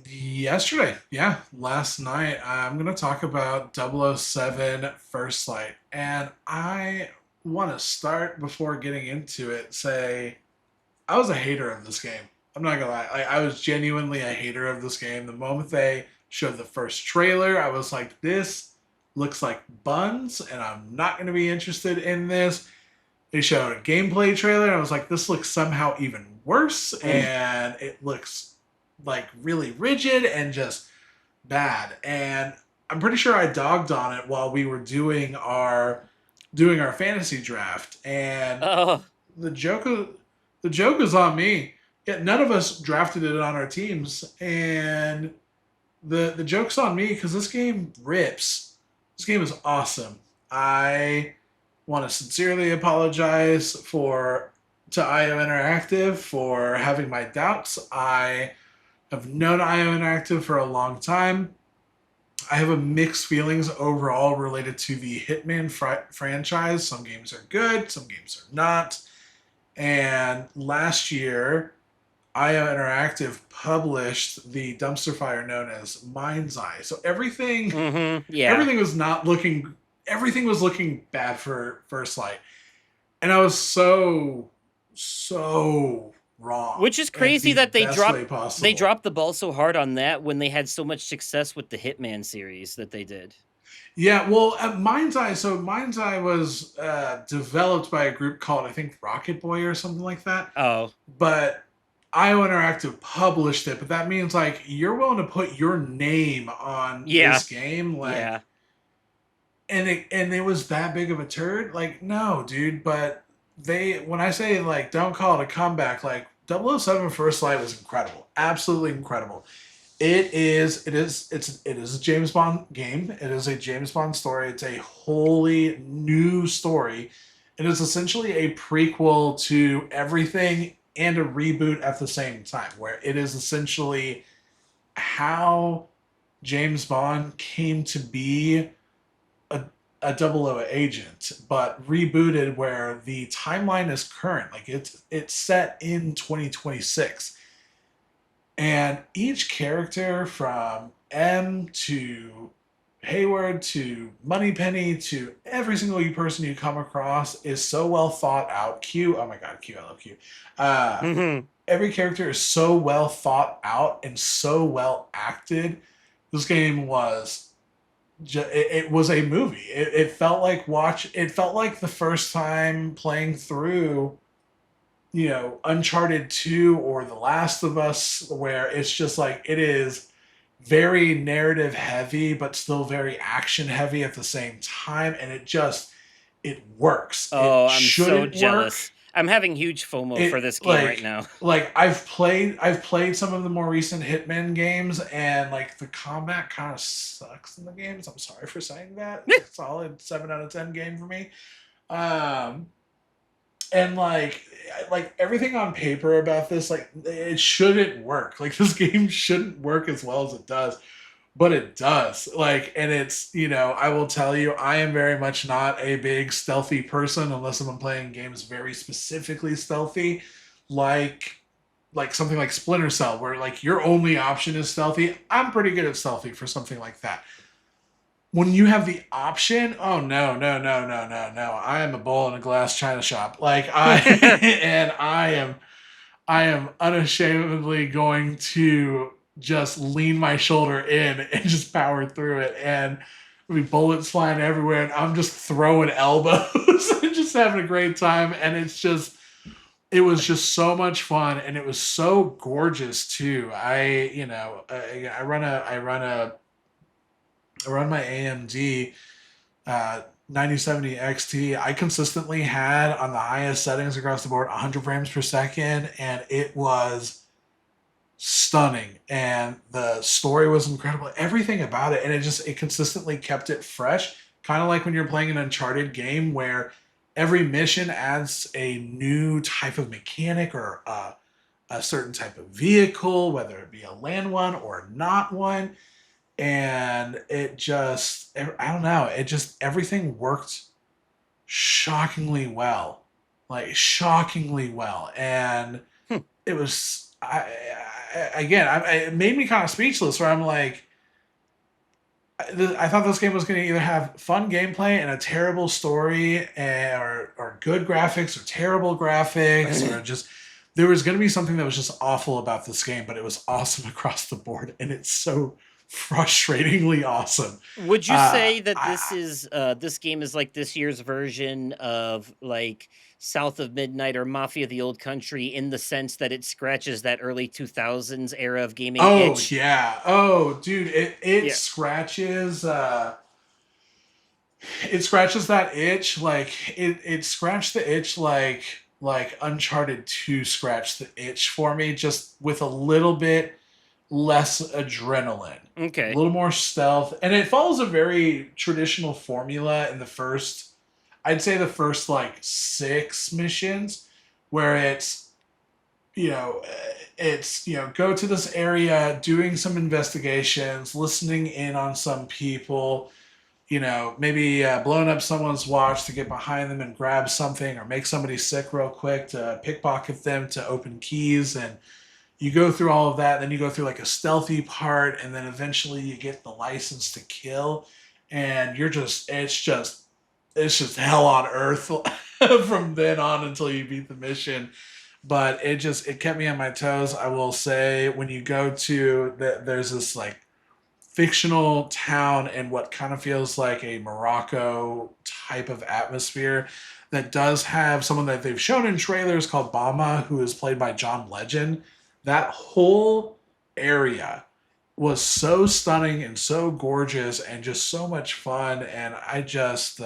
yesterday. Yeah, last night. I'm going to talk about 007 First Light. And I want to start before getting into it, say, I was a hater of this game. I'm not going to lie. I was genuinely a hater of this game. The moment they showed the first trailer, I was like, this looks like buns, and I'm not going to be interested in this. They showed a gameplay trailer, and I was like, this looks somehow even worse, and it looks like really rigid and just bad. And I'm pretty sure I dogged on it while we were doing our fantasy draft, and Oh, the joke the joke is on me. Yet none of us drafted it on our teams, and the joke's on me because this game rips. This game is awesome. I want to sincerely apologize for to IO Interactive for having my doubts. I have known IO Interactive for a long time. I have a mixed feelings overall related to the Hitman franchise. Some games are good, some games are not. And last year, IO Interactive published the dumpster fire known as Mind's Eye. So yeah. everything was not looking everything was looking bad for First Light. And I was so wrong Which is in crazy the that best way they possible. dropped the ball so hard on that when they had so much success with the Hitman series that they did. Yeah, well, Mind's Eye. So Mind's Eye was developed by a group called I think Rocket Boy or something like that. Oh, But IO Interactive published it. But that means like you're willing to put your name on yeah, this game, like yeah. and it was that big of a turd. Like, no, dude. But when I say like don't call it a comeback, like 007 First Light was incredible, absolutely incredible. It is a James Bond game. It is a James Bond story. It's a wholly new story. It is essentially a prequel to everything and a reboot at the same time, where it is essentially how James Bond came to be a, a double O agent, but rebooted where the timeline is current. Like it's set in 2026. And each character from M to Hayward to Moneypenny to every single person you come across is so well thought out. Q, oh my god, Q, I love Q. Uh, Mhm. every character is so well thought out and so well acted. This game was it was a movie. It felt like watch. It felt like the first time playing through, Uncharted 2 or The Last of Us, where it's just like it is very narrative heavy, but still very action heavy at the same time. And it works. It Oh, I'm so shouldn't jealous. work. I'm having huge FOMO for It this game right now. like I've played some of the more recent Hitman games, and like the combat kind of sucks in the games. I'm sorry for saying that. It's a solid 7 out of 10 game for me. Um, and like everything on paper about this, like it shouldn't work. Like this game shouldn't work as well as it does, but it does. Like, and it's, I will tell you, I am very much not a big stealthy person unless I'm playing games very specifically stealthy, like something like Splinter Cell, where like your only option is stealthy. I'm pretty good at stealthy for something like that. When you have the option, oh no, no, no, no, no, no. I am a bull in a glass china shop. Like I and I am unashamedly going to just lean my shoulder in and just power through it. And there'll be bullets flying everywhere, and I'm just throwing elbows and just having a great time. And it was just so much fun, and it was so gorgeous too. I run my AMD 9070 XT. I consistently had on the highest settings across the board 100 frames per second, and it was stunning. And the story was incredible. Everything about it, and it consistently kept it fresh. Kind of like when you're playing an Uncharted game where every mission adds a new type of mechanic or a certain type of vehicle, whether it be a land one or not one, and I don't know, it just everything worked shockingly well, like shockingly well. And it was it made me kind of speechless, where I'm like, I thought this game was going to either have fun gameplay and a terrible story, or good graphics or terrible graphics, or just there was going to be something that was just awful about this game, but it was awesome across the board, and it's so frustratingly awesome. Would you Uh, say that I, this game is like this year's version of like South of Midnight or Mafia: The Old Country, in the sense that it scratches that early 2000s era of gaming oh itch? yeah, oh dude, it Yeah. scratches. It scratches that itch, like it scratched the itch, like Uncharted 2 scratched the itch for me, just with a little bit less adrenaline, a Okay. little more stealth, and it follows a very traditional formula in the first, I'd say the first like 6 missions, where it's go to this area, doing some investigations, listening in on some people, maybe blowing up someone's watch to get behind them and grab something, or make somebody sick real quick to pickpocket them to open keys. And you go through all of that, then you go through like a stealthy part, and then eventually you get the license to kill, and it's just hell on earth from then on until you beat the mission. But it kept me on my toes. I will say, when you go to there's this like fictional town in what kind of feels like a Morocco type of atmosphere, that does have someone that they've shown in trailers called Bama, who is played by John Legend. That whole area was so stunning and so gorgeous and just so much fun. And I just,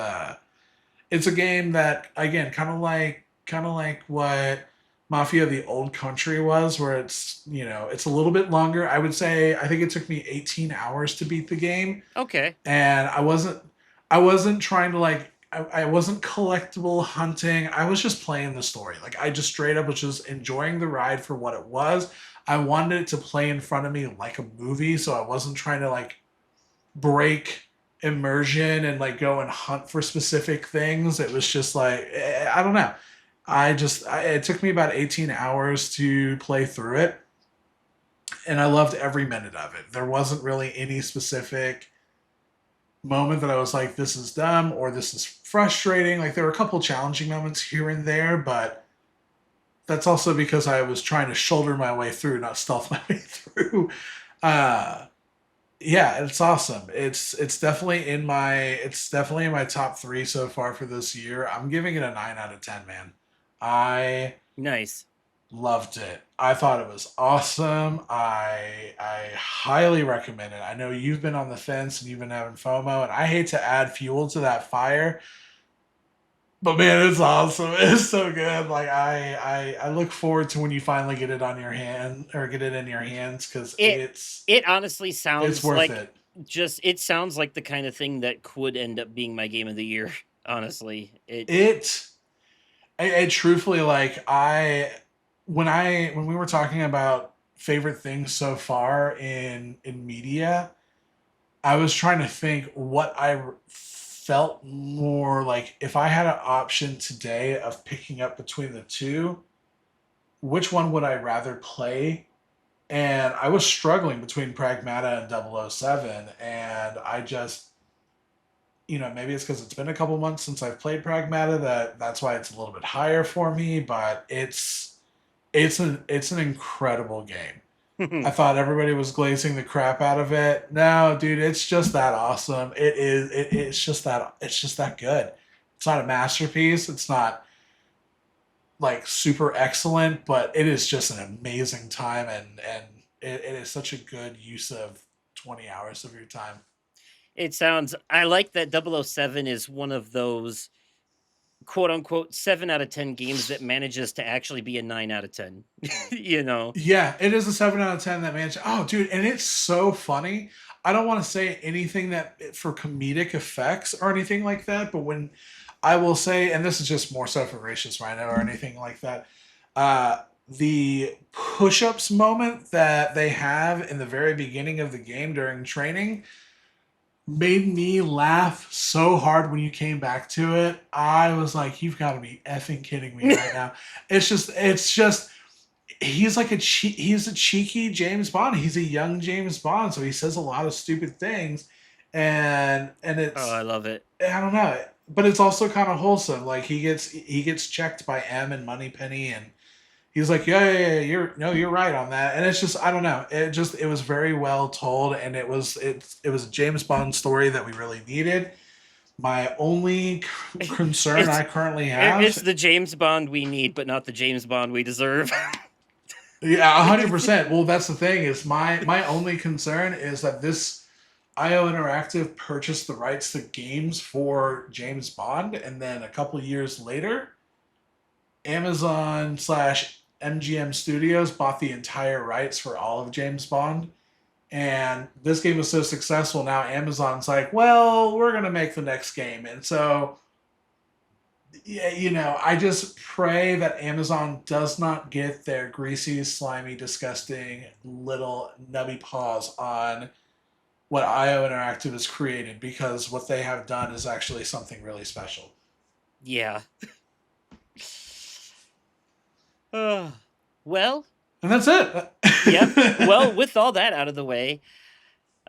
it's a game that again, kind of like what Mafia the Old Country was, where it's it's a little bit longer. I would say I think it took me 18 hours to beat the game, Okay. and I wasn't trying to like I wasn't collectible hunting. I was just playing the story. Like I just straight up was just enjoying the ride for what it was. I wanted it to play in front of me like a movie, so I wasn't trying to like break immersion and like go and hunt for specific things. It was just like I don't know. It took me about 18 hours to play through it, and I loved every minute of it. There wasn't really any specific moment that I was like, this is dumb or this is frustrating. Like there were a couple challenging moments here and there, but that's also because I was trying to shoulder my way through, not stealth my way through. Uh, yeah, it's awesome. It's definitely in my top three so far for this year. I'm giving it a 9 out of 10, man. I Nice. loved it. I thought it was awesome. I highly recommend it. I know you've been on the fence and you've been having FOMO, and I hate to add fuel to that fire, but man, it's awesome. It's so good. Like I look forward to when you finally get it on your hand or get it in your hands because It it honestly it's sounds worth like it. it sounds like the kind of thing that could end up being my game of the year. Honestly, it It I truthfully like when we were talking about favorite things so far in media, I was trying to think what I felt more like if I had an option today of picking up between the two, which one would I rather play? And I was struggling between Pragmata and 007, and I just maybe it's because it's been a couple months since I've played Pragmata that's why it's a little bit higher for me, but it's an incredible game. I thought everybody was glazing the crap out of it. No, dude, it's just that awesome. It's just that good. It's not a masterpiece. It's not like super excellent, but it is just an amazing time, and it is such a good use of 20 hours of your time. it sounds. I like that 007 is one of those quote unquote 7 out of 10 games that manages to actually be a 9 out of 10. you know. Yeah, it is a 7 out of 10 that man. Oh, dude, and it's so funny. I don't want to say anything that for comedic effects or anything like that, but when I will say, and this is just more so for Gracious Rhino or anything like that, the push-ups moment that they have in the very beginning of the game during training made me laugh so hard when you came back to it. I was like, you've got to be effing kidding me right now. It's just he's a cheeky James Bond. He's a young James Bond, so he says a lot of stupid things, and Oh, I it's love it. I don't know, but it's also kind of wholesome. Like he gets checked by M and Moneypenny, and he's like, yeah, you're right on that. And it's just I don't know. It was very well told, and it was a James Bond story that we really needed. My only concern it's I currently it's have. the James Bond we need, but not the James Bond we deserve. Yeah, 100%. Well, that's the thing is my only concern is that this IO Interactive purchased the rights to games for James Bond, and then a couple years later, Amazon slash MGM Studios bought the entire rights for all of James Bond. And this game was so successful, now Amazon's like, well, we're gonna make the next game, and so yeah, I just pray that Amazon does not get their greasy, slimy, disgusting little nubby paws on what IO Interactive has created because what they have done is actually something really special. yeah. Uh, well, And that's yep. Well, it. with all that out of the way,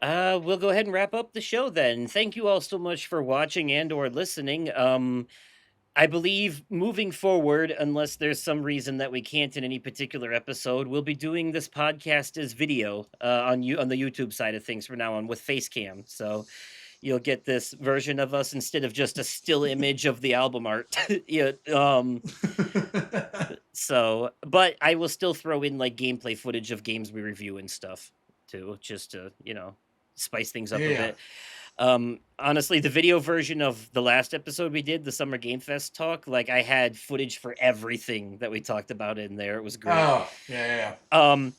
we'll go ahead and wrap up the show then. Thank you all so much for watching and or listening. I believe moving forward, unless there's some reason that we can't in any particular episode, we'll be doing this podcast as video on the YouTube side of things from now on with Facecam. So you'll get this version of us instead of just a still image of the album art. yeah. So, but I will still throw in like gameplay footage of games we review and stuff. too, just to, spice things up a Yeah. bit. Honestly, the video version of the last episode we did, the Summer Game Fest talk, like I had footage for everything that we talked about in there. It was great. Oh, yeah, yeah, yeah. Um,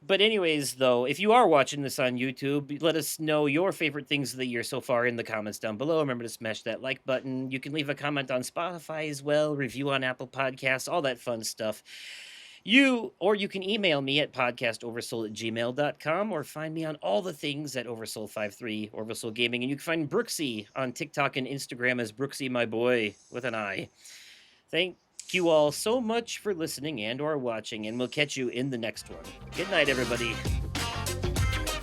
but anyways, though, if you are watching this on YouTube, let us know your favorite things of the year so far in the comments down below. Remember to smash that like button. You can leave a comment on Spotify as well, review on Apple Podcasts, all that fun stuff. You can email me at podcastoversoul@gmail.com or find me on all the things at Oversoul53, Oversoul Gaming. And you can find Brooksy on TikTok and Instagram as Brooksy My Boy with an I. Thank you all so much for listening and or watching, and we'll catch you in the next one. Good night, everybody.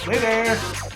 Later.